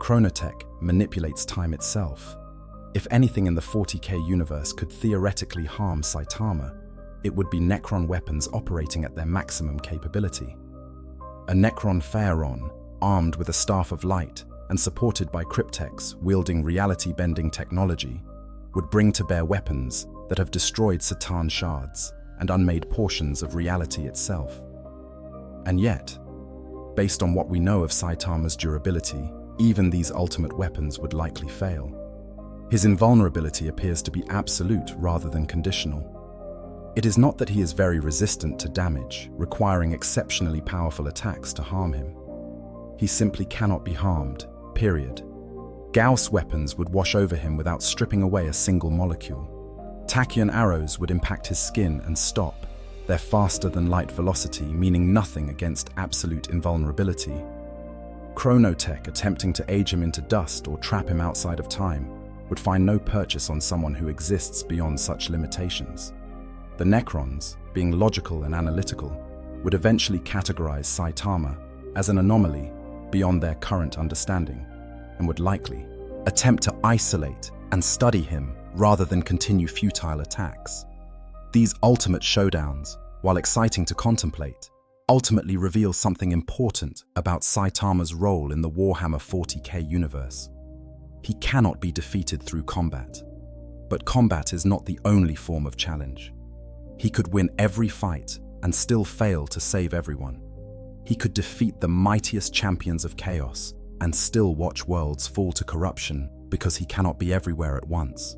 Chronotech manipulates time itself. If anything in the 40k universe could theoretically harm Saitama, it would be Necron weapons operating at their maximum capability. A Necron Pharaon, armed with a Staff of Light and supported by Cryptex wielding reality-bending technology, would bring to bear weapons that have destroyed Satan shards and unmade portions of reality itself. And yet, Based on what we know of Saitama's durability, even these ultimate weapons would likely fail. His invulnerability appears to be absolute rather than conditional. It is not that he is very resistant to damage, requiring exceptionally powerful attacks to harm him. He simply cannot be harmed, period. Gauss weapons would wash over him without stripping away a single molecule. Tachyon arrows would impact his skin and stop, their faster-than-light velocity meaning nothing against absolute invulnerability. Chronotech attempting to age him into dust or trap him outside of time would find no purchase on someone who exists beyond such limitations. The Necrons, being logical and analytical, would eventually categorize Saitama as an anomaly beyond their current understanding, and would likely attempt to isolate and study him rather than continue futile attacks. These ultimate showdowns, while exciting to contemplate, ultimately reveal something important about Saitama's role in the Warhammer 40k universe. He cannot be defeated through combat, but combat is not the only form of challenge. He could win every fight and still fail to save everyone. He could defeat the mightiest champions of chaos and still watch worlds fall to corruption because he cannot be everywhere at once.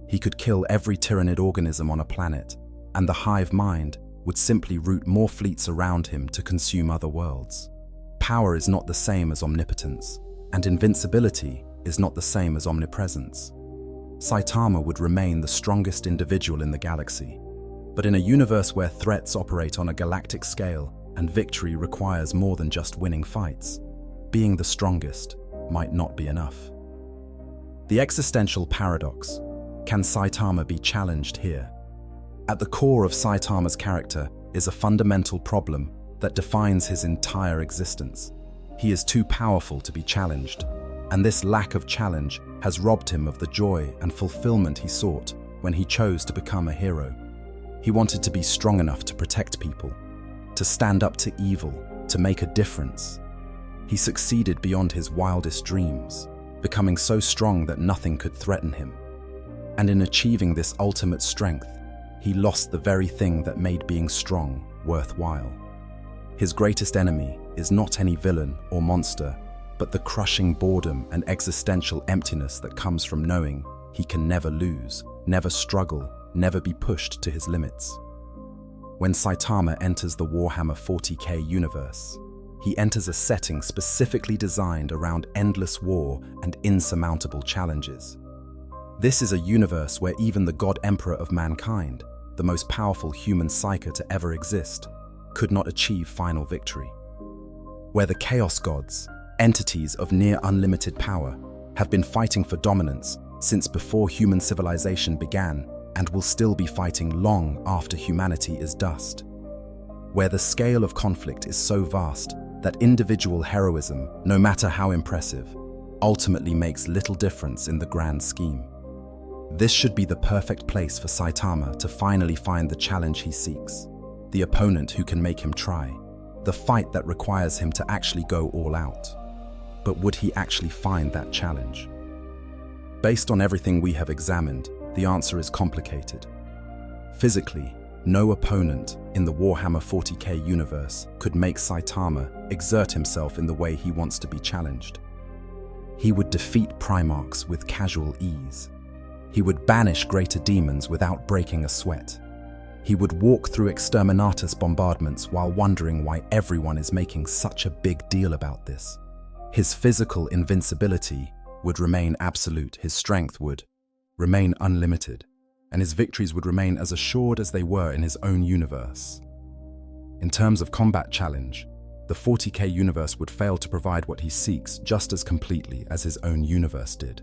He could kill every tyrannid organism on a planet, and the hive mind would simply route more fleets around him to consume other worlds. Power is not the same as omnipotence, and invincibility is not the same as omnipresence. Saitama would remain the strongest individual in the galaxy, but in a universe where threats operate on a galactic scale and victory requires more than just winning fights, being the strongest might not be enough. The existential paradox: can Saitama be challenged here? At the core of Saitama's character is a fundamental problem that defines his entire existence. He is too powerful to be challenged, and this lack of challenge has robbed him of the joy and fulfillment he sought when he chose to become a hero. He wanted to be strong enough to protect people, to stand up to evil, to make a difference. He succeeded beyond his wildest dreams, becoming so strong that nothing could threaten him. And in achieving this ultimate strength, he lost the very thing that made being strong worthwhile. His greatest enemy is not any villain or monster, but the crushing boredom and existential emptiness that comes from knowing he can never lose, never struggle, never be pushed to his limits. When Saitama enters the Warhammer 40k universe, he enters a setting specifically designed around endless war and insurmountable challenges. This is a universe where even the God Emperor of mankind, the most powerful human psyker to ever exist, could not achieve final victory. Where the Chaos Gods, entities of near unlimited power, have been fighting for dominance since before human civilization began and will still be fighting long after humanity is dust. Where the scale of conflict is so vast that individual heroism, no matter how impressive, ultimately makes little difference in the grand scheme. This should be the perfect place for Saitama to finally find the challenge he seeks, the opponent who can make him try, the fight that requires him to actually go all out. But would he actually find that challenge? Based on everything we have examined, the answer is complicated. Physically, no opponent in the Warhammer 40k universe could make Saitama exert himself in the way he wants to be challenged. He would defeat Primarchs with casual ease. He would banish greater demons without breaking a sweat. He would walk through exterminatus bombardments while wondering why everyone is making such a big deal about this. His physical invincibility would remain absolute, his strength would remain unlimited, and his victories would remain as assured as they were in his own universe. In terms of combat challenge, the 40k universe would fail to provide what he seeks just as completely as his own universe did.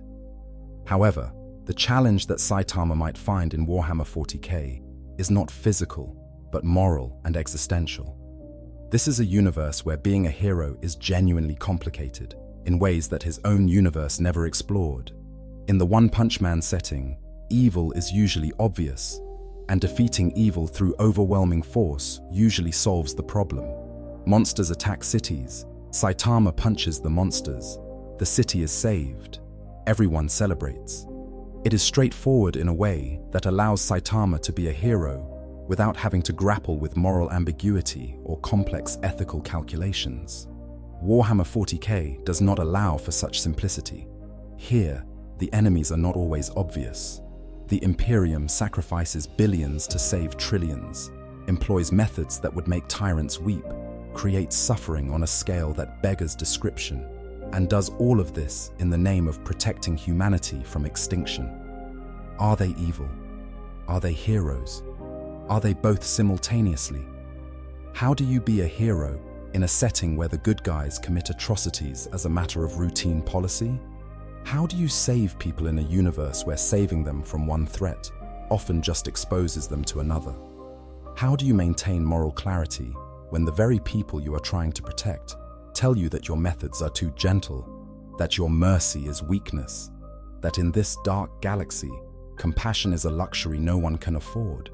However, the challenge that Saitama might find in Warhammer 40k is not physical, but moral and existential. This is a universe where being a hero is genuinely complicated, in ways that his own universe never explored. In the One Punch Man setting, evil is usually obvious, and defeating evil through overwhelming force usually solves the problem. Monsters attack cities, Saitama punches the monsters, the city is saved, everyone celebrates. It is straightforward in a way that allows Saitama to be a hero without having to grapple with moral ambiguity or complex ethical calculations. Warhammer 40k does not allow for such simplicity. Here, the enemies are not always obvious. The Imperium sacrifices billions to save trillions, employs methods that would make tyrants weep, creates suffering on a scale that beggars description, and does all of this in the name of protecting humanity from extinction. Are they evil? Are they heroes? Are they both simultaneously? How do you be a hero in a setting where the good guys commit atrocities as a matter of routine policy? How do you save people in a universe where saving them from one threat often just exposes them to another? How do you maintain moral clarity when the very people you are trying to protect tell you that your methods are too gentle, that your mercy is weakness, that in this dark galaxy, compassion is a luxury no one can afford?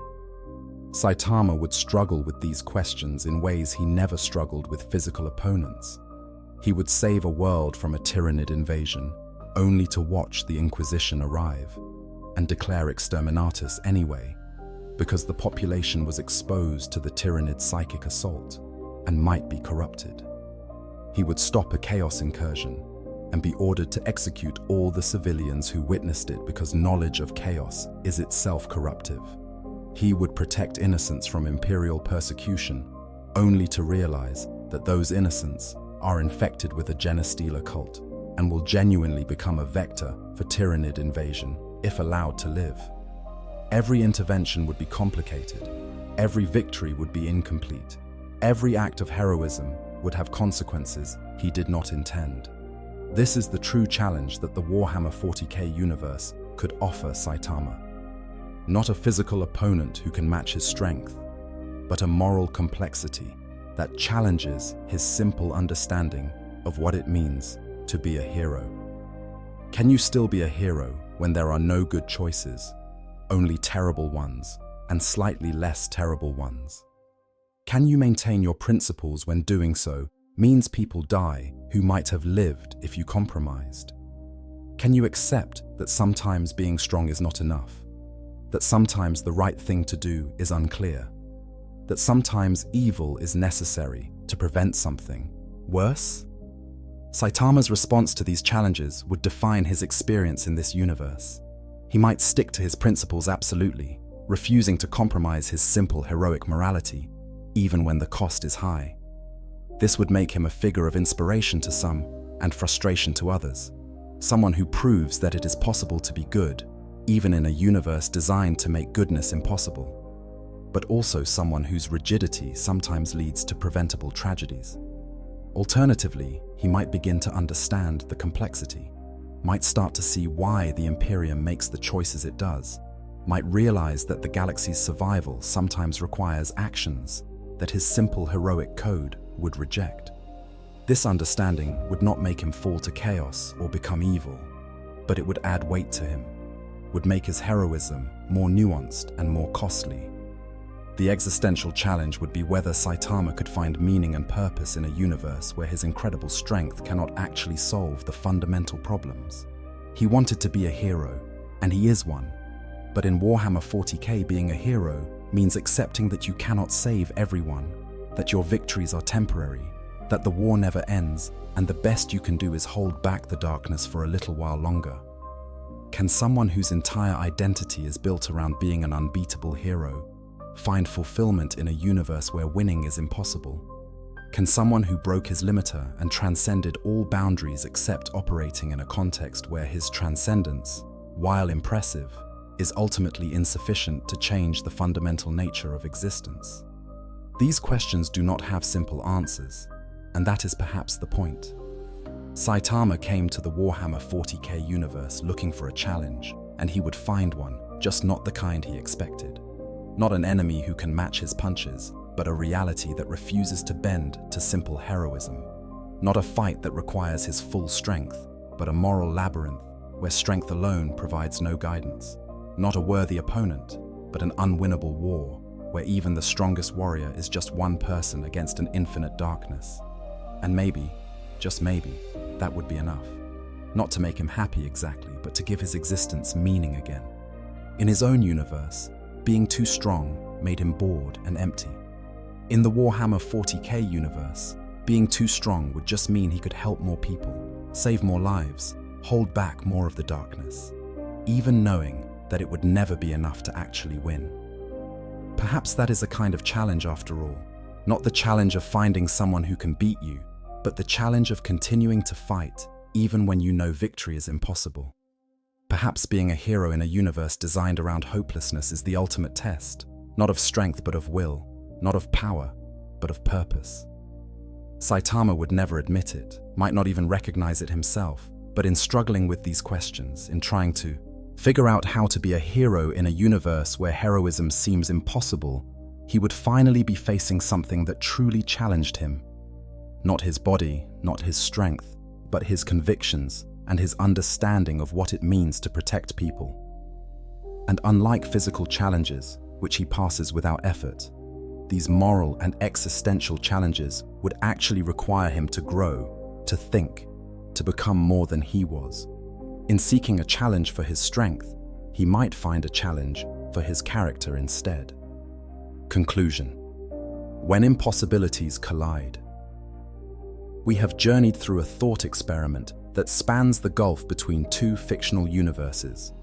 Saitama would struggle with these questions in ways he never struggled with physical opponents. He would save a world from a Tyranid invasion, only to watch the Inquisition arrive and declare exterminatus anyway, because the population was exposed to the Tyranid psychic assault and might be corrupted. He would stop a chaos incursion and be ordered to execute all the civilians who witnessed it because knowledge of chaos is itself corruptive. He would protect innocents from imperial persecution, only to realize that those innocents are infected with a genestealer cult and will genuinely become a vector for Tyranid invasion if allowed to live. Every intervention would be complicated. Every victory would be incomplete. Every act of heroism would have consequences he did not intend. This is the true challenge that the Warhammer 40k universe could offer Saitama. Not a physical opponent who can match his strength, but a moral complexity that challenges his simple understanding of what it means to be a hero. Can you still be a hero when there are no good choices, only terrible ones and slightly less terrible ones? Can you maintain your principles when doing so means people die who might have lived if you compromised? Can you accept that sometimes being strong is not enough? That sometimes the right thing to do is unclear? That sometimes evil is necessary to prevent something worse? Saitama's response to these challenges would define his experience in this universe. He might stick to his principles absolutely, refusing to compromise his simple heroic morality, even when the cost is high. This would make him a figure of inspiration to some and frustration to others, someone who proves that it is possible to be good, even in a universe designed to make goodness impossible, but also someone whose rigidity sometimes leads to preventable tragedies. Alternatively, he might begin to understand the complexity, might start to see why the Imperium makes the choices it does, might realize that the galaxy's survival sometimes requires actions that his simple heroic code would reject. This understanding would not make him fall to chaos or become evil, but it would add weight to him, would make his heroism more nuanced and more costly. The existential challenge would be whether Saitama could find meaning and purpose in a universe where his incredible strength cannot actually solve the fundamental problems. He wanted to be a hero, and he is one. But in Warhammer 40k, being a hero means accepting that you cannot save everyone, that your victories are temporary, that the war never ends, and the best you can do is hold back the darkness for a little while longer. Can someone whose entire identity is built around being an unbeatable hero find fulfillment in a universe where winning is impossible? Can someone who broke his limiter and transcended all boundaries accept operating in a context where his transcendence, while impressive, is ultimately insufficient to change the fundamental nature of existence? These questions do not have simple answers, and that is perhaps the point. Saitama came to the Warhammer 40k universe looking for a challenge, and he would find one, just not the kind he expected. Not an enemy who can match his punches, but a reality that refuses to bend to simple heroism. Not a fight that requires his full strength, but a moral labyrinth where strength alone provides no guidance. Not a worthy opponent, but an unwinnable war where even the strongest warrior is just one person against an infinite darkness. And maybe, just maybe, that would be enough. Not to make him happy exactly, but to give his existence meaning again. In his own universe, being too strong made him bored and empty. In the Warhammer 40k universe, Being too strong would just mean he could help more people, save more lives, hold back more of the darkness, even knowing that it would never be enough to actually win. Perhaps that is a kind of challenge after all, not the challenge of finding someone who can beat you, but the challenge of continuing to fight even when you know victory is impossible. Perhaps being a hero in a universe designed around hopelessness is the ultimate test, not of strength but of will, not of power but of purpose. Saitama would never admit it, might not even recognize it himself, but in struggling with these questions, in trying to figure out how to be a hero in a universe where heroism seems impossible, he would finally be facing something that truly challenged him. Not his body, not his strength, but his convictions and his understanding of what it means to protect people. And unlike physical challenges, which he passes without effort, these moral and existential challenges would actually require him to grow, to think, to become more than he was. In seeking a challenge for his strength, he might find a challenge for his character instead. Conclusion: when impossibilities collide. We have journeyed through a thought experiment that spans the gulf between two fictional universes,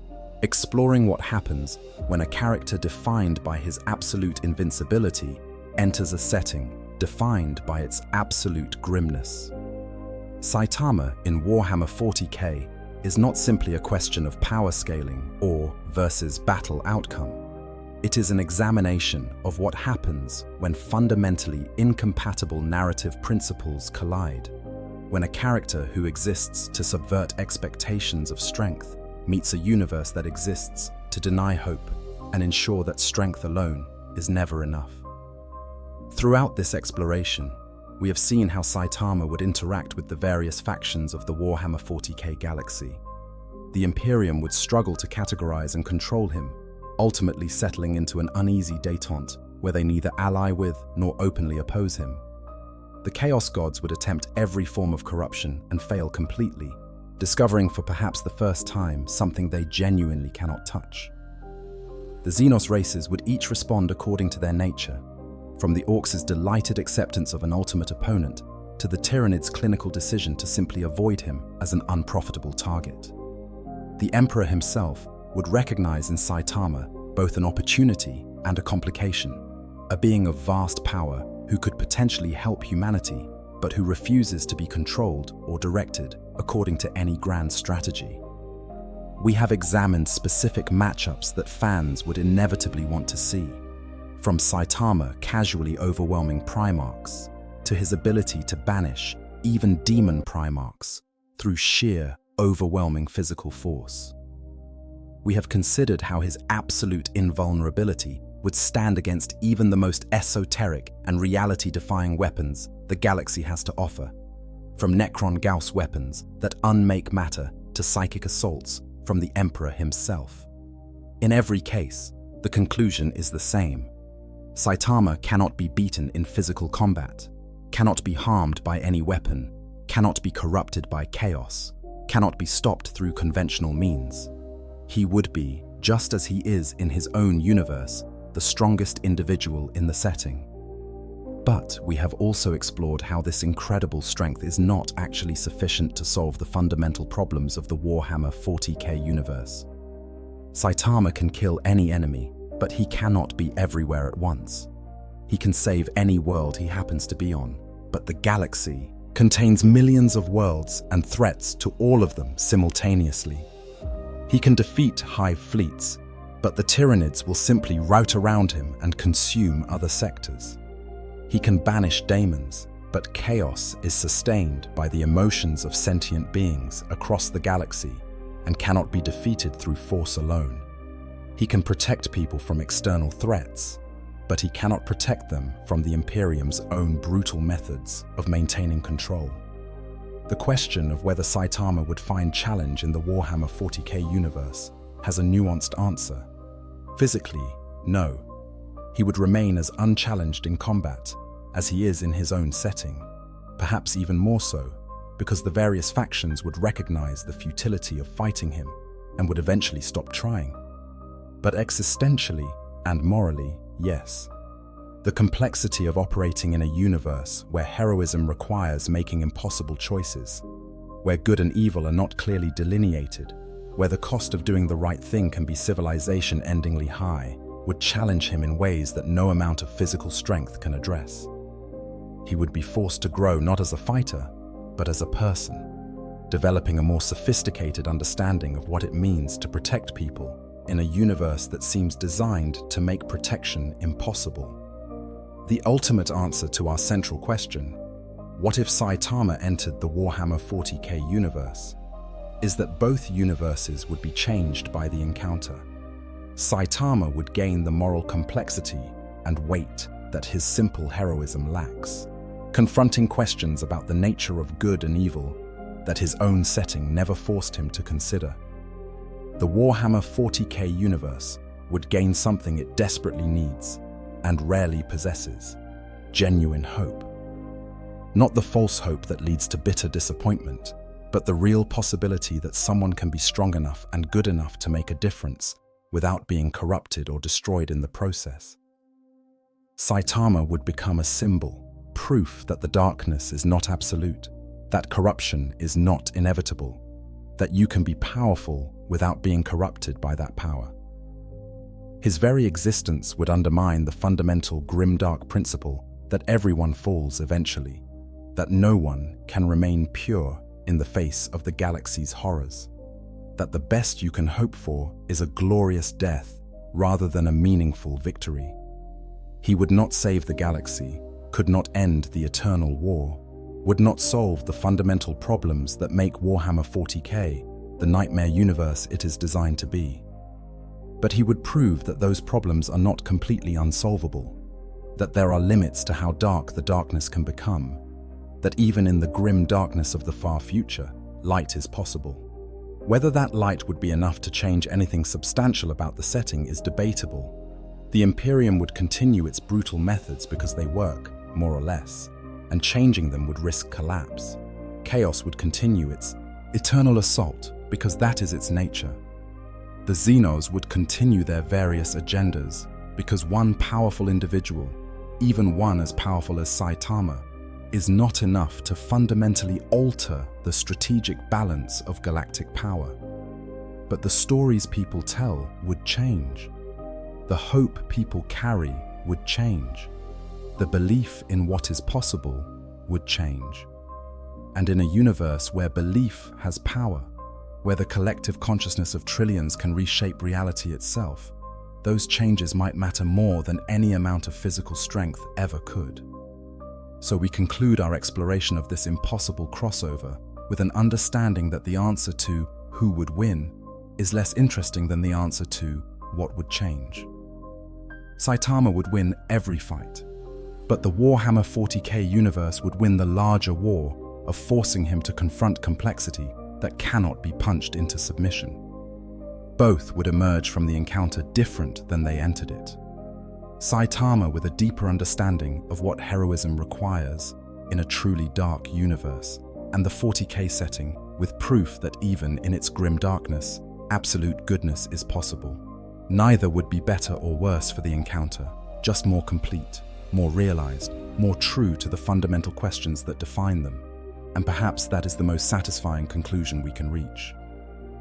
exploring what happens when a character defined by his absolute invincibility enters a setting defined by its absolute grimness. Saitama in Warhammer 40k is not simply a question of power scaling or versus battle outcome. It is an examination of what happens when fundamentally incompatible narrative principles collide, when a character who exists to subvert expectations of strength meets a universe that exists to deny hope and ensure that strength alone is never enough. Throughout this exploration, we have seen how Saitama would interact with the various factions of the Warhammer 40k galaxy. The Imperium would struggle to categorize and control him, ultimately settling into an uneasy détente where they neither ally with nor openly oppose him. The Chaos Gods would attempt every form of corruption and fail completely, discovering for perhaps the first time something they genuinely cannot touch. The Xenos races would each respond according to their nature, from the Orcs' delighted acceptance of an ultimate opponent to the Tyranids' clinical decision to simply avoid him as an unprofitable target. The Emperor himself would recognize in Saitama both an opportunity and a complication, a being of vast power who could potentially help humanity, but who refuses to be controlled or directed according to any grand strategy. We have examined specific matchups that fans would inevitably want to see, from Saitama casually overwhelming Primarchs to his ability to banish even demon Primarchs through sheer, overwhelming physical force. We have considered how his absolute invulnerability would stand against even the most esoteric and reality-defying weapons the galaxy has to offer, from Necron Gauss weapons that unmake matter to psychic assaults from the Emperor himself. In every case, the conclusion is the same. Saitama cannot be beaten in physical combat, cannot be harmed by any weapon, cannot be corrupted by chaos, cannot be stopped through conventional means. He would be, just as he is in his own universe, the strongest individual in the setting. But we have also explored how this incredible strength is not actually sufficient to solve the fundamental problems of the Warhammer 40k universe. Saitama can kill any enemy, but he cannot be everywhere at once. He can save any world he happens to be on, but the galaxy contains millions of worlds and threats to all of them simultaneously. He can defeat hive fleets, but the Tyranids will simply rout around him and consume other sectors. He can banish daemons, but chaos is sustained by the emotions of sentient beings across the galaxy and cannot be defeated through force alone. He can protect people from external threats, but he cannot protect them from the Imperium's own brutal methods of maintaining control. The question of whether Saitama would find challenge in the Warhammer 40k universe has a nuanced answer. Physically, no. He would remain as unchallenged in combat as he is in his own setting, perhaps even more so, because the various factions would recognize the futility of fighting him and would eventually stop trying. But existentially and morally, yes. The complexity of operating in a universe where heroism requires making impossible choices, where good and evil are not clearly delineated, where the cost of doing the right thing can be civilization-endingly high, would challenge him in ways that no amount of physical strength can address. He would be forced to grow not as a fighter, but as a person, developing a more sophisticated understanding of what it means to protect people in a universe that seems designed to make protection impossible. The ultimate answer to our central question, what if Saitama entered the Warhammer 40k universe, is that both universes would be changed by the encounter. Saitama would gain the moral complexity and weight that his simple heroism lacks, confronting questions about the nature of good and evil that his own setting never forced him to consider. The Warhammer 40k universe would gain something it desperately needs and rarely possesses: genuine hope. Not the false hope that leads to bitter disappointment, but the real possibility that someone can be strong enough and good enough to make a difference without being corrupted or destroyed in the process. Saitama would become a symbol, proof that the darkness is not absolute, that corruption is not inevitable, that you can be powerful without being corrupted by that power. His very existence would undermine the fundamental grimdark principle that everyone falls eventually, that no one can remain pure in the face of the galaxy's horrors, that the best you can hope for is a glorious death rather than a meaningful victory. He would not save the galaxy, could not end the eternal war, would not solve the fundamental problems that make Warhammer 40k the nightmare universe it is designed to be. But he would prove that those problems are not completely unsolvable, that there are limits to how dark the darkness can become, that even in the grim darkness of the far future, light is possible. Whether that light would be enough to change anything substantial about the setting is debatable. The Imperium would continue its brutal methods because they work, more or less, and changing them would risk collapse. Chaos would continue its eternal assault because that is its nature. The Xenos would continue their various agendas because one powerful individual, even one as powerful as Saitama, is not enough to fundamentally alter the strategic balance of galactic power. But the stories people tell would change. The hope people carry would change. The belief in what is possible would change. And in a universe where belief has power, where the collective consciousness of trillions can reshape reality itself, those changes might matter more than any amount of physical strength ever could. So we conclude our exploration of this impossible crossover with an understanding that the answer to who would win is less interesting than the answer to what would change. Saitama would win every fight, but the Warhammer 40k universe would win the larger war of forcing him to confront complexity that cannot be punched into submission. Both would emerge from the encounter different than they entered it. Saitama with a deeper understanding of what heroism requires in a truly dark universe, and the 40k setting with proof that even in its grim darkness, absolute goodness is possible. Neither would be better or worse for the encounter, just more complete, more realized, more true to the fundamental questions that define them. And perhaps that is the most satisfying conclusion we can reach.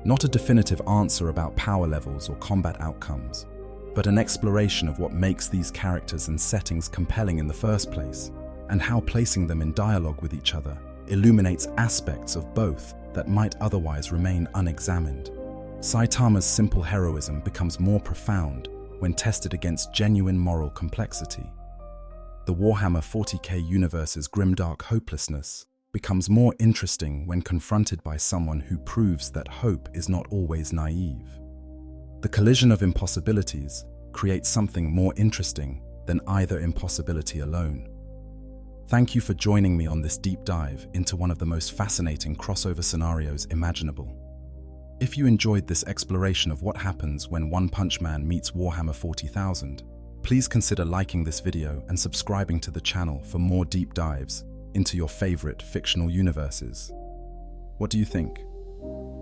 Not a definitive answer about power levels or combat outcomes, but an exploration of what makes these characters and settings compelling in the first place, and how placing them in dialogue with each other illuminates aspects of both that might otherwise remain unexamined. Saitama's simple heroism becomes more profound when tested against genuine moral complexity. The Warhammer 40k universe's grimdark hopelessness becomes more interesting when confronted by someone who proves that hope is not always naive. The collision of impossibilities creates something more interesting than either impossibility alone. Thank you for joining me on this deep dive into one of the most fascinating crossover scenarios imaginable. If you enjoyed this exploration of what happens when One Punch Man meets Warhammer 40,000, please consider liking this video and subscribing to the channel for more deep dives into your favorite fictional universes. What do you think?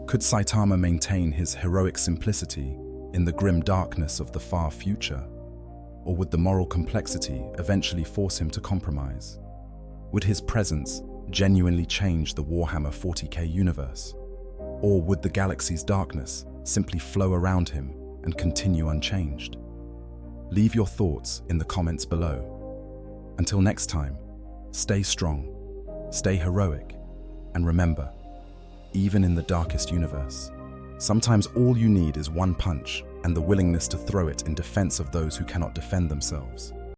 Could Saitama maintain his heroic simplicity in the grim darkness of the far future? Or would the moral complexity eventually force him to compromise? Would his presence genuinely change the Warhammer 40k universe? Or would the galaxy's darkness simply flow around him and continue unchanged? Leave your thoughts in the comments below. Until next time, stay strong, stay heroic, and remember, even in the darkest universe, sometimes all you need is one punch and the willingness to throw it in defense of those who cannot defend themselves.